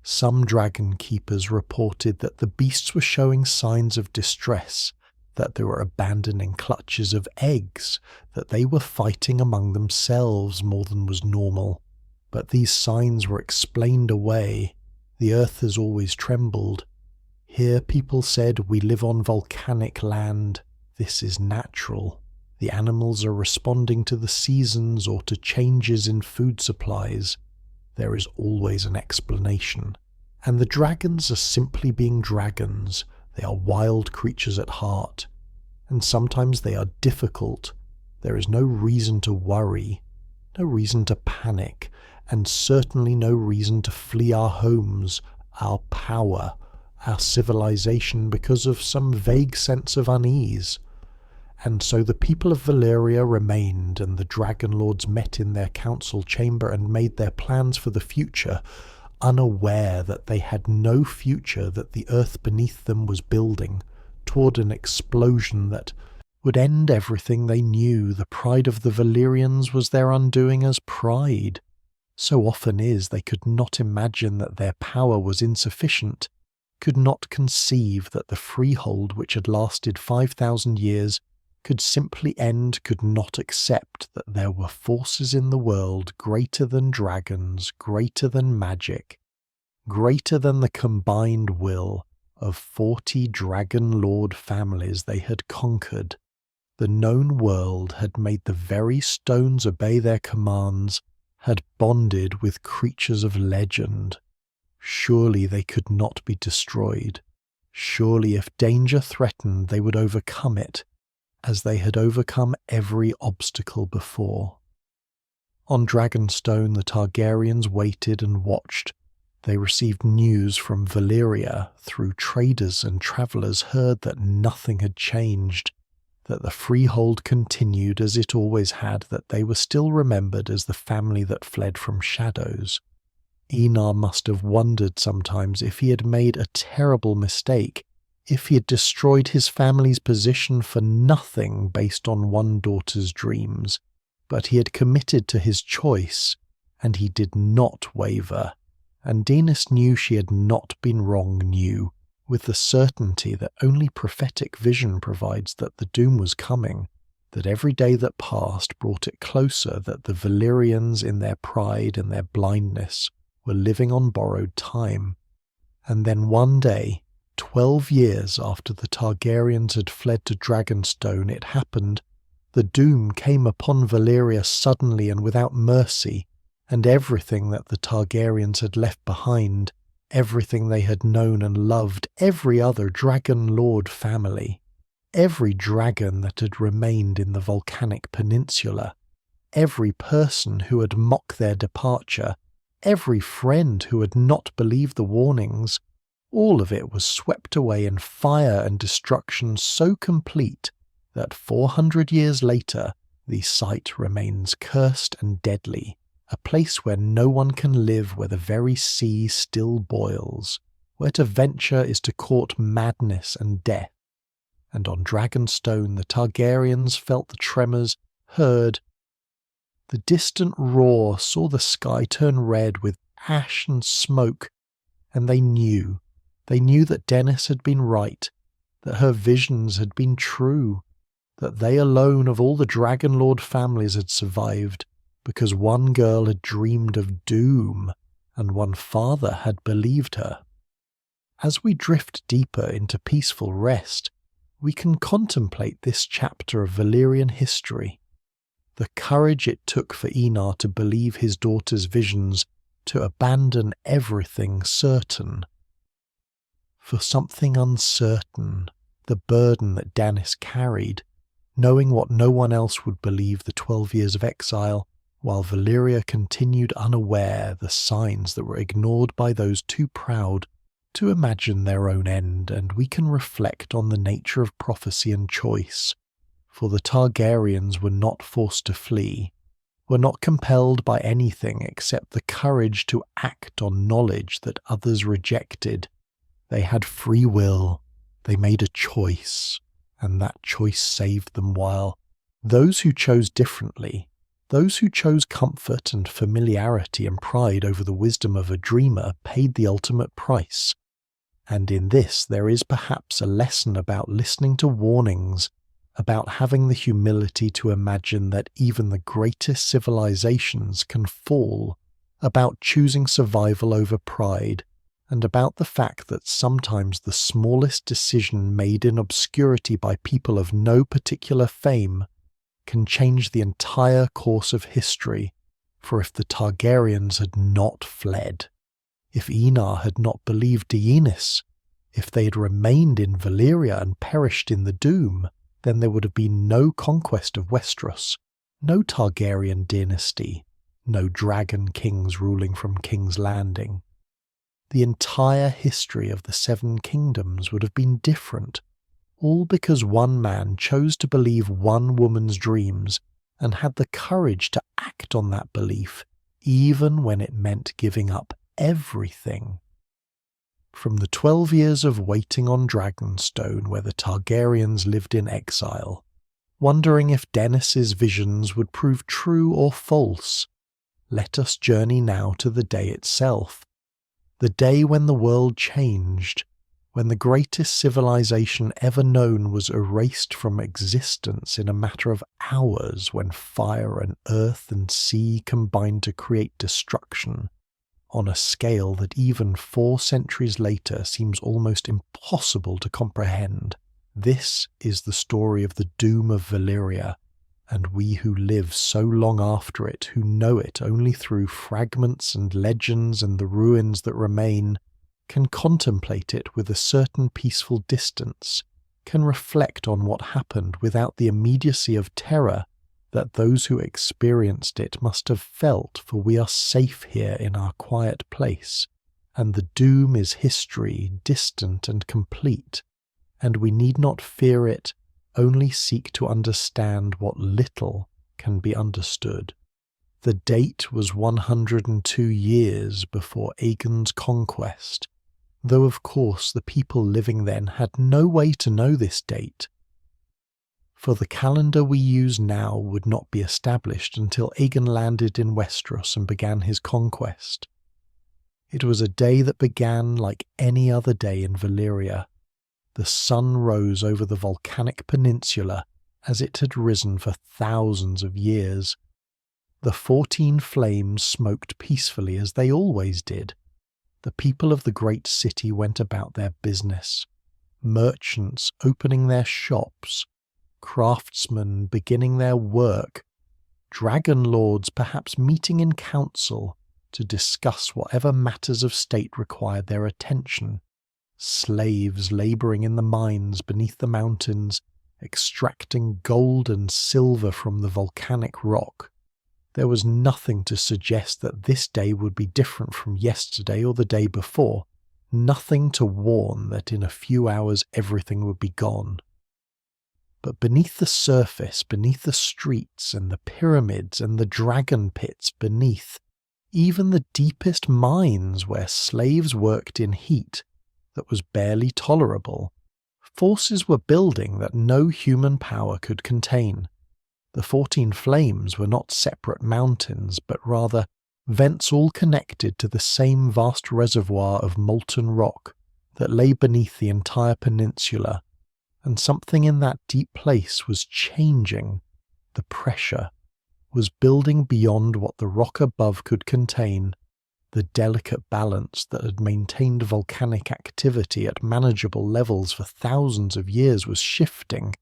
Some dragon keepers reported that the beasts were showing signs of distress, that they were abandoning clutches of eggs, that they were fighting among themselves more than was normal. But these signs were explained away. The earth has always trembled. Here people said, we live on volcanic land. This is natural. The animals are responding to the seasons or to changes in food supplies. There is always an explanation. And the dragons are simply being dragons. They are wild creatures at heart. And sometimes they are difficult. There is no reason to worry, no reason to panic, and certainly no reason to flee our homes, our power, our civilization because of some vague sense of unease. And so the people of Valyria remained, and the dragonlords met in their council chamber and made their plans for the future, unaware that they had no future, that the earth beneath them was building toward an explosion that would end everything they knew. The pride of the Valyrians was their undoing, as pride so often is. They could not imagine that their power was insufficient, could not conceive that the freehold which had lasted 5,000 years could simply end, could not accept that there were forces in the world greater than dragons, greater than magic, greater than the combined will of 40 dragonlord families they had conquered. The known world had made the very stones obey their commands, had bonded with creatures of legend. Surely they could not be destroyed. Surely if danger threatened, they would overcome it, as they had overcome every obstacle before. On Dragonstone, the Targaryens waited and watched. They received news from Valyria through traders and travellers, heard that nothing had changed, that the freehold continued as it always had, that they were still remembered as the family that fled from shadows. Roynar must have wondered sometimes if he had made a terrible mistake, if he had destroyed his family's position for nothing based on one daughter's dreams. But he had committed to his choice, and he did not waver. And Daenys knew she had not been wrong, knew, with the certainty that only prophetic vision provides, that the doom was coming, that every day that passed brought it closer, that the Valyrians in their pride and their blindness were living on borrowed time. And then one day, 12 years after the Targaryens had fled to Dragonstone, it happened. The doom came upon Valyria suddenly and without mercy, and everything that the Targaryens had left behind, everything they had known and loved, every other dragonlord family, every dragon that had remained in the volcanic peninsula, every person who had mocked their departure, every friend who had not believed the warnings, all of it was swept away in fire and destruction so complete that 400 years later the site remains cursed and deadly, a place where no one can live, where the very sea still boils, where to venture is to court madness and death. And on Dragonstone the Targaryens felt the tremors, heard the distant roar, saw the sky turn red with ash and smoke, and they knew that Daenys had been right, that her visions had been true, that they alone of all the dragonlord families had survived because one girl had dreamed of doom and one father had believed her. As we drift deeper into peaceful rest, we can contemplate this chapter of Valyrian history. The courage it took for Enar to believe his daughter's visions, to abandon everything certain. For something uncertain, the burden that Daenys carried, knowing what no one else would believe the 12 years of exile, while Valyria continued unaware the signs that were ignored by those too proud to imagine their own end, and we can reflect on the nature of prophecy and choice. For the Targaryens were not forced to flee, were not compelled by anything except the courage to act on knowledge that others rejected. They had free will, they made a choice, and that choice saved them, while those who chose differently, those who chose comfort and familiarity and pride over the wisdom of a dreamer, paid the ultimate price. And in this there is perhaps a lesson about listening to warnings, about having the humility to imagine that even the greatest civilizations can fall, about choosing survival over pride, and about the fact that sometimes the smallest decision made in obscurity by people of no particular fame can change the entire course of history. For if the Targaryens had not fled, if Enar had not believed Daenys, if they had remained in Valyria and perished in the Doom, then there would have been no conquest of Westeros, no Targaryen dynasty, no dragon kings ruling from King's Landing. The entire history of the Seven Kingdoms would have been different, all because one man chose to believe one woman's dreams and had the courage to act on that belief, even when it meant giving up everything. From the 12 years of waiting on Dragonstone, where the Targaryens lived in exile, wondering if Daenys' visions would prove true or false, let us journey now to the day itself, the day when the world changed, when the greatest civilization ever known was erased from existence in a matter of hours, when fire and earth and sea combined to create destruction on a scale that even 4 centuries later seems almost impossible to comprehend. This is the story of the doom of Valyria, and we who live so long after it, who know it only through fragments and legends and the ruins that remain, can contemplate it with a certain peaceful distance, can reflect on what happened without the immediacy of terror that those who experienced it must have felt, for we are safe here in our quiet place, and the doom is history, distant and complete, and we need not fear it, only seek to understand what little can be understood. The date was 102 years before Aegon's conquest, though of course the people living then had no way to know this date, for the calendar we use now would not be established until Aegon landed in Westeros and began his conquest. It was a day that began like any other day in Valyria. The sun rose over the volcanic peninsula as it had risen for thousands of years. The 14 flames smoked peacefully as they always did. The people of the great city went about their business, merchants opening their shops, craftsmen beginning their work, dragonlords perhaps meeting in council to discuss whatever matters of state required their attention, slaves labouring in the mines beneath the mountains, extracting gold and silver from the volcanic rock. There was nothing to suggest that this day would be different from yesterday or the day before, nothing to warn that in a few hours everything would be gone. But beneath the surface, beneath the streets and the pyramids and the dragon pits beneath, even the deepest mines where slaves worked in heat that was barely tolerable, forces were building that no human power could contain. The 14 flames were not separate mountains, but rather vents all connected to the same vast reservoir of molten rock that lay beneath the entire peninsula, and something in that deep place was changing. The pressure was building beyond what the rock above could contain. The delicate balance that had maintained volcanic activity at manageable levels for thousands of years was shifting.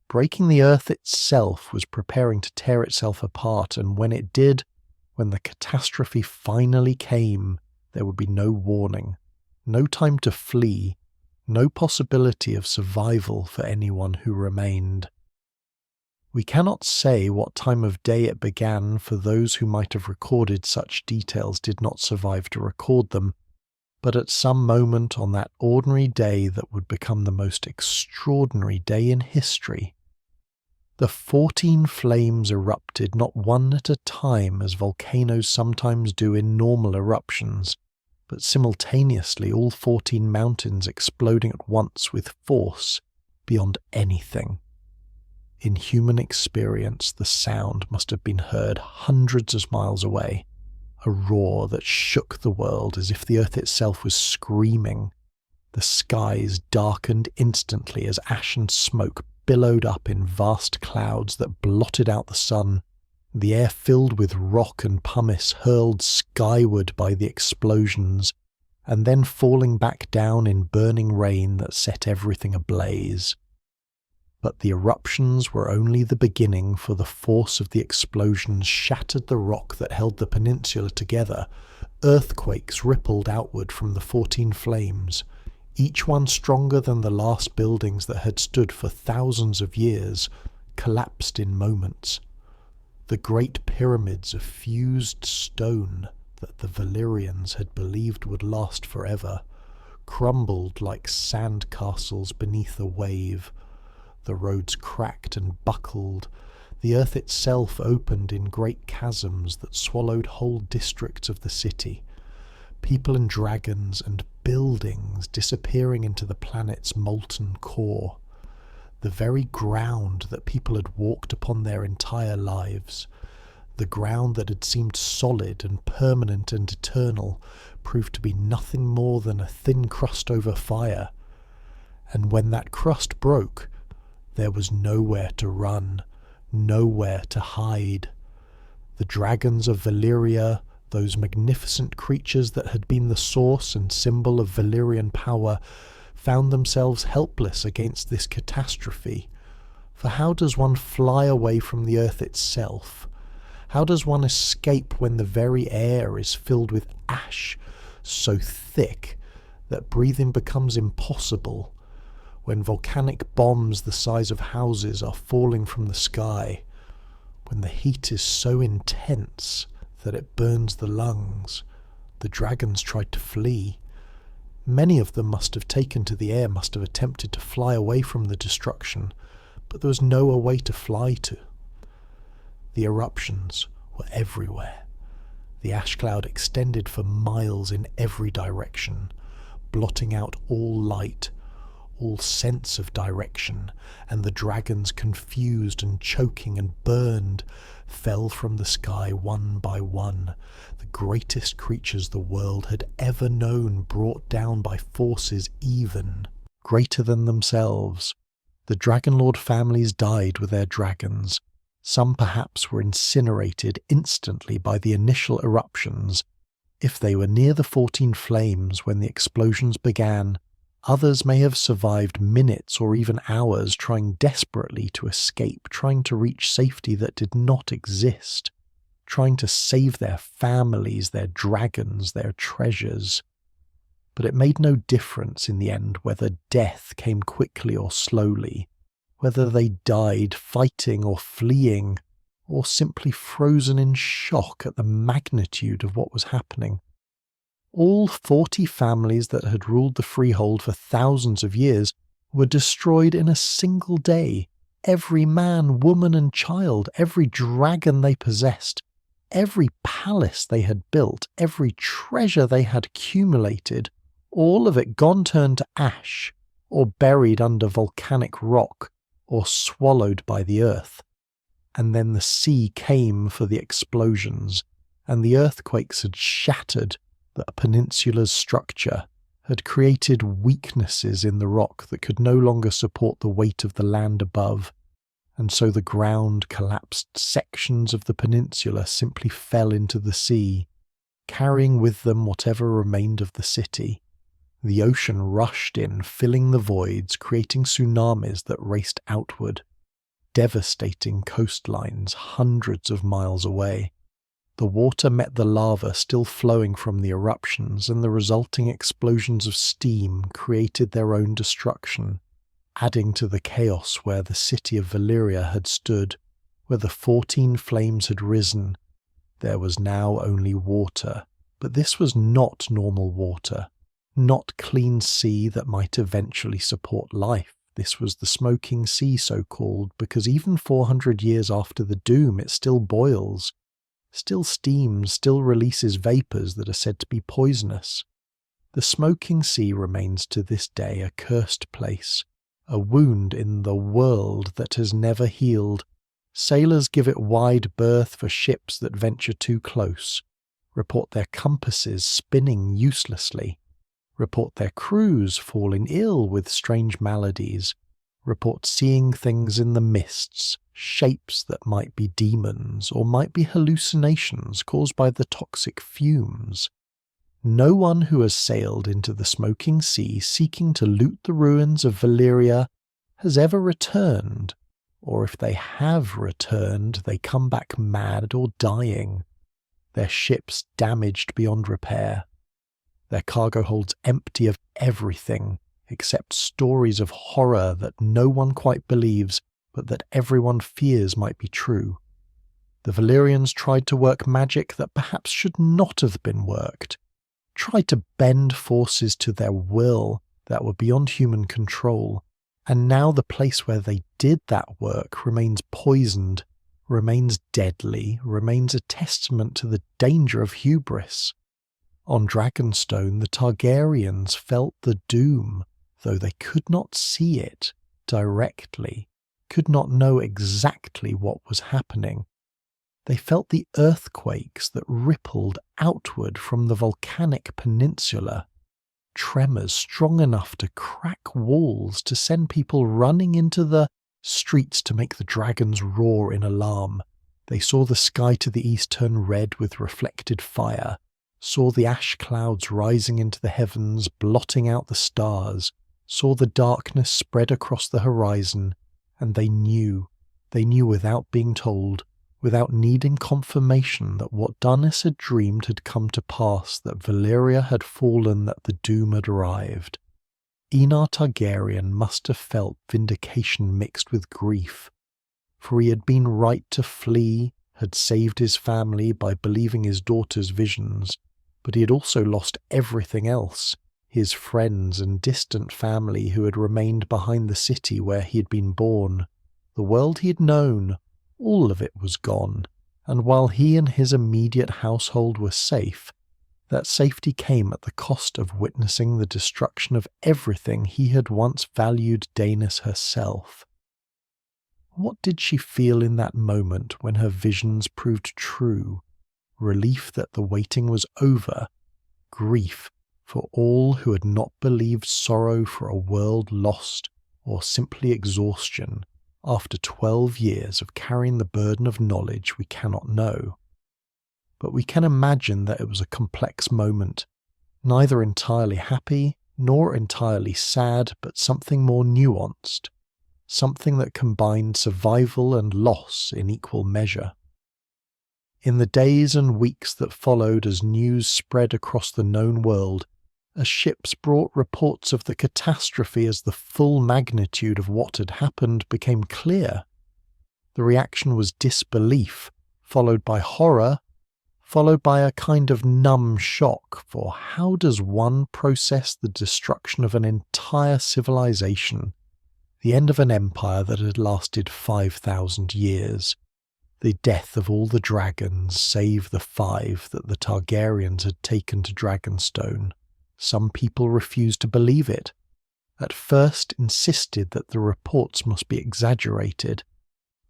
Breaking the earth itself was preparing to tear itself apart, and when it did, when the catastrophe finally came, there would be no warning, no time to flee, no possibility of survival for anyone who remained. We cannot say what time of day it began, for those who might have recorded such details did not survive to record them, but at some moment on that ordinary day that would become the most extraordinary day in history, the 14 flames erupted, not one at a time as volcanoes sometimes do in normal eruptions, but simultaneously all 14 mountains exploding at once with force beyond anything. In human experience, the sound must have been heard hundreds of miles away, a roar that shook the world as if the earth itself was screaming. The skies darkened instantly as ash and smoke billowed up in vast clouds that blotted out the sun, the air filled with rock and pumice hurled skyward by the explosions, and then falling back down in burning rain that set everything ablaze. But the eruptions were only the beginning, for the force of the explosions shattered the rock that held the peninsula together. Earthquakes rippled outward from the 14 flames, each one stronger than the last buildings that had stood for thousands of years, collapsed in moments. The great pyramids of fused stone that the Valyrians had believed would last forever crumbled like sand castles beneath a wave. The roads cracked and buckled. The earth itself opened in great chasms that swallowed whole districts of the city. People and dragons and buildings disappearing into the planet's molten core. The very ground that people had walked upon their entire lives, the ground that had seemed solid and permanent and eternal, proved to be nothing more than a thin crust over fire. And when that crust broke, there was nowhere to run, nowhere to hide. The dragons of Valyria, those magnificent creatures that had been the source and symbol of Valyrian power, found themselves helpless against this catastrophe. For how does one fly away from the earth itself? How does one escape when the very air is filled with ash so thick that breathing becomes impossible? When volcanic bombs the size of houses are falling from the sky? When the heat is so intense that it burns the lungs? The dragons tried to flee. Many of them must have taken to the air, must have attempted to fly away from the destruction, but there was nowhere way to fly to. The eruptions were everywhere. The ash cloud extended for miles in every direction, blotting out all light, all sense of direction, and the dragons, confused and choking and burned, fell from the sky one by one, the greatest creatures the world had ever known, brought down by forces even greater than themselves. The dragonlord families died with their dragons. Some perhaps were incinerated instantly by the initial eruptions. If they were near the 14 flames when the explosions began, others may have survived minutes or even hours, trying desperately to escape, trying to reach safety that did not exist, trying to save their families, their dragons, their treasures. But it made no difference in the end whether death came quickly or slowly, whether they died fighting or fleeing, or simply frozen in shock at the magnitude of what was happening. All 40 families that had ruled the Freehold for thousands of years were destroyed in a single day. Every man, woman and child, every dragon they possessed, every palace they had built, every treasure they had accumulated, all of it gone turned to ash, or buried under volcanic rock, or swallowed by the earth. And then the sea came for the explosions, and the earthquakes had shattered the peninsula's structure, had created weaknesses in the rock that could no longer support the weight of the land above, and so the ground collapsed. Sections of the peninsula simply fell into the sea, carrying with them whatever remained of the city. The ocean rushed in, filling the voids, creating tsunamis that raced outward, devastating coastlines hundreds of miles away. The water met the lava still flowing from the eruptions, and the resulting explosions of steam created their own destruction, adding to the chaos where the city of Valyria had stood, where the 14 flames had risen. There was now only water, but this was not normal water, not clean sea that might eventually support life. This was the smoking sea, so-called, because even 400 years after the doom it still boils, still steams, still releases vapours that are said to be poisonous. The smoking sea remains to this day a cursed place, a wound in the world that has never healed. Sailors give it wide berth for ships that venture too close, report their compasses spinning uselessly, report their crews falling ill with strange maladies, report seeing things in the mists, shapes that might be demons or might be hallucinations caused by the toxic fumes. No one who has sailed into the smoking sea seeking to loot the ruins of Valyria has ever returned, or if they have returned, they come back mad or dying, their ships damaged beyond repair, their cargo holds empty of everything except stories of horror that no one quite believes, but that everyone fears might be true. The Valyrians tried to work magic that perhaps should not have been worked, tried to bend forces to their will that were beyond human control, and now the place where they did that work remains poisoned, remains deadly, remains a testament to the danger of hubris. On Dragonstone, the Targaryens felt the doom, though they could not see it directly, could not know exactly what was happening. They felt the earthquakes that rippled outward from the volcanic peninsula, tremors strong enough to crack walls, to send people running into the streets to make the dragons roar in alarm. They saw the sky to the east turn red with reflected fire, saw the ash clouds rising into the heavens, blotting out the stars, saw the darkness spread across the horizon, and they knew without being told, without needing confirmation, that what Daenys had dreamed had come to pass, that Valyria had fallen, that the doom had arrived. Roynar Targaryen must have felt vindication mixed with grief, for he had been right to flee, had saved his family by believing his daughter's visions, but he had also lost everything else, his friends and distant family who had remained behind the city where he had been born. The world he had known, all of it was gone, and while he and his immediate household were safe, that safety came at the cost of witnessing the destruction of everything he had once valued. Daenys herself. What did she feel in that moment when her visions proved true? Relief that the waiting was over, grief for all who had not believed, sorrow for a world lost, or simply exhaustion after 12 years of carrying the burden of knowledge we cannot know. But we can imagine that it was a complex moment, neither entirely happy nor entirely sad, but something more nuanced, something that combined survival and loss in equal measure. In the days and weeks that followed, as news spread across the known world, as ships brought reports of the catastrophe, as the full magnitude of what had happened became clear, the reaction was disbelief, followed by horror, followed by a kind of numb shock, for how does one process the destruction of an entire civilization, the end of an empire that had lasted 5,000 years, the death of all the dragons save the 5 that the Targaryens had taken to Dragonstone? Some people refused to believe it, at first insisted that the reports must be exaggerated,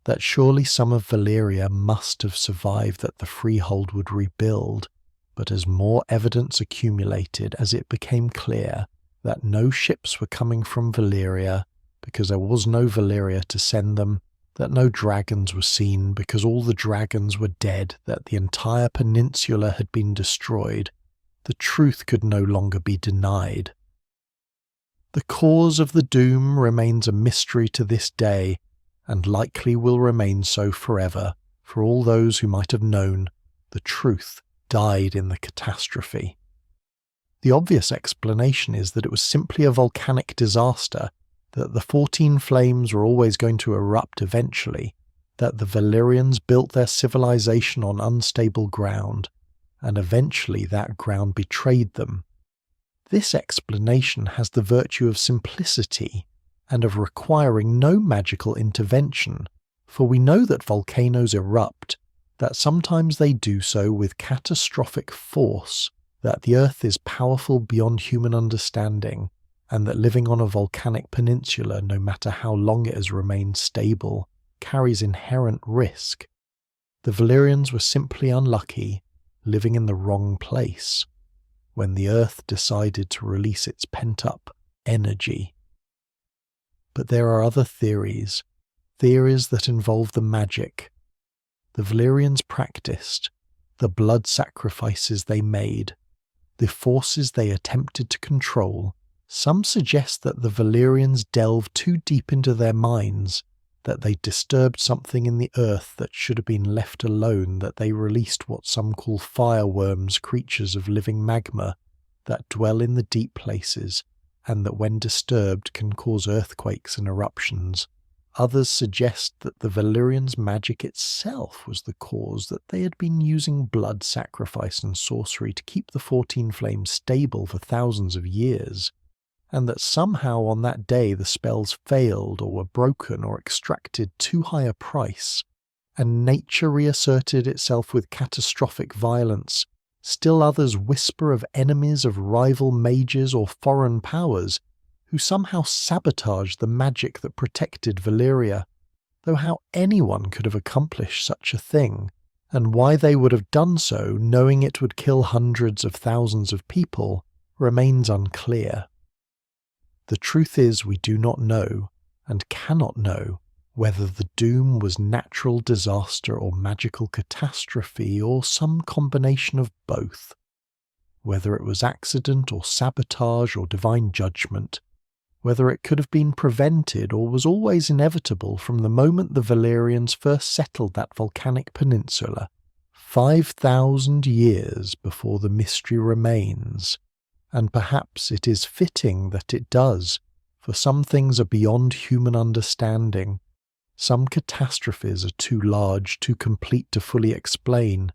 that surely some of Valyria must have survived, that the Freehold would rebuild, but as more evidence accumulated, as it became clear that no ships were coming from Valyria because there was no Valyria to send them, that no dragons were seen because all the dragons were dead, that the entire peninsula had been destroyed, the truth could no longer be denied. The cause of the doom remains a mystery to this day, and likely will remain so forever, for all those who might have known. The truth died in the catastrophe. The obvious explanation is that it was simply a volcanic disaster, that the 14 flames were always going to erupt eventually, that the Valyrians built their civilization on unstable ground, and eventually that ground betrayed them. This explanation has the virtue of simplicity and of requiring no magical intervention, for we know that volcanoes erupt, that sometimes they do so with catastrophic force, that the earth is powerful beyond human understanding, and that living on a volcanic peninsula, no matter how long it has remained stable, carries inherent risk. The Valyrians were simply unlucky, living in the wrong place, when the earth decided to release its pent-up energy. But there are other theories that involve the magic the Valyrians practiced, the blood sacrifices they made, the forces they attempted to control. Some suggest that the Valyrians delved too deep into their minds, that they disturbed something in the earth that should have been left alone, that they released what some call fireworms, creatures of living magma, that dwell in the deep places, and that when disturbed can cause earthquakes and eruptions. Others suggest that the Valyrians' magic itself was the cause, that they had been using blood sacrifice and sorcery to keep the 14 flames stable for thousands of years, and that somehow on that day the spells failed or were broken or extracted too high a price, and nature reasserted itself with catastrophic violence. Still others whisper of enemies, of rival mages or foreign powers, who somehow sabotaged the magic that protected Valyria, though how anyone could have accomplished such a thing, and why they would have done so knowing it would kill hundreds of thousands of people, remains unclear. The truth is we do not know, and cannot know, whether the doom was natural disaster or magical catastrophe or some combination of both, whether it was accident or sabotage or divine judgment, whether it could have been prevented or was always inevitable from the moment the Valyrians first settled that volcanic peninsula, 5,000 years before the mystery remains. And perhaps it is fitting that it does, for some things are beyond human understanding. Some catastrophes are too large, too complete to fully explain,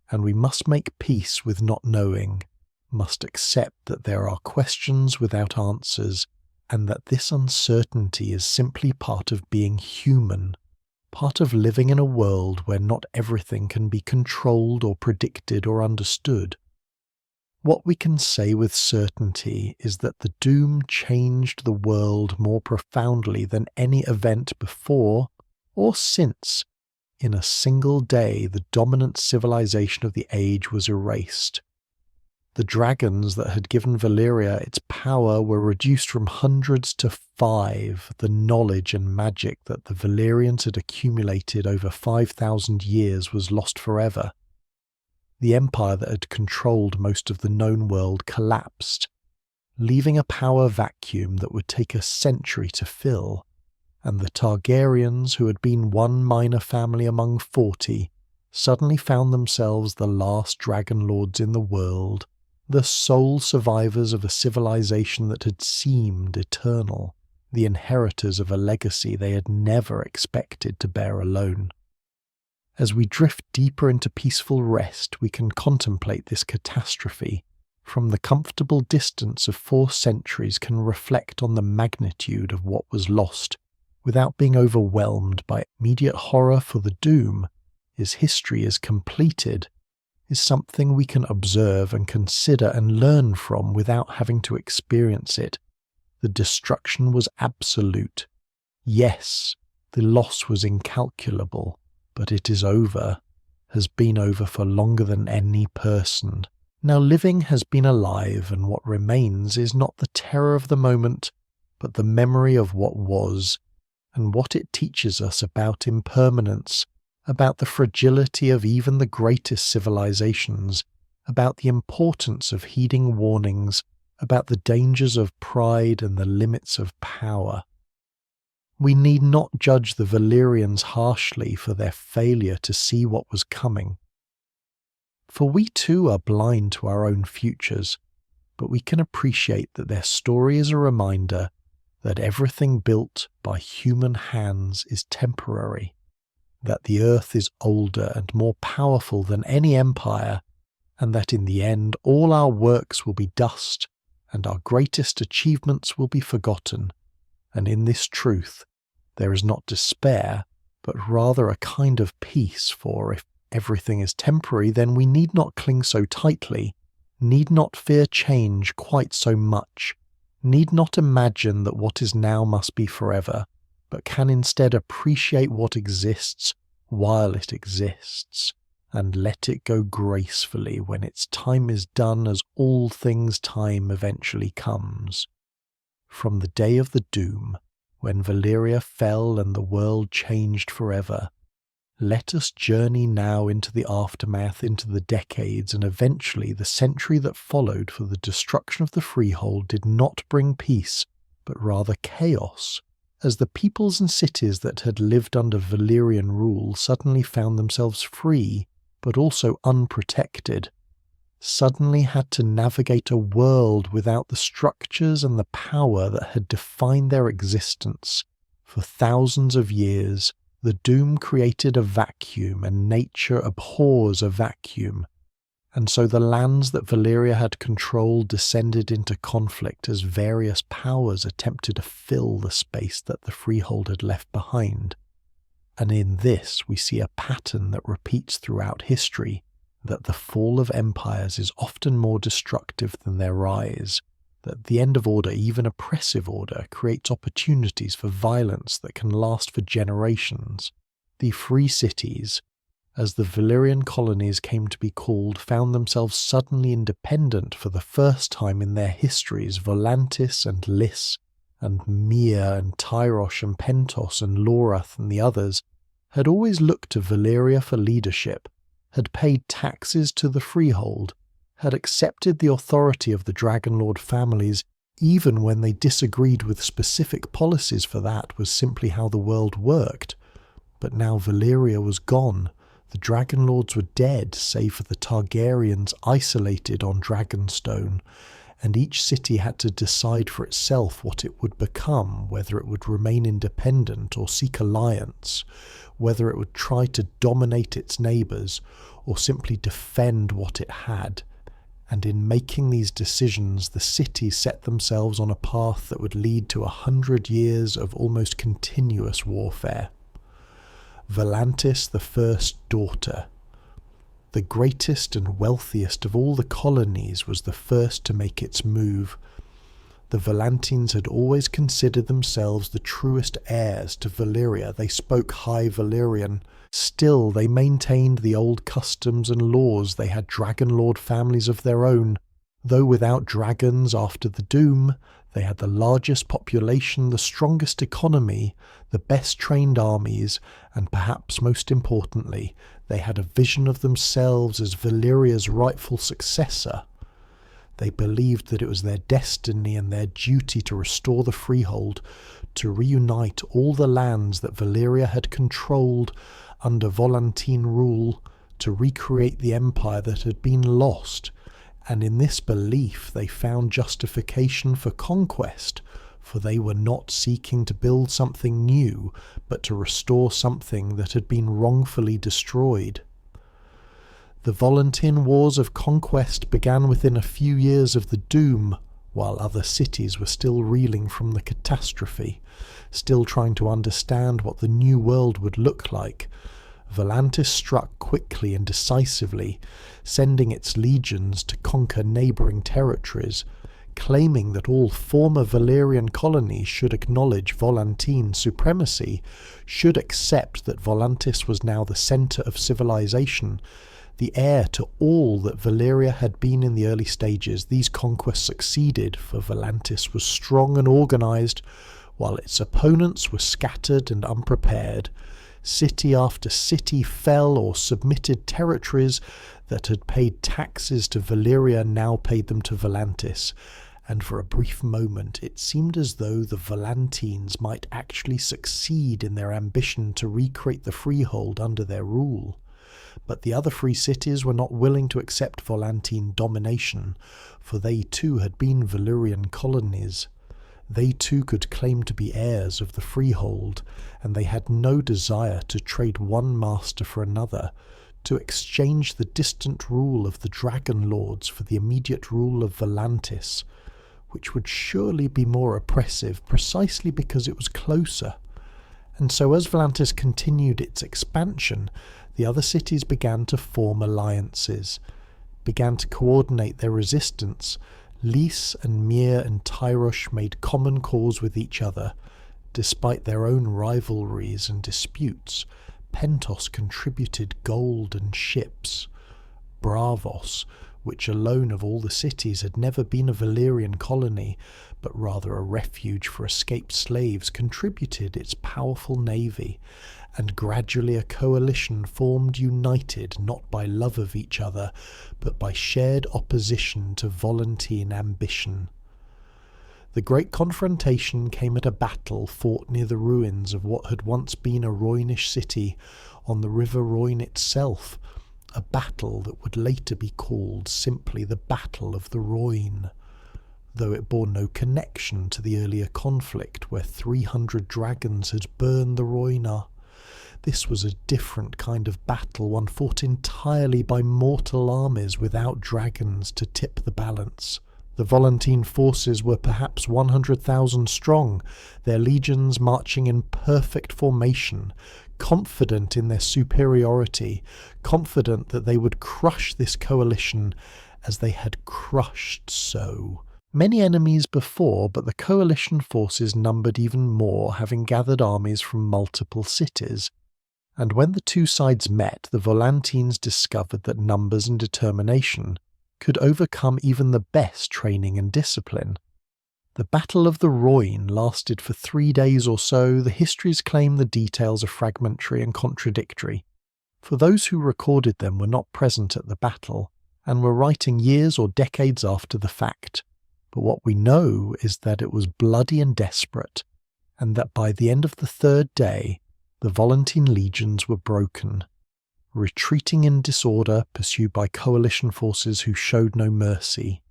and we must make peace with not knowing, must accept that there are questions without answers, and that this uncertainty is simply part of being human, part of living in a world where not everything can be controlled or predicted or understood. What we can say with certainty is that the doom changed the world more profoundly than any event before or since. In a single day, the dominant civilization of the age was erased. The dragons that had given Valyria its power were reduced from hundreds to 5. The knowledge and magic that the Valyrians had accumulated over 5,000 years was lost forever. The empire that had controlled most of the known world collapsed, leaving a power vacuum that would take a century to fill, and the Targaryens, who had been one minor family among 40, suddenly found themselves the last dragonlords in the world, the sole survivors of a civilization that had seemed eternal, the inheritors of a legacy they had never expected to bear alone. As we drift deeper into peaceful rest, we can contemplate this catastrophe. From the comfortable distance of 4 centuries can reflect on the magnitude of what was lost, without being overwhelmed by immediate horror, for the doom, as history is completed, is something we can observe and consider and learn from without having to experience it. The destruction was absolute. Yes, The loss was incalculable, but it is over, has been over for longer than any person. Now living has been alive, and what remains is not the terror of the moment, but the memory of what was, and what it teaches us about impermanence, about the fragility of even the greatest civilizations, about the importance of heeding warnings, about the dangers of pride and the limits of power. We need not judge the Valyrians harshly for their failure to see what was coming. For we too are blind to our own futures, but we can appreciate that their story is a reminder that everything built by human hands is temporary, that the earth is older and more powerful than any empire, and that in the end all our works will be dust and our greatest achievements will be forgotten. And in this truth there is not despair, but rather a kind of peace, for if everything is temporary, then we need not cling so tightly, need not fear change quite so much, need not imagine that what is now must be forever, but can instead appreciate what exists while it exists, and let it go gracefully when its time is done, as all things' time eventually comes. From the day of the doom, when Valyria fell and the world changed forever, let us journey now into the aftermath, into the decades, and eventually the century that followed, for the destruction of the Freehold did not bring peace, but rather chaos, as the peoples and cities that had lived under Valyrian rule suddenly found themselves free, but also unprotected, suddenly had to navigate a world without the structures and the power that had defined their existence. For thousands of years, the doom created a vacuum, and nature abhors a vacuum, and so the lands that Valyria had controlled descended into conflict as various powers attempted to fill the space that the Freehold had left behind. And in this we see a pattern that repeats throughout history, that the fall of empires is often more destructive than their rise, that the end of order, even oppressive order, creates opportunities for violence that can last for generations. The free cities, as the Valyrian colonies came to be called, found themselves suddenly independent for the first time in their histories. Volantis and Lys and Myr and Tyrosh and Pentos and Lorath and the others had always looked to Valyria for leadership, had paid taxes to the Freehold, had accepted the authority of the dragonlord families, even when they disagreed with specific policies, for that was simply how the world worked. But now Valyria was gone. The dragonlords were dead, save for the Targaryens isolated on Dragonstone, and each city had to decide for itself what it would become, whether it would remain independent or seek alliance, whether it would try to dominate its neighbours or simply defend what it had. And in making these decisions, the cities set themselves on a path that would lead to 100 years of almost continuous warfare. Volantis, the first daughter, the greatest and wealthiest of all the colonies, was the first to make its move. The Volantines had always considered themselves the truest heirs to Valyria. They spoke High Valyrian. Still, they maintained the old customs and laws. They had dragonlord families of their own. Though without dragons after the doom, they had the largest population, the strongest economy, the best trained armies, and perhaps most importantly, they had a vision of themselves as Valyria's rightful successor. They believed that it was their destiny and their duty to restore the Freehold, to reunite all the lands that Valyria had controlled under Volantine rule, to recreate the empire that had been lost. And in this belief they found justification for conquest, for they were not seeking to build something new, but to restore something that had been wrongfully destroyed. The Volantine wars of conquest began within a few years of the doom, while other cities were still reeling from the catastrophe, still trying to understand what the new world would look like. Volantis struck quickly and decisively, sending its legions to conquer neighbouring territories. claiming that all former Valyrian colonies should acknowledge Volantene supremacy, should accept that Volantis was now the centre of civilization, the heir to all that Valyria had been in the early stages. These conquests succeeded, for Volantis was strong and organised, while its opponents were scattered and unprepared. City after city fell or submitted. Territories that had paid taxes to Valyria now paid them to Volantis, and for a brief moment it seemed as though the Volantenes might actually succeed in their ambition to recreate the freehold under their rule. But the other free cities were not willing to accept Volantene domination, for they too had been Valyrian colonies. They too could claim to be heirs of the freehold, and they had no desire to trade one master for another, to exchange the distant rule of the dragonlords for the immediate rule of Volantis, which would surely be more oppressive precisely because it was closer. And so as Volantis continued its expansion, the other cities began to form alliances, began to coordinate their resistance. Ghis and Myr and Tyrosh made common cause with each other. Despite their own rivalries and disputes, Pentos contributed gold and ships. Braavos, which alone of all the cities had never been a Valyrian colony, but rather a refuge for escaped slaves, contributed its powerful navy, and gradually a coalition formed, united not by love of each other, but by shared opposition to Volantene ambition. The great confrontation came at a battle fought near the ruins of what had once been a Roynish city on the river Royne itself, a battle that would later be called simply the Battle of the Royne, though it bore no connection to the earlier conflict where 300 dragons had burned the Roynar. This was a different kind of battle, one fought entirely by mortal armies without dragons to tip the balance. The Volantene forces were perhaps 100,000 strong, their legions marching in perfect formation, confident in their superiority, confident that they would crush this coalition as they had crushed many enemies before, but the coalition forces numbered even more, having gathered armies from multiple cities. And when the two sides met, the Volantenes discovered that numbers and determination could overcome even the best training and discipline. The Battle of the Royne lasted for 3 days or so. The histories claim the details are fragmentary and contradictory, for those who recorded them were not present at the battle, and were writing years or decades after the fact. But what we know is that it was bloody and desperate, and that by the end of the 3rd day, the Volantene legions were broken, retreating in disorder, pursued by coalition forces who showed no mercy.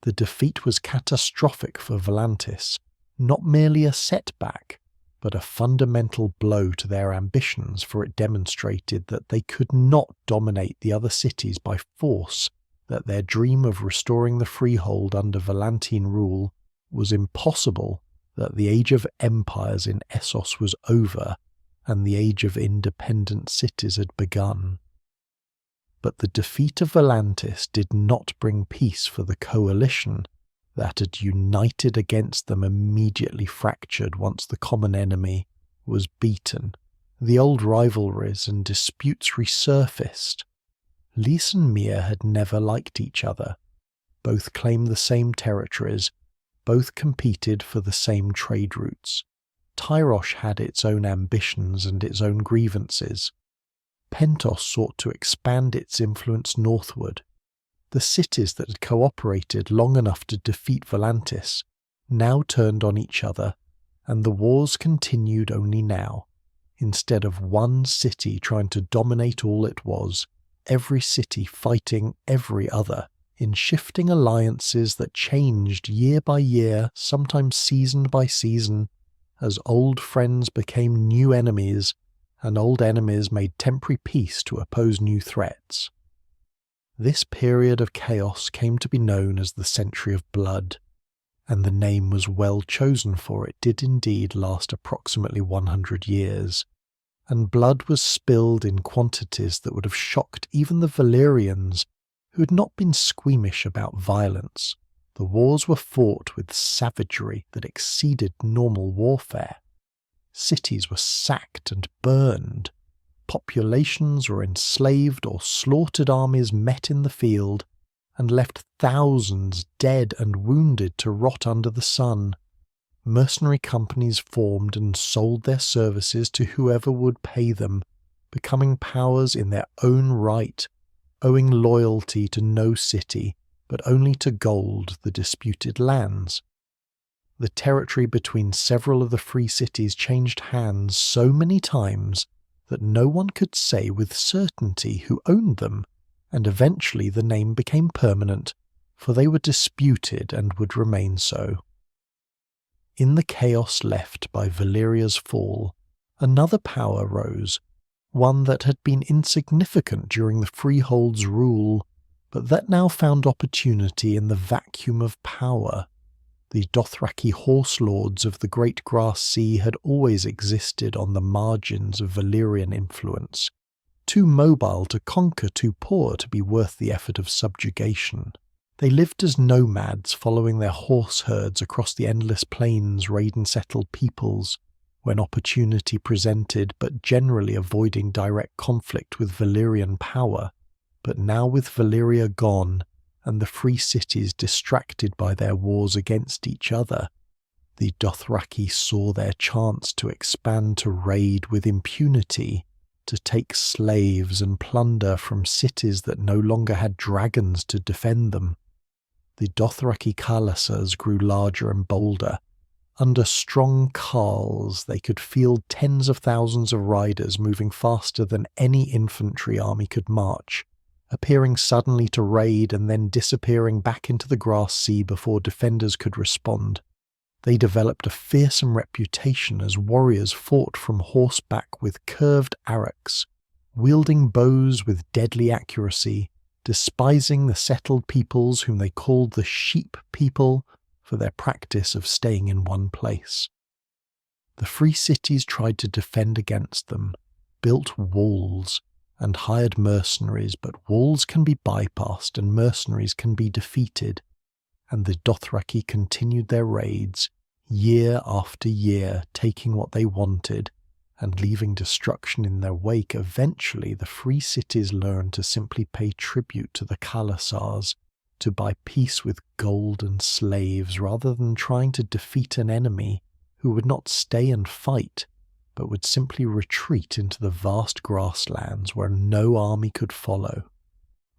The defeat was catastrophic for Volantis, not merely a setback, but a fundamental blow to their ambitions, for it demonstrated that they could not dominate the other cities by force, that their dream of restoring the freehold under Volantene rule was impossible, that the age of empires in Essos was over, and the age of independent cities had begun. But the defeat of Volantis did not bring peace, for the coalition that had united against them immediately fractured once the common enemy was beaten. The old rivalries and disputes resurfaced. Ghis and Myr had never liked each other. Both claimed the same territories, both competed for the same trade routes. Tyrosh had its own ambitions and its own grievances. Pentos sought to expand its influence northward. The cities that had cooperated long enough to defeat Volantis now turned on each other, and the wars continued only now. Instead of one city trying to dominate all it was, every city fighting every other, in shifting alliances that changed year by year, sometimes season by season, as old friends became new enemies, and old enemies made temporary peace to oppose new threats. This period of chaos came to be known as the Century of Blood, and the name was well chosen, for it did indeed last approximately 100 years, and blood was spilled in quantities that would have shocked even the Valyrians, who had not been squeamish about violence, The wars were fought with savagery that exceeded normal warfare. Cities were sacked and burned. Populations were enslaved or slaughtered. Armies met in the field and left thousands dead and wounded to rot under the sun. Mercenary companies formed and sold their services to whoever would pay them, becoming powers in their own right, owing loyalty to no city, but only to gold, the disputed lands. The territory between several of the free cities changed hands so many times that no one could say with certainty who owned them, and eventually the name became permanent, for they were disputed and would remain so. In the chaos left by Valyria's fall, another power rose, one that had been insignificant during the Freehold's rule, but that now found opportunity in the vacuum of power. The Dothraki horse lords of the Great Grass Sea had always existed on the margins of Valyrian influence, too mobile to conquer, too poor to be worth the effort of subjugation. They lived as nomads, following their horse herds across the endless plains, raiding settled peoples when opportunity presented, but generally avoiding direct conflict with Valyrian power. But now with Valyria gone, and the free cities distracted by their wars against each other, the Dothraki saw their chance to expand, to raid with impunity, to take slaves and plunder from cities that no longer had dragons to defend them. The Dothraki Khalasars grew larger and bolder. Under strong carls, they could field tens of thousands of riders moving faster than any infantry army could march, appearing suddenly to raid and then disappearing back into the grass sea before defenders could respond. They developed a fearsome reputation as warriors fought from horseback with curved arcs, wielding bows with deadly accuracy, despising the settled peoples whom they called the sheep people for their practice of staying in one place. The free cities tried to defend against them, built walls, and hired mercenaries, but walls can be bypassed and mercenaries can be defeated, and the Dothraki continued their raids, year after year, taking what they wanted and leaving destruction in their wake. Eventually, the free cities learned to simply pay tribute to the Khalasars, to buy peace with gold and slaves, rather than trying to defeat an enemy who would not stay and fight, but would simply retreat into the vast grasslands where no army could follow.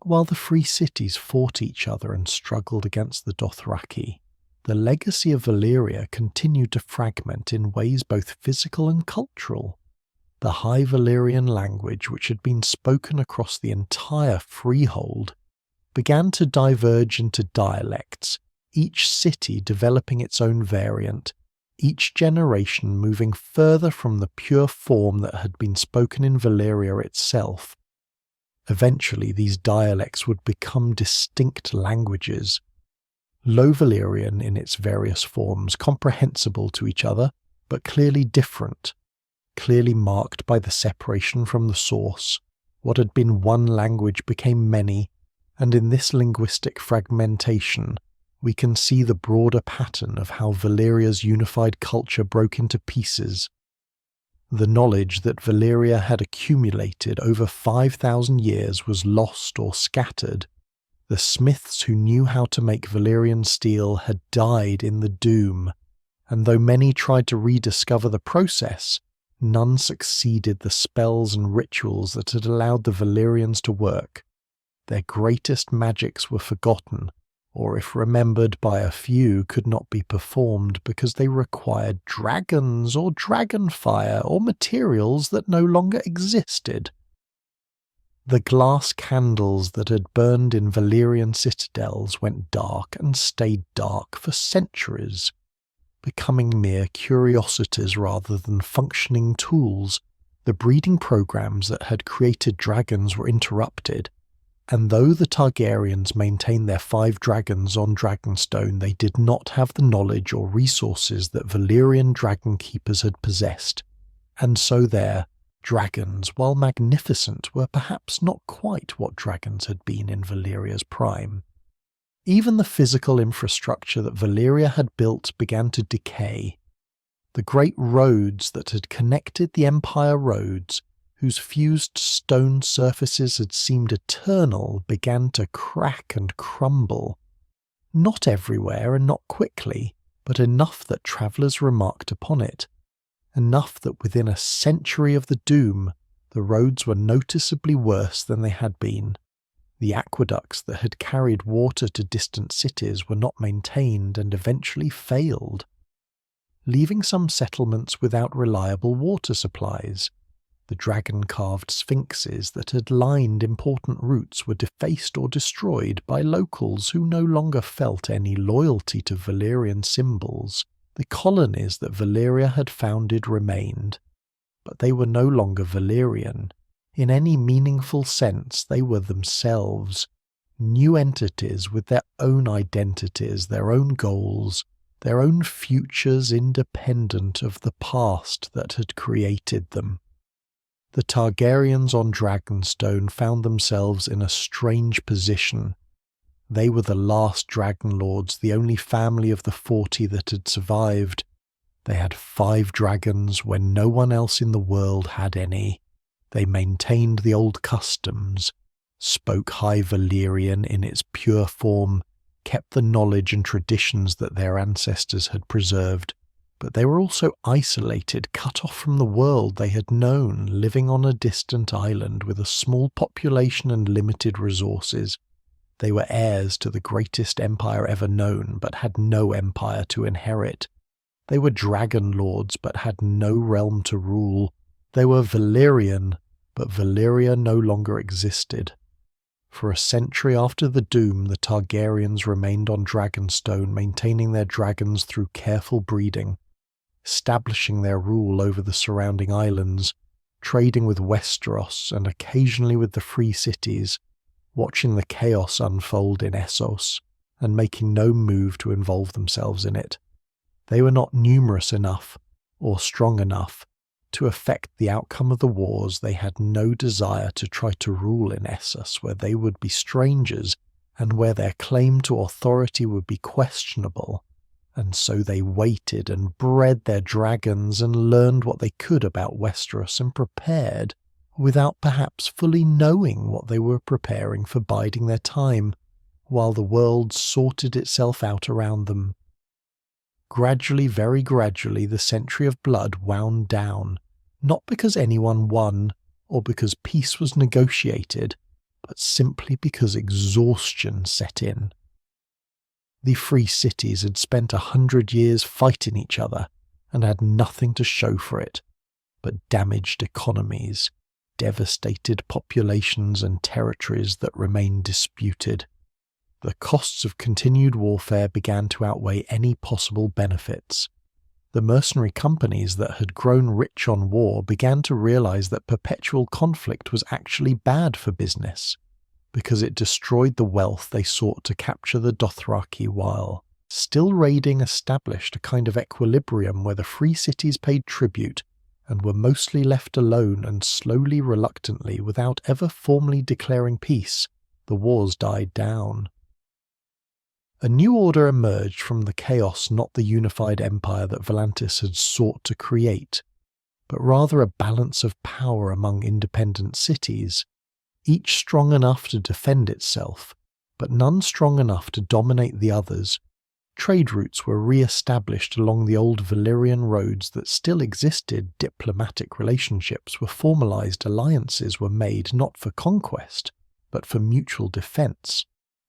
While the free cities fought each other and struggled against the Dothraki, the legacy of Valyria continued to fragment in ways both physical and cultural. The High Valyrian language, which had been spoken across the entire Freehold, began to diverge into dialects, each city developing its own variant, each generation moving further from the pure form that had been spoken in Valyria itself. Eventually, these dialects would become distinct languages. Low Valyrian in its various forms, comprehensible to each other, but clearly different, clearly marked by the separation from the source. What had been one language became many, and in this linguistic fragmentation, we can see the broader pattern of how Valyria's unified culture broke into pieces. The knowledge that Valyria had accumulated over 5,000 years was lost or scattered. The smiths who knew how to make Valyrian steel had died in the doom, and though many tried to rediscover the process, none succeeded the spells and rituals that had allowed the Valyrians to work. Their greatest magics were forgotten, or if remembered by a few, could not be performed because they required dragons or dragonfire or materials that no longer existed. The glass candles that had burned in Valyrian citadels went dark and stayed dark for centuries, becoming mere curiosities rather than functioning tools. The breeding programs that had created dragons were interrupted, and though the Targaryens maintained their 5 dragons on Dragonstone, they did not have the knowledge or resources that Valyrian dragon keepers had possessed, and so their dragons, while magnificent, were perhaps not quite what dragons had been in Valyria's prime. Even the physical infrastructure that Valyria had built began to decay. The great roads that had connected the Empire roads, whose fused stone surfaces had seemed eternal, began to crack and crumble. Not everywhere and not quickly, but enough that travellers remarked upon it. Enough that within a century of the doom, the roads were noticeably worse than they had been. The aqueducts that had carried water to distant cities were not maintained and eventually failed, leaving some settlements without reliable water supplies. The dragon-carved sphinxes that had lined important routes were defaced or destroyed by locals who no longer felt any loyalty to Valyrian symbols. The colonies that Valyria had founded remained, but they were no longer Valyrian. In any meaningful sense, they were themselves, new entities with their own identities, their own goals, their own futures independent of the past that had created them. The Targaryens on Dragonstone found themselves in a strange position. They were the last dragonlords, the only family of the 40 that had survived. They had 5 dragons when no one else in the world had any. They maintained the old customs, spoke High Valyrian in its pure form, kept the knowledge and traditions that their ancestors had preserved, but they were also isolated, cut off from the world they had known, living on a distant island with a small population and limited resources. They were heirs to the greatest empire ever known, but had no empire to inherit. They were dragonlords, but had no realm to rule. They were Valyrian, but Valyria no longer existed. For a century after the doom, the Targaryens remained on Dragonstone, maintaining their dragons through careful breeding, establishing their rule over the surrounding islands, trading with Westeros and occasionally with the free cities, watching the chaos unfold in Essos, and making no move to involve themselves in it. They were not numerous enough, or strong enough, to affect the outcome of the wars. They had no desire to try to rule in Essos, where they would be strangers, and where their claim to authority would be questionable. And so they waited and bred their dragons and learned what they could about Westeros and prepared, without perhaps fully knowing what they were preparing for biding their time, while the world sorted itself out around them. Gradually, very gradually, the century of blood wound down, not because anyone won or because peace was negotiated, but simply because exhaustion set in. The free cities had spent 100 years fighting each other and had nothing to show for it, but damaged economies, devastated populations and territories that remained disputed. The costs of continued warfare began to outweigh any possible benefits. The mercenary companies that had grown rich on war began to realize that perpetual conflict was actually bad for business, because it destroyed the wealth they sought to capture the Dothraki while, still raiding, established a kind of equilibrium where the free cities paid tribute and were mostly left alone, and slowly, reluctantly, without ever formally declaring peace, the wars died down. A new order emerged from the chaos, not the unified empire that Volantis had sought to create, but rather a balance of power among independent cities, each strong enough to defend itself, but none strong enough to dominate the others. Trade routes were re-established along the old Valyrian roads that still existed, diplomatic relationships were formalized, alliances were made not for conquest, but for mutual defense.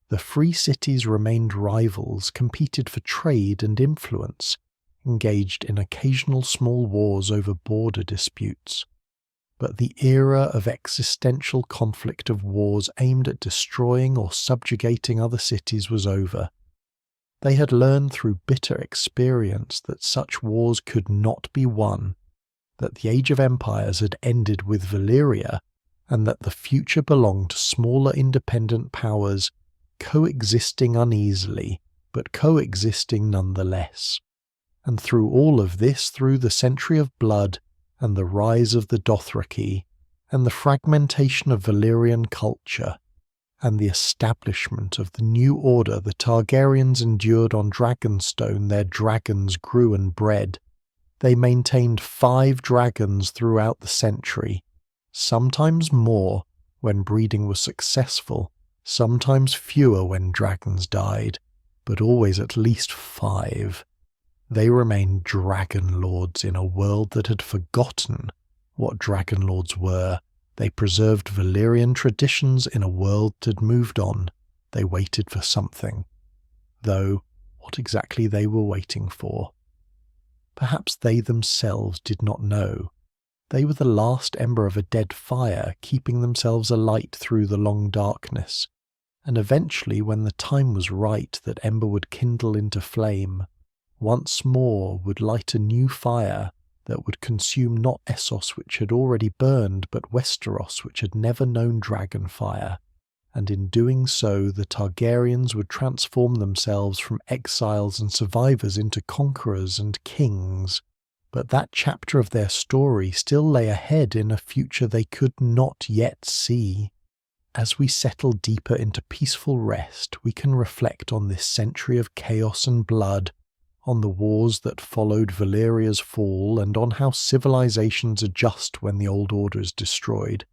The free cities remained rivals, competed for trade and influence, engaged in occasional small wars over border disputes. But the era of existential conflict of wars aimed at destroying or subjugating other cities was over. They had learned through bitter experience that such wars could not be won, that the Age of Empires had ended with Valyria, and that the future belonged to smaller independent powers, coexisting uneasily, but coexisting nonetheless. And through all of this, through the century of blood, and the rise of the Dothraki, and the fragmentation of Valyrian culture, and the establishment of the new order the Targaryens endured on Dragonstone, their dragons grew and bred. They maintained 5 dragons throughout the century, sometimes more when breeding was successful, sometimes fewer when dragons died, but always at least 5. They remained dragonlords in a world that had forgotten what dragonlords were. They preserved Valyrian traditions in a world that had moved on. They waited for something. Though, what exactly they were waiting for? Perhaps they themselves did not know. They were the last ember of a dead fire, keeping themselves alight through the long darkness. And eventually, when the time was right, that ember would kindle into flame, once more would light a new fire that would consume not Essos which had already burned, but Westeros which had never known dragon fire, and in doing so the Targaryens would transform themselves from exiles and survivors into conquerors and kings. But that chapter of their story still lay ahead in a future they could not yet see. As we settle deeper into peaceful rest, we can reflect on this century of chaos and blood, on the wars that followed Valyria's fall, and on how civilizations adjust when the old order is destroyed.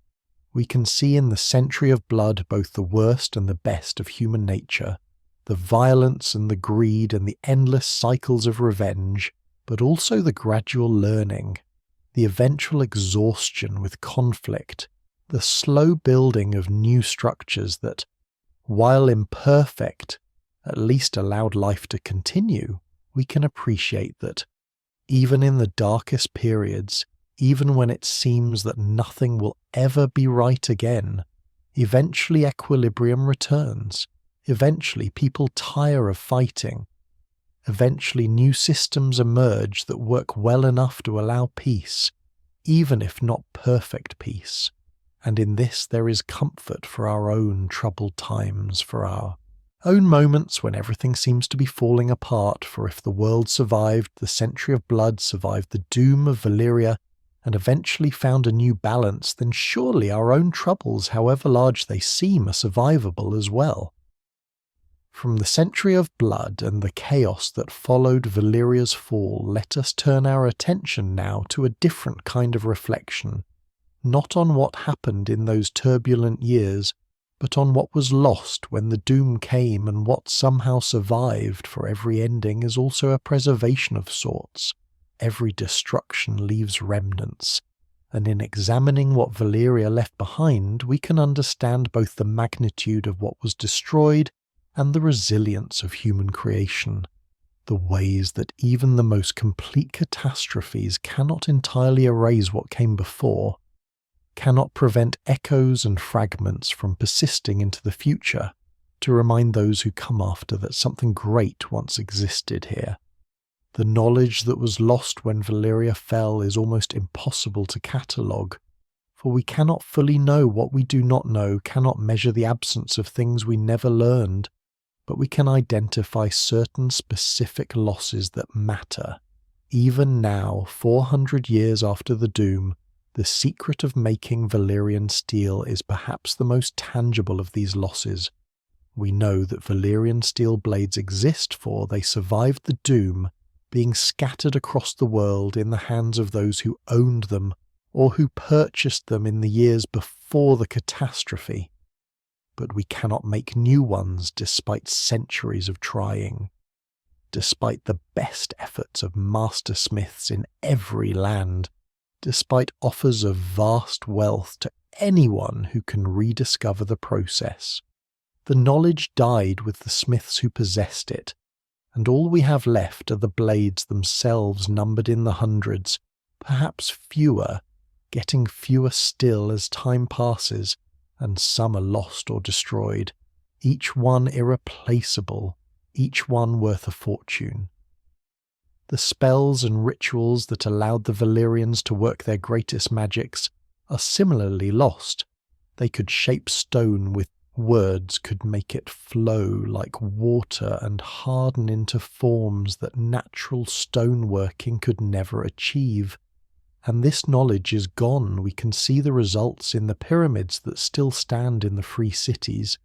We can see in the century of blood both the worst and the best of human nature, the violence and the greed and the endless cycles of revenge, but also the gradual learning, the eventual exhaustion with conflict, the slow building of new structures that, while imperfect, at least allowed life to continue. We can appreciate that, even in the darkest periods, even when it seems that nothing will ever be right again, eventually equilibrium returns. Eventually people tire of fighting. Eventually new systems emerge that work well enough to allow peace, even if not perfect peace. And in this there is comfort for our own troubled times, for our own moments when everything seems to be falling apart, for if the world survived the century of blood, survived the doom of Valyria, and eventually found a new balance, then surely our own troubles, however large they seem, are survivable as well. From the century of blood and the chaos that followed Valyria's fall, let us turn our attention now to a different kind of reflection, not on what happened in those turbulent years, but on what was lost when the doom came, and what somehow survived, for every ending is also a preservation of sorts. Every destruction leaves remnants, and in examining what Valyria left behind, we can understand both the magnitude of what was destroyed and the resilience of human creation, the ways that even the most complete catastrophes cannot entirely erase what came before, cannot prevent echoes and fragments from persisting into the future to remind those who come after that something great once existed here. The knowledge that was lost when Valyria fell is almost impossible to catalogue, for we cannot fully know what we do not know, cannot measure the absence of things we never learned, but we can identify certain specific losses that matter. Even now, 400 years after the doom, the secret of making Valyrian steel is perhaps the most tangible of these losses. We know that Valyrian steel blades exist, for they survived the doom, being scattered across the world in the hands of those who owned them or who purchased them in the years before the catastrophe. But we cannot make new ones despite centuries of trying, despite the best efforts of master smiths in every land, despite offers of vast wealth to anyone who can rediscover the process. The knowledge died with the smiths who possessed it, and all we have left are the blades themselves, numbered in the hundreds, perhaps fewer, getting fewer still as time passes, and some are lost or destroyed, each one irreplaceable, each one worth a fortune. The spells and rituals that allowed the Valyrians to work their greatest magics are similarly lost. They could shape stone with words, could make it flow like water and harden into forms that natural stoneworking could never achieve. And this knowledge is gone. We can see the results in the pyramids that still stand in the free cities,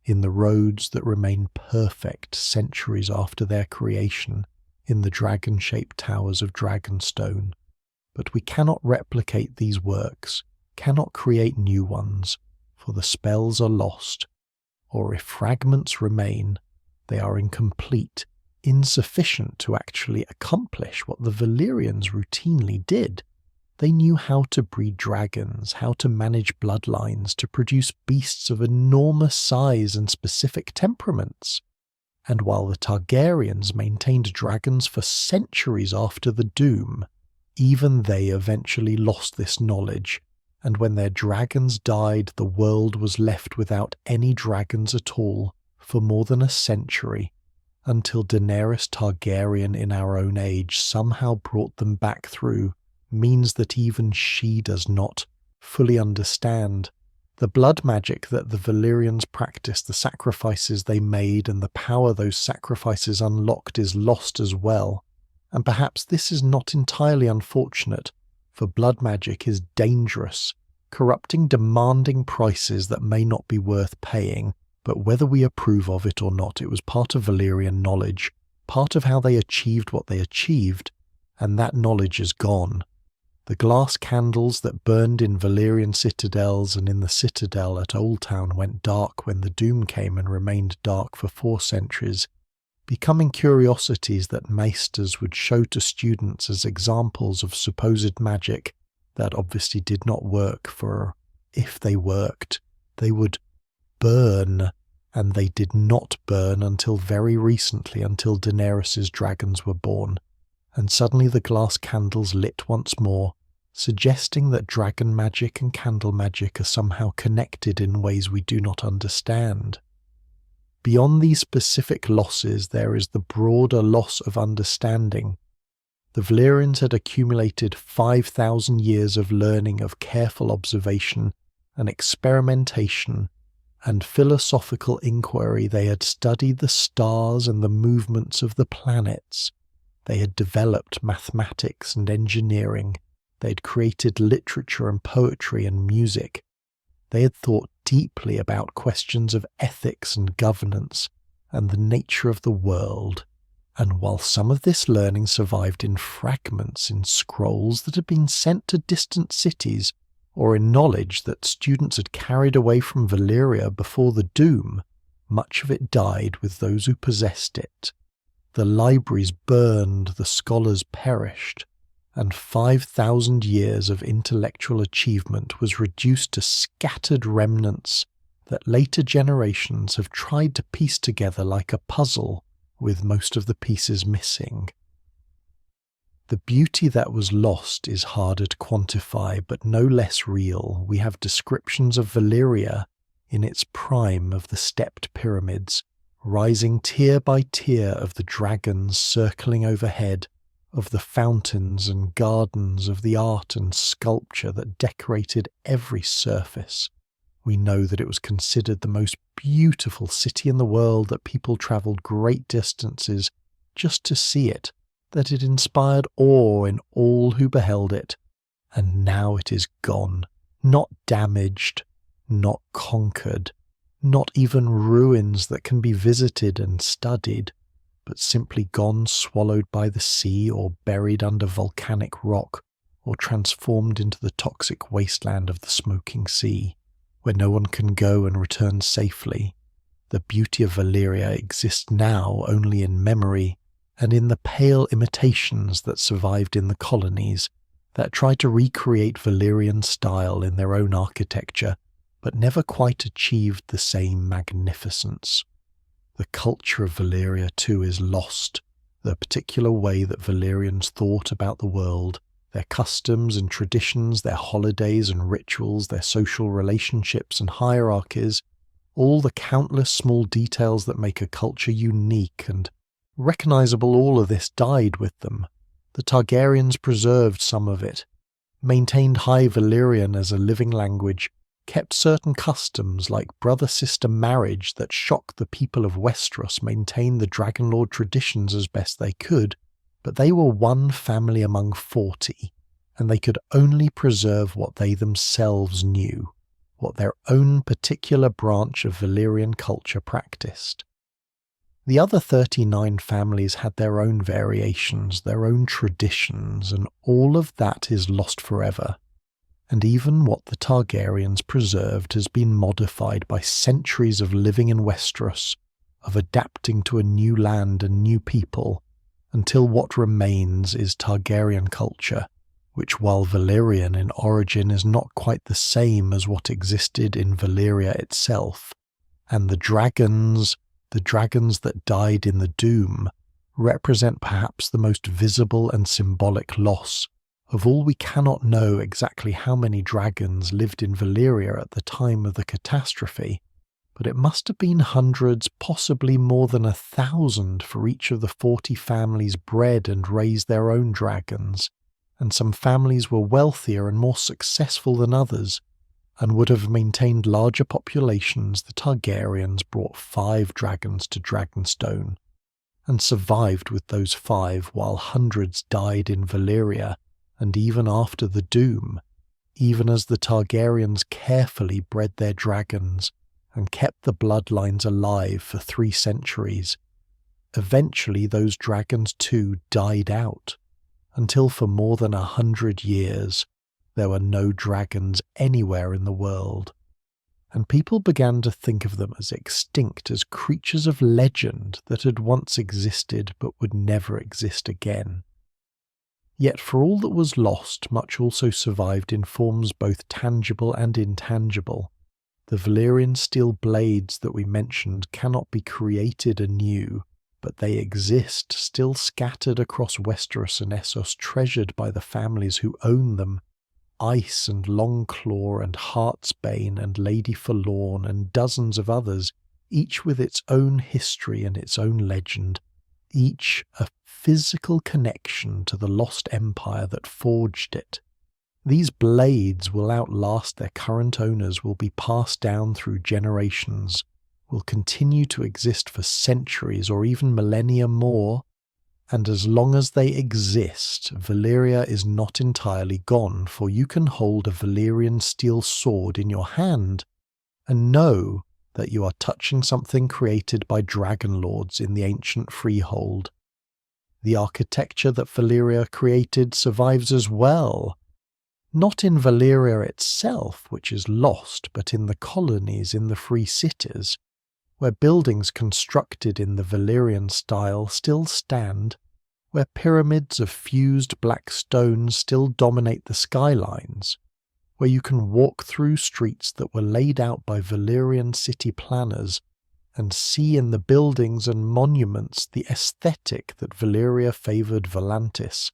in the roads that remain perfect centuries after their creation in the dragon-shaped towers of Dragonstone. But we cannot replicate these works, cannot create new ones, for the spells are lost, or if fragments remain, they are incomplete, insufficient to actually accomplish what the Valyrians routinely did. They knew how to breed dragons, how to manage bloodlines, to produce beasts of enormous size and specific temperaments. And while the Targaryens maintained dragons for centuries after the Doom, even they eventually lost this knowledge, and when their dragons died, the world was left without any dragons at all for more than a century, until Daenerys Targaryen in our own age somehow brought them back through, means that even she does not fully understand. The blood magic that the Valyrians practiced, the sacrifices they made, and the power those sacrifices unlocked is lost as well. And perhaps this is not entirely unfortunate, for blood magic is dangerous, corrupting demanding prices that may not be worth paying, but whether we approve of it or not, it was part of Valyrian knowledge, part of how they achieved what they achieved, and that knowledge is gone. The glass candles that burned in Valyrian citadels and in the citadel at Old Town went dark when the Doom came and remained dark for 4 centuries, becoming curiosities that maesters would show to students as examples of supposed magic that obviously did not work, for if they worked, they would burn, and they did not burn until very recently, until Daenerys's dragons were born. And suddenly the glass candles lit once more, suggesting that dragon magic and candle magic are somehow connected in ways we do not understand. Beyond these specific losses, there is the broader loss of understanding. The Valyrians had accumulated 5,000 years of learning, of careful observation and experimentation and philosophical inquiry. They had studied the stars and the movements of the planets. They had developed mathematics and engineering. They had created literature and poetry and music. They had thought deeply about questions of ethics and governance and the nature of the world. And while some of this learning survived in fragments in scrolls that had been sent to distant cities, or in knowledge that students had carried away from Valyria before the Doom, much of it died with those who possessed it. The libraries burned, the scholars perished, and 5,000 years of intellectual achievement was reduced to scattered remnants that later generations have tried to piece together like a puzzle, with most of the pieces missing. The beauty that was lost is harder to quantify, but no less real. We have descriptions of Valyria in its prime of the stepped pyramids, rising tier by tier of the dragons circling overhead, of the fountains and gardens, of the art and sculpture that decorated every surface. We know that it was considered the most beautiful city in the world, that people travelled great distances just to see it, that it inspired awe in all who beheld it. And now it is gone, not damaged, not conquered, not even ruins that can be visited and studied, but simply gone, swallowed by the sea, or buried under volcanic rock, or transformed into the toxic wasteland of the smoking sea, where no one can go and return safely. The beauty of Valyria exists now only in memory, and in the pale imitations that survived in the colonies, that tried to recreate Valyrian style in their own architecture, but never quite achieved the same magnificence. The culture of Valyria, too, is lost. The particular way that Valyrians thought about the world, their customs and traditions, their holidays and rituals, their social relationships and hierarchies, all the countless small details that make a culture unique and recognizable, all of this died with them. The Targaryens preserved some of it, maintained High Valyrian as a living language, kept certain customs like brother-sister marriage that shocked the people of Westeros, maintained the dragonlord traditions as best they could, but they were one family among 40, and they could only preserve what they themselves knew, what their own particular branch of Valyrian culture practiced. The other 39 families had their own variations, their own traditions, and all of that is lost forever. And even what the Targaryens preserved has been modified by centuries of living in Westeros, of adapting to a new land and new people, until what remains is Targaryen culture, which, while Valyrian in origin, is not quite the same as what existed in Valyria itself, and the dragons that died in the Doom, represent perhaps the most visible and symbolic loss. Of all, we cannot know exactly how many dragons lived in Valyria at the time of the catastrophe, but it must have been hundreds, possibly more than 1,000 for each of the 40 families bred and raised their own dragons, and some families were wealthier and more successful than others, and would have maintained larger populations. The Targaryens brought 5 dragons to Dragonstone, and survived with those 5 while hundreds died in Valyria, and even after the Doom, even as the Targaryens carefully bred their dragons and kept the bloodlines alive for 3 centuries. Eventually those dragons too died out, until for more than 100 years there were no dragons anywhere in the world, and people began to think of them as extinct, as creatures of legend that had once existed but would never exist again. Yet for all that was lost, much also survived in forms both tangible and intangible. The Valyrian steel blades that we mentioned cannot be created anew, but they exist, still scattered across Westeros and Essos, treasured by the families who own them. Ice and Longclaw and Heartsbane and Lady Forlorn and dozens of others, each with its own history and its own legend, each a physical connection to the lost empire that forged it. These blades will outlast their current owners, will be passed down through generations, will continue to exist for centuries or even millennia more, and as long as they exist, Valyria is not entirely gone, for you can hold a Valyrian steel sword in your hand and know that you are touching something created by dragonlords in the ancient Freehold. The architecture that Valyria created survives as well, not in Valyria itself, which is lost, but in the colonies, in the free cities, where buildings constructed in the Valyrian style still stand, where pyramids of fused black stone still dominate the skylines, where you can walk through streets that were laid out by Valyrian city planners and see in the buildings and monuments the aesthetic that Valyria favoured Volantis.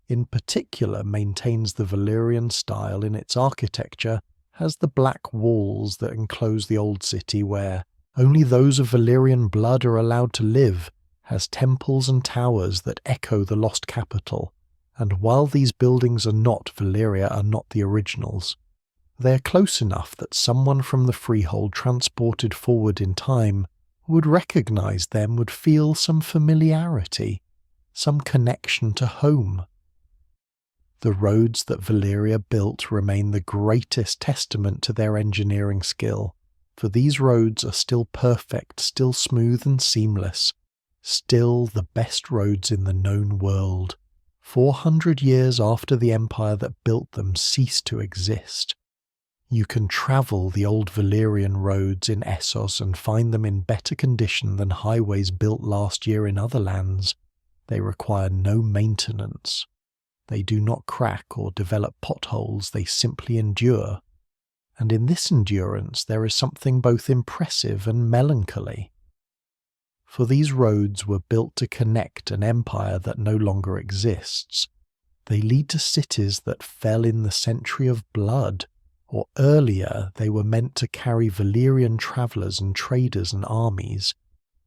In particular, maintains the Valyrian style in its architecture, has the black walls that enclose the old city where only those of Valyrian blood are allowed to live, has temples and towers that echo the lost capital, and while these buildings are not Valyria, are not the originals, they are close enough that someone from the Freehold transported forward in time would recognise them, would feel some familiarity, some connection to home. The roads that Valyria built remain the greatest testament to their engineering skill, for these roads are still perfect, still smooth and seamless, still the best roads in the known world, 400 years after the empire that built them ceased to exist. You can travel the old Valyrian roads in Essos and find them in better condition than highways built last year in other lands. They require no maintenance. They do not crack or develop potholes, they simply endure. And in this endurance there is something both impressive and melancholy. For these roads were built to connect an empire that no longer exists. They lead to cities that fell in the century of blood, or earlier they were meant to carry Valyrian travellers and traders and armies,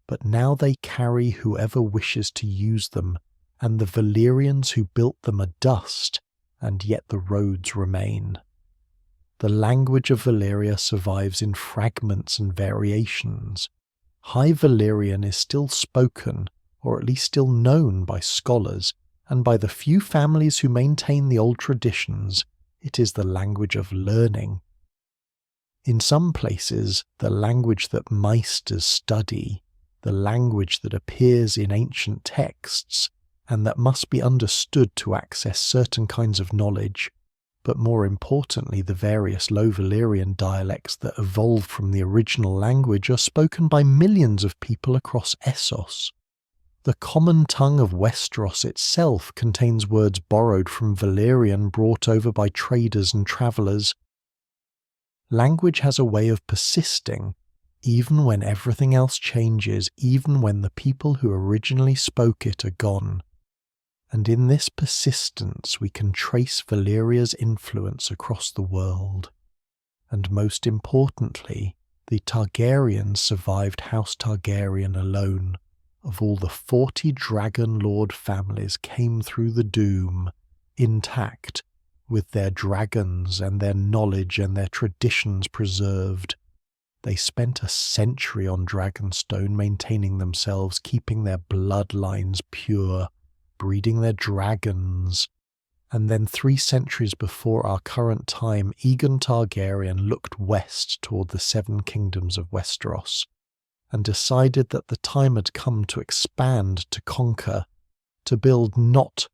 but now they carry whoever wishes to use them, and the Valyrians who built them are dust, and yet the roads remain. The language of Valyria survives in fragments and variations. High Valyrian is still spoken, or at least still known by scholars, and by the few families who maintain the old traditions, it is the language of learning. In some places, the language that Meisters study, the language that appears in ancient texts, and that must be understood to access certain kinds of knowledge, but more importantly the various Low Valyrian dialects that evolved from the original language are spoken by millions of people across Essos. The common tongue of Westeros itself contains words borrowed from Valyrian brought over by traders and travellers. Language has a way of persisting, even when everything else changes, even when the people who originally spoke it are gone. And in this persistence we can trace Valyria's influence across the world. And most importantly, the Targaryens survived House Targaryen alone. Of all the 40 dragonlord families came through the Doom, intact, with their dragons and their knowledge and their traditions preserved. They spent a century on Dragonstone maintaining themselves, keeping their bloodlines pure, breeding their dragons. And then 3 centuries before our current time, Aegon Targaryen looked west toward the 7 kingdoms of Westeros, and decided that the time had come to expand, to conquer, to build not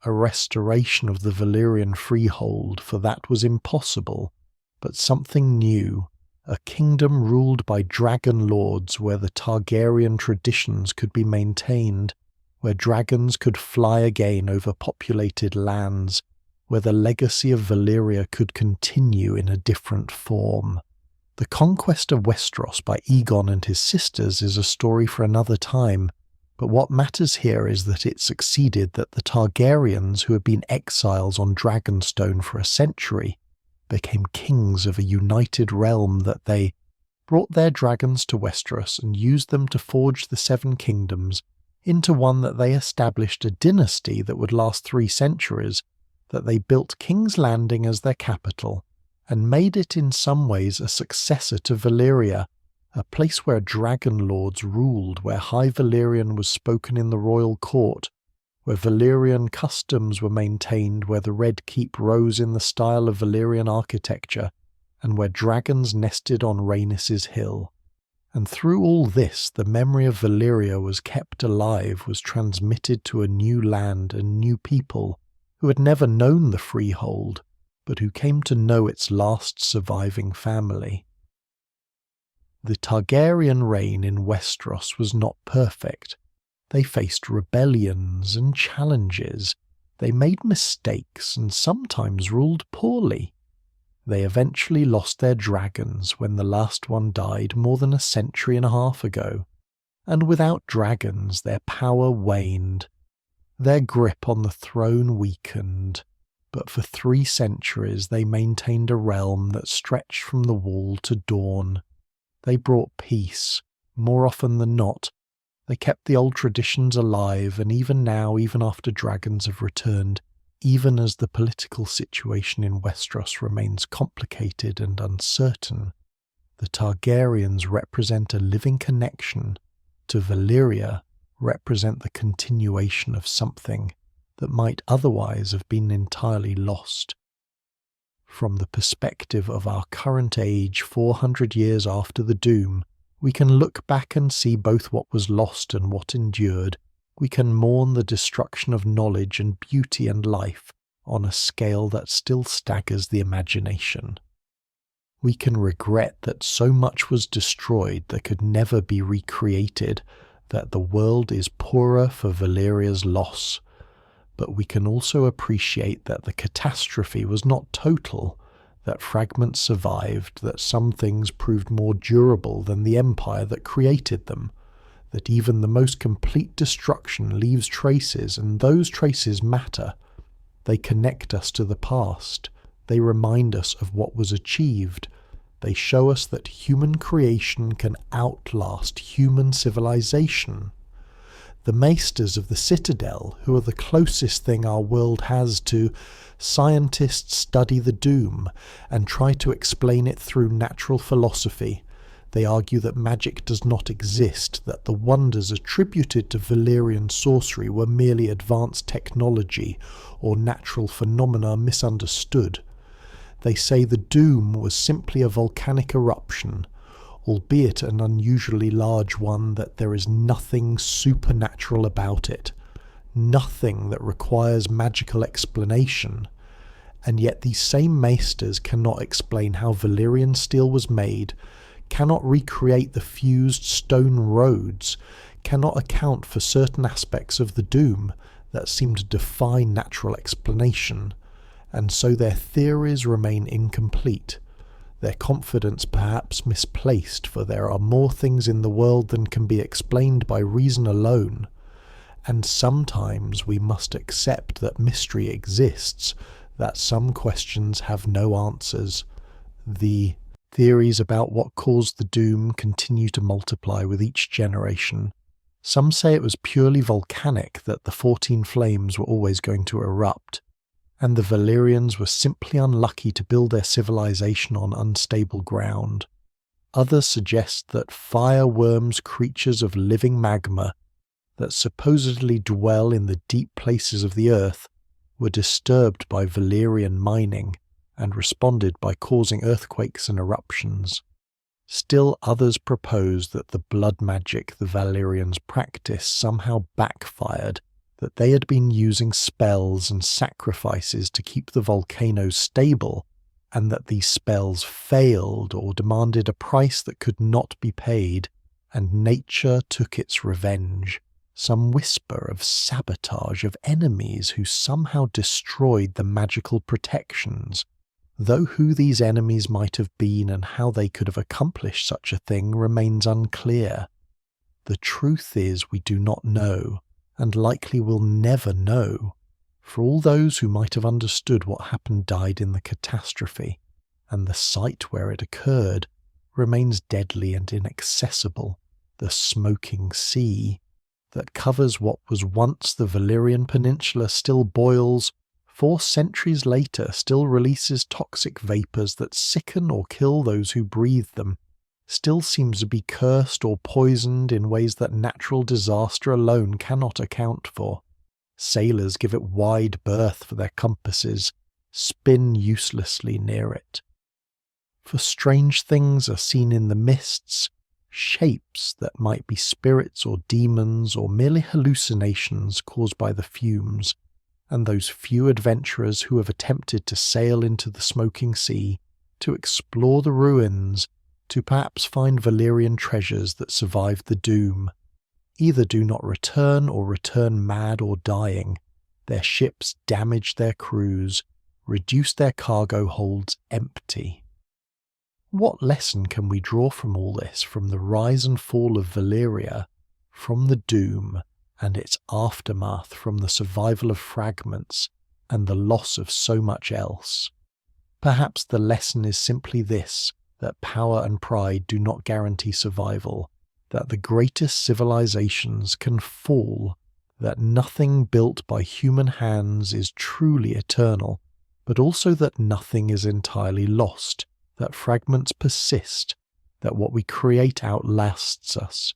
a restoration of the Valyrian Freehold, for that was impossible, but something new, a kingdom ruled by dragon lords where the Targaryen traditions could be maintained, where dragons could fly again over populated lands, where the legacy of Valyria could continue in a different form. The Conquest of Westeros by Aegon and his sisters is a story for another time, but what matters here is that it succeeded, that the Targaryens, who had been exiles on Dragonstone for a century, became kings of a united realm, that they brought their dragons to Westeros and used them to forge the 7 kingdoms into one, that they established a dynasty that would last 3 centuries, that they built King's Landing as their capital, and made it in some ways a successor to Valyria, a place where dragon lords ruled, where High Valyrian was spoken in the royal court, where Valyrian customs were maintained, where the Red Keep rose in the style of Valyrian architecture, and where dragons nested on Rhaenys' hill. And through all this, the memory of Valyria was kept alive, was transmitted to a new land and new people who had never known the Freehold, but who came to know its last surviving family. The Targaryen reign in Westeros was not perfect. They faced rebellions and challenges. They made mistakes and sometimes ruled poorly. They eventually lost their dragons when the last one died more than a century and a half ago, and without dragons their power waned. Their grip on the throne weakened, but for 3 centuries they maintained a realm that stretched from the Wall to Dorne. They brought peace, more often than not. They kept the old traditions alive, and even now, even after dragons have returned, even as the political situation in Westeros remains complicated and uncertain, the Targaryens represent a living connection to Valyria, represent the continuation of something that might otherwise have been entirely lost. From the perspective of our current age, 400 years after the Doom, we can look back and see both what was lost and what endured. We can mourn the destruction of knowledge and beauty and life on a scale that still staggers the imagination. We can regret that so much was destroyed that could never be recreated, that the world is poorer for Valyria's loss. But we can also appreciate that the catastrophe was not total, that fragments survived, that some things proved more durable than the empire that created them, that even the most complete destruction leaves traces, and those traces matter. They connect us to the past. They remind us of what was achieved. They show us that human creation can outlast human civilization. The maesters of the Citadel, who are the closest thing our world has to scientists, study the Doom and try to explain it through natural philosophy. They argue that magic does not exist, that the wonders attributed to Valyrian sorcery were merely advanced technology or natural phenomena misunderstood. They say the doom was simply a volcanic eruption, albeit an unusually large one, that there is nothing supernatural about it, nothing that requires magical explanation. And yet these same maesters cannot explain how Valyrian steel was made, cannot recreate the fused stone roads, cannot account for certain aspects of the doom that seem to defy natural explanation, and so their theories remain incomplete, their confidence perhaps misplaced, for there are more things in the world than can be explained by reason alone, and sometimes we must accept that mystery exists, that some questions have no answers. The theories about what caused the doom continue to multiply with each generation. Some say it was purely volcanic, that the 14 flames were always going to erupt, and the Valyrians were simply unlucky to build their civilization on unstable ground. Others suggest that fire worms, creatures of living magma that supposedly dwell in the deep places of the earth, were disturbed by Valyrian mining and responded by causing earthquakes and eruptions. Still others propose that the blood magic the Valyrians practiced somehow backfired, that they had been using spells and sacrifices to keep the volcanoes stable, and that these spells failed or demanded a price that could not be paid, and nature took its revenge. Some whisper of sabotage of enemies who somehow destroyed the magical protections, though who these enemies might have been and how they could have accomplished such a thing remains unclear. The truth is we do not know, and likely will never know, for all those who might have understood what happened died in the catastrophe, and the site where it occurred remains deadly and inaccessible, the smoking sea that covers what was once the Valyrian peninsula still boils, 4 centuries later still releases toxic vapours that sicken or kill those who breathe them, still seems to be cursed or poisoned in ways that natural disaster alone cannot account for. Sailors give it wide berth for their compasses, spin uselessly near it. For strange things are seen in the mists, shapes that might be spirits or demons or merely hallucinations caused by the fumes, and those few adventurers who have attempted to sail into the smoking sea, to explore the ruins, to perhaps find Valyrian treasures that survived the doom, either do not return or return mad or dying, their ships damage their crews, reduce their cargo holds empty. What lesson can we draw from all this, from the rise and fall of Valyria, from the doom and its aftermath, from the survival of fragments and the loss of so much else? Perhaps the lesson is simply this, that power and pride do not guarantee survival, that the greatest civilizations can fall, that nothing built by human hands is truly eternal, but also that nothing is entirely lost, that fragments persist, that what we create outlasts us,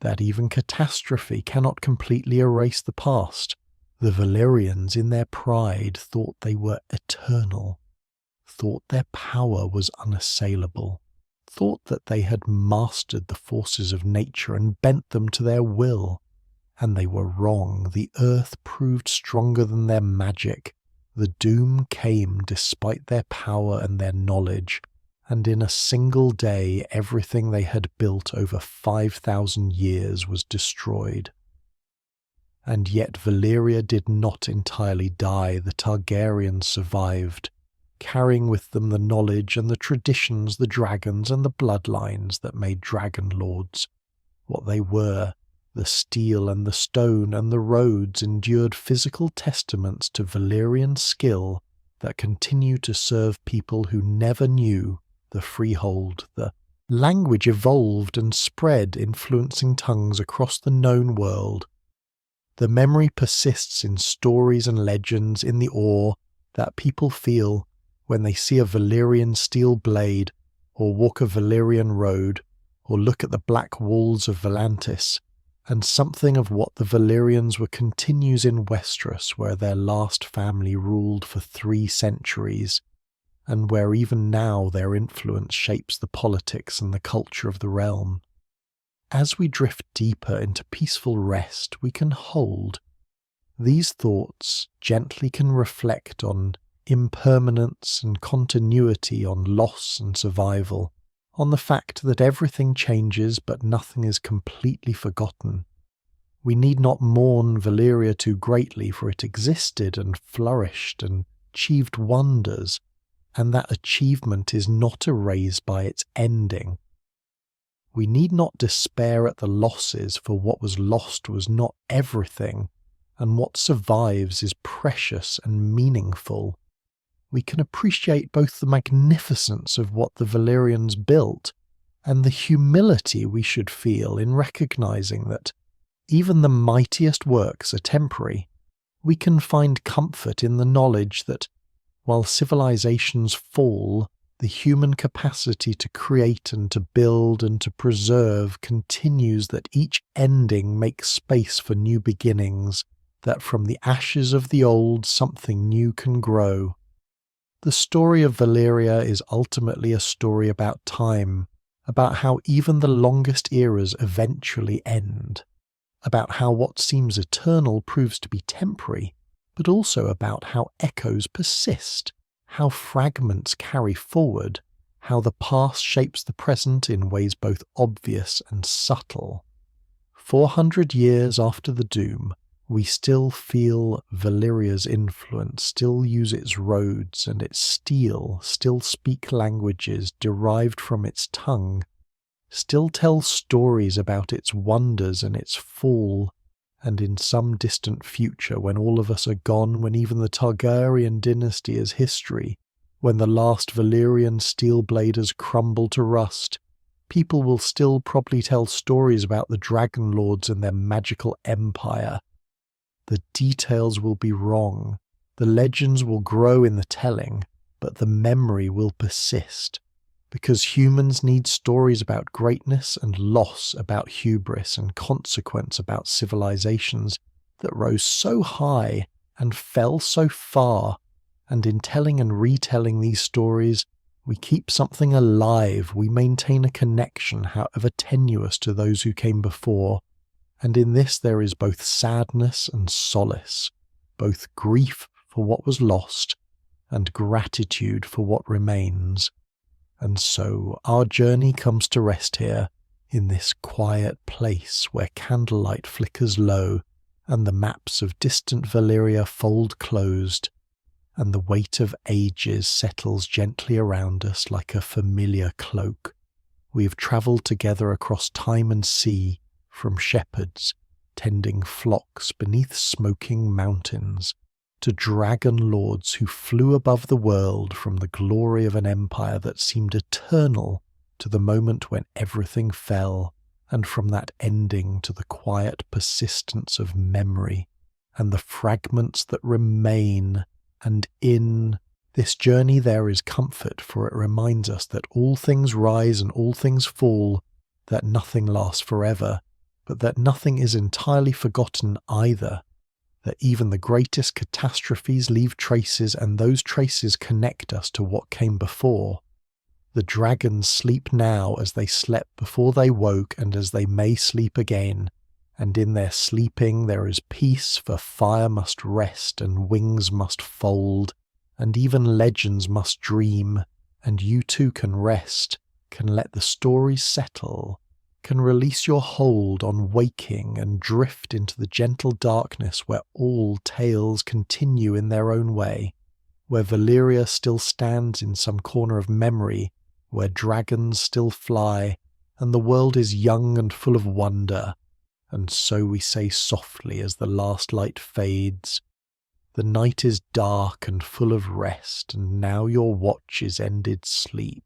that even catastrophe cannot completely erase the past. The Valyrians in their pride thought they were eternal, thought their power was unassailable, thought that they had mastered the forces of nature and bent them to their will. And they were wrong. The earth proved stronger than their magic. The doom came despite their power and their knowledge, and in a single day everything they had built over 5,000 years was destroyed. And yet Valyria did not entirely die. The Targaryens survived, carrying with them the knowledge and the traditions, the dragons and the bloodlines that made dragonlords what they were. The steel and the stone and the roads endured physical testaments to Valyrian skill that continue to serve people who never knew the freehold. The language evolved and spread, influencing tongues across the known world. The memory persists in stories and legends, in the awe that people feel when they see a Valyrian steel blade, or walk a Valyrian road, or look at the black walls of Volantis, and something of what the Valyrians were continues in Westeros, where their last family ruled for 3 centuries, and where even now their influence shapes the politics and the culture of the realm. As we drift deeper into peaceful rest, we can hold. These thoughts gently can reflect on impermanence and continuity, on loss and survival, on the fact that everything changes but nothing is completely forgotten. We need not mourn Valyria too greatly, for it existed and flourished and achieved wonders, and that achievement is not erased by its ending. We need not despair at the losses, for what was lost was not everything, and what survives is precious and meaningful. We can appreciate both the magnificence of what the Valyrians built and the humility we should feel in recognizing that even the mightiest works are temporary. We can find comfort in the knowledge that while civilizations fall, the human capacity to create and to build and to preserve continues, that each ending makes space for new beginnings, that from the ashes of the old something new can grow. The story of Valyria is ultimately a story about time, about how even the longest eras eventually end, about how what seems eternal proves to be temporary, but also about how echoes persist, how fragments carry forward, how the past shapes the present in ways both obvious and subtle. 400 years after the doom, we still feel Valyria's influence, still use its roads and its steel, still speak languages derived from its tongue, still tell stories about its wonders and its fall, and in some distant future, when all of us are gone, when even the Targaryen dynasty is history, when the last Valyrian steel blade has crumbled to rust, people will still probably tell stories about the dragonlords and their magical empire. The details will be wrong, the legends will grow in the telling, but the memory will persist, because humans need stories about greatness and loss, about hubris and consequence, about civilizations that rose so high and fell so far, and in telling and retelling these stories, we keep something alive, we maintain a connection, however tenuous, to those who came before. And in this there is both sadness and solace, both grief for what was lost and gratitude for what remains. And so our journey comes to rest here, in this quiet place where candlelight flickers low and the maps of distant Valyria fold closed, and the weight of ages settles gently around us like a familiar cloak. We have travelled together across time and sea, from shepherds tending flocks beneath smoking mountains, to dragonlords who flew above the world, from the glory of an empire that seemed eternal to the moment when everything fell, and from that ending to the quiet persistence of memory and the fragments that remain. And in this journey there is comfort, for it reminds us that all things rise and all things fall, that nothing lasts forever, but that nothing is entirely forgotten either, that even the greatest catastrophes leave traces, and those traces connect us to what came before. The dragons sleep now as they slept before they woke, and as they may sleep again, and in their sleeping there is peace, for fire must rest and wings must fold, and even legends must dream, and you too can rest, can let the stories settle, can release your hold on waking and drift into the gentle darkness where all tales continue in their own way, where Valyria still stands in some corner of memory, where dragons still fly, and the world is young and full of wonder. And so we say softly as the last light fades, the night is dark and full of rest, and now your watch is ended, sleep.